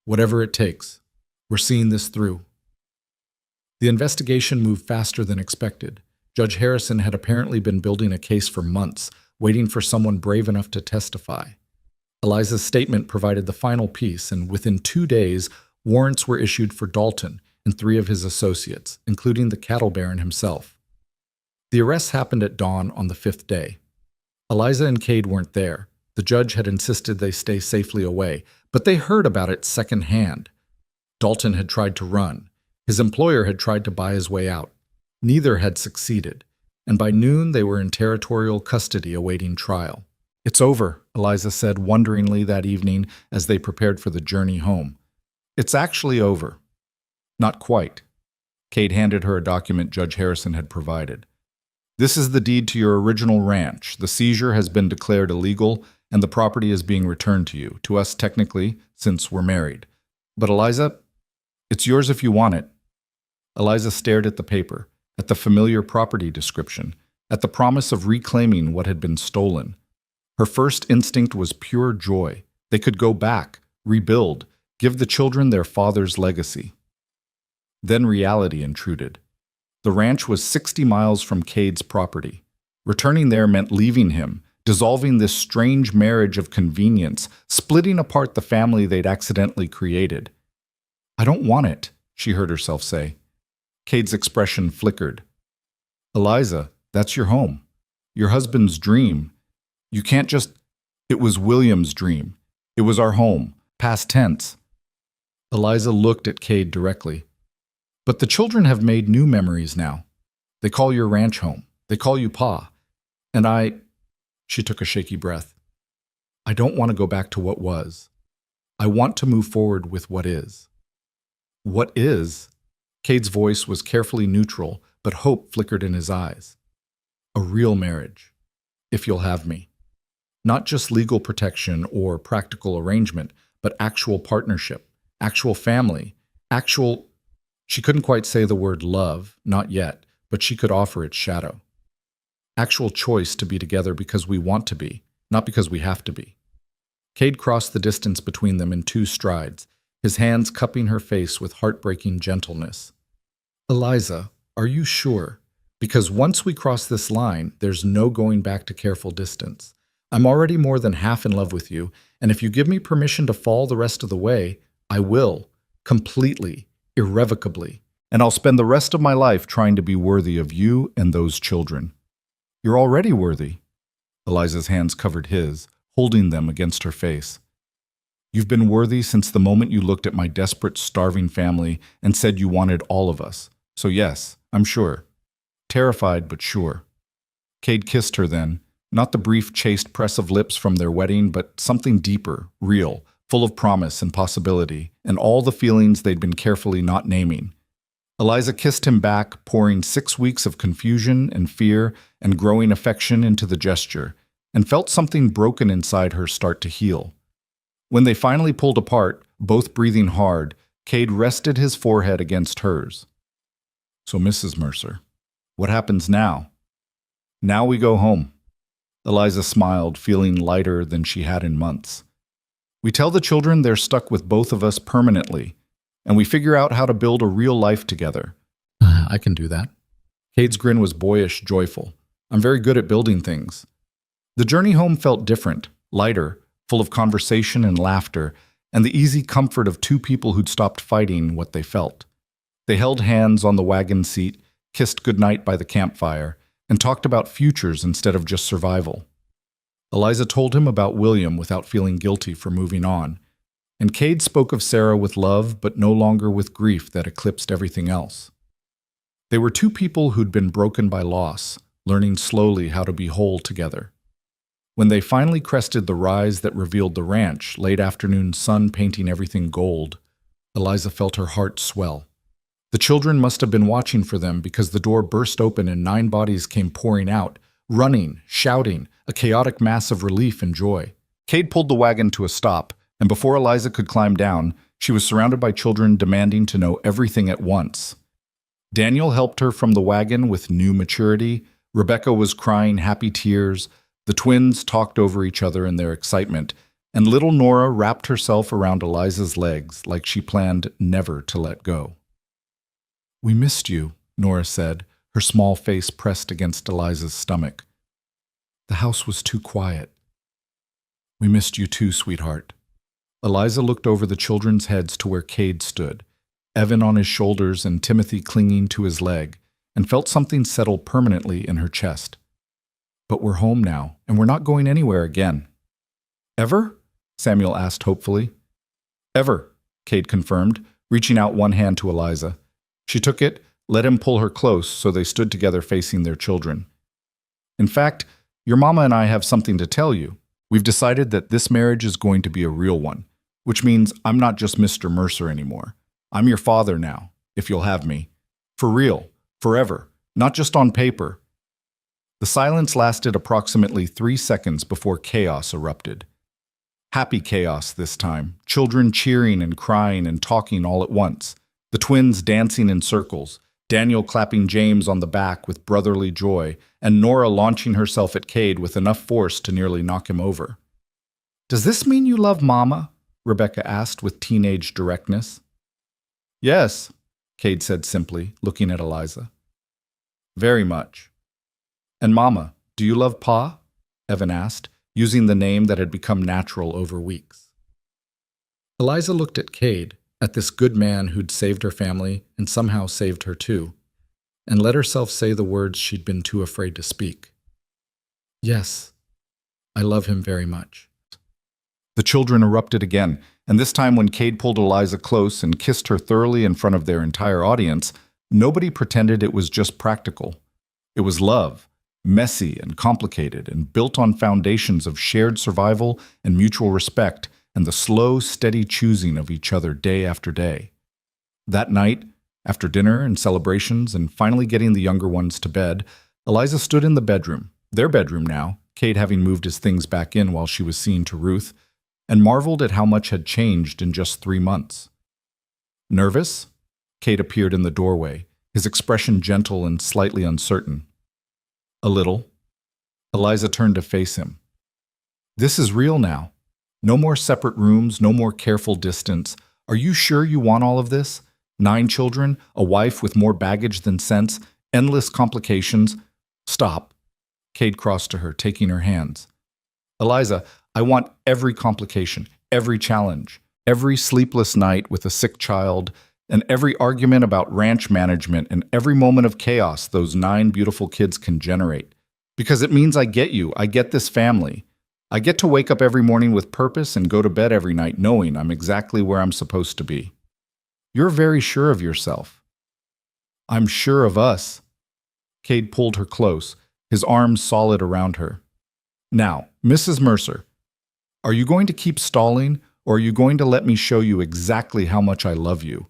"Whatever it takes, we're seeing this through." The investigation moved faster than expected. Judge Harrison had apparently been building a case for months, waiting for someone brave enough to testify. Eliza's statement provided the final piece, and within 2 days, warrants were issued for Dalton and 3 of his associates, including the cattle baron himself. The arrests happened at dawn on the 5th day. Eliza and Cade weren't there. The judge had insisted they stay safely away, but they heard about it secondhand. Dalton had tried to run. His employer had tried to buy his way out. Neither had succeeded, and by noon they were in territorial custody awaiting trial. "It's over," Eliza said wonderingly that evening as they prepared for the journey home. "It's actually over." "Not quite." Cade handed her a document Judge Harrison had provided. "This is the deed to your original ranch. The seizure has been declared illegal, and the property is being returned to us technically, since we're married. But Eliza, it's yours if you want it." Eliza stared at the paper, at the familiar property description, at the promise of reclaiming what had been stolen. Her first instinct was pure joy. They could go back, rebuild, give the children their father's legacy. Then reality intruded. The ranch was 60 miles from Cade's property. Returning there meant leaving him, dissolving this strange marriage of convenience, splitting apart the family they'd accidentally created. "I don't want it," she heard herself say. Cade's expression flickered. "Eliza, that's your home. Your husband's dream. You can't just—" "It was William's dream. It was our home. Past tense." Eliza looked at Cade directly. "But the children have made new memories now. They call your ranch home. They call you Pa. And She took a shaky breath. "I don't want to go back to what was. I want to move forward with what is." "What is?" Cade's voice was carefully neutral, but hope flickered in his eyes. "A real marriage, if you'll have me. Not just legal protection or practical arrangement, but actual partnership, actual family, actual—" She couldn't quite say the word love, not yet, but she could offer its shadow. "Actual choice to be together because we want to be, not because we have to be." Cade crossed the distance between them in 2 strides, his hands cupping her face with heartbreaking gentleness. "Eliza, are you sure? Because once we cross this line, there's no going back to careful distance. I'm already more than half in love with you, and if you give me permission to fall the rest of the way, I will, completely, irrevocably, and I'll spend the rest of my life trying to be worthy of you and those children." "You're already worthy." Eliza's hands covered his, holding them against her face. "You've been worthy since the moment you looked at my desperate, starving family and said you wanted all of us. So yes, I'm sure. Terrified, but sure." Cade kissed her then, not the brief, chaste press of lips from their wedding, but something deeper, real, full of promise and possibility, and all the feelings they'd been carefully not naming. Eliza kissed him back, pouring 6 weeks of confusion and fear and growing affection into the gesture, and felt something broken inside her start to heal. When they finally pulled apart, both breathing hard, Cade rested his forehead against hers. "So, Mrs. Mercer, what happens now?" "Now we go home." Eliza smiled, feeling lighter than she had in months. "We tell the children they're stuck with both of us permanently, and we figure out how to build a real life together." "I can do that." Cade's grin was boyish, joyful. "I'm very good at building things." The journey home felt different, lighter, full of conversation and laughter, and the easy comfort of 2 people who'd stopped fighting what they felt. They held hands on the wagon seat, kissed goodnight by the campfire, and talked about futures instead of just survival. Eliza told him about William without feeling guilty for moving on, and Cade spoke of Sarah with love, but no longer with grief that eclipsed everything else. They were 2 people who'd been broken by loss, learning slowly how to be whole together. When they finally crested the rise that revealed the ranch, late afternoon sun painting everything gold, Eliza felt her heart swell. The children must have been watching for them because the door burst open and 9 bodies came pouring out, running, shouting, a chaotic mass of relief and joy. Cade pulled the wagon to a stop, and before Eliza could climb down, she was surrounded by children demanding to know everything at once. Daniel helped her from the wagon with new maturity. Rebecca was crying happy tears. The twins talked over each other in their excitement, and little Nora wrapped herself around Eliza's legs like she planned never to let go. "We missed you," Nora said, her small face pressed against Eliza's stomach. "The house was too quiet." "We missed you too, sweetheart." Eliza looked over the children's heads to where Cade stood, Evan on his shoulders and Timothy clinging to his leg, and felt something settle permanently in her chest. But we're home now, and we're not going anywhere again. Ever? Samuel asked hopefully. Ever, Cade confirmed, reaching out one hand to Eliza. She took it, let him pull her close so they stood together facing their children. In fact, your mama and I have something to tell you. We've decided that this marriage is going to be a real one, which means I'm not just Mr. Mercer anymore. I'm your father now, if you'll have me. For real, forever, not just on paper. The silence lasted approximately 3 seconds before chaos erupted. Happy chaos this time, children cheering and crying and talking all at once, the twins dancing in circles, Daniel clapping James on the back with brotherly joy, and Nora launching herself at Cade with enough force to nearly knock him over. "Does this mean you love Mama?" Rebecca asked with teenage directness. "Yes," Cade said simply, looking at Eliza. "Very much." "And Mama, do you love Pa?" Evan asked, using the name that had become natural over weeks. Eliza looked at Cade, at this good man who'd saved her family and somehow saved her too, and let herself say the words she'd been too afraid to speak. "Yes, I love him very much." The children erupted again, and this time when Cade pulled Eliza close and kissed her thoroughly in front of their entire audience, nobody pretended it was just practical. It was love, messy and complicated and built on foundations of shared survival and mutual respect and the slow, steady choosing of each other day after day. That night, after dinner and celebrations and finally getting the younger ones to bed, Eliza stood in the bedroom, their bedroom now, Cade having moved his things back in while she was seeing to Ruth, and marveled at how much had changed in just 3 months. "Nervous?" Cade appeared in the doorway, his expression gentle and slightly uncertain. "A little." Eliza turned to face him. "This is real now. No more separate rooms, no more careful distance. Are you sure you want all of this? 9 children, a wife with more baggage than sense, endless complications." "Stop." Cade crossed to her, taking her hands. "Eliza, I want every complication, every challenge, every sleepless night with a sick child, and every argument about ranch management and every moment of chaos those 9 beautiful kids can generate. Because it means I get you, I get this family. I get to wake up every morning with purpose and go to bed every night knowing I'm exactly where I'm supposed to be. You're very sure of yourself." "I'm sure of us." Cade pulled her close, his arms solid around her. "Now, Mrs. Mercer, are you going to keep stalling, or are you going to let me show you exactly how much I love you?"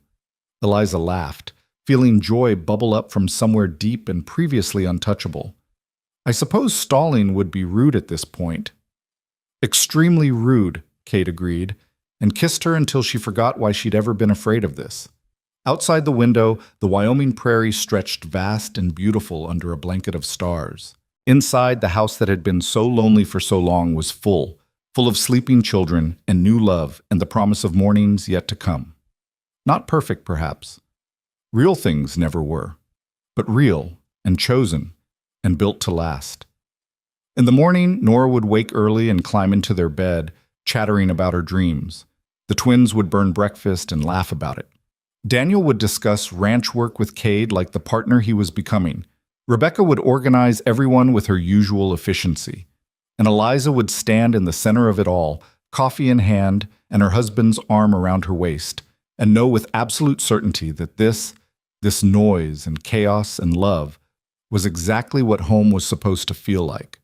Eliza laughed, feeling joy bubble up from somewhere deep and previously untouchable. "I suppose stalling would be rude at this point." "Extremely rude," Cade agreed, and kissed her until she forgot why she'd ever been afraid of this. Outside the window, the Wyoming prairie stretched vast and beautiful under a blanket of stars. Inside, the house that had been so lonely for so long was full of sleeping children and new love and the promise of mornings yet to come. Not perfect, perhaps. Real things never were, but real and chosen and built to last. In the morning, Nora would wake early and climb into their bed, chattering about her dreams. The twins would burn breakfast and laugh about it. Daniel would discuss ranch work with Cade like the partner he was becoming. Rebecca would organize everyone with her usual efficiency. And Eliza would stand in the center of it all, coffee in hand and her husband's arm around her waist, and know with absolute certainty that this noise and chaos and love was exactly what home was supposed to feel like.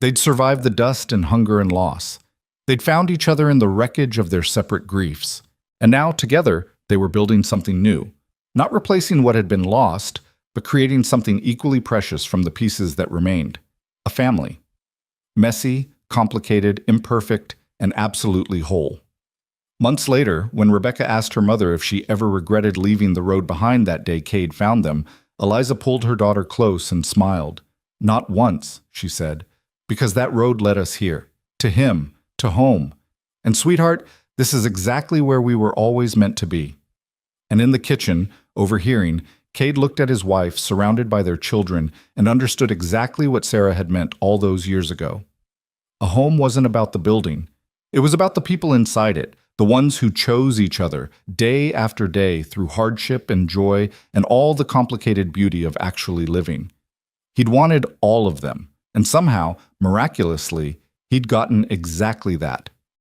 They'd survived the dust and hunger and loss. They'd found each other in the wreckage of their separate griefs. And now, together, they were building something new. Not replacing what had been lost, but creating something equally precious from the pieces that remained. A family. Messy, complicated, imperfect, and absolutely whole. Months later, when Rebecca asked her mother if she ever regretted leaving the road behind that day Cade found them, Eliza pulled her daughter close and smiled. "Not once," she said, "because that road led us here, to him, to home. And sweetheart, this is exactly where we were always meant to be." And in the kitchen, overhearing, Cade looked at his wife, surrounded by their children, and understood exactly what Sarah had meant all those years ago. A home wasn't about the building. It was about the people inside it, the ones who chose each other, day after day, through hardship and joy and all the complicated beauty of actually living. He'd wanted all of them, And somehow, miraculously, he'd gotten exactly that.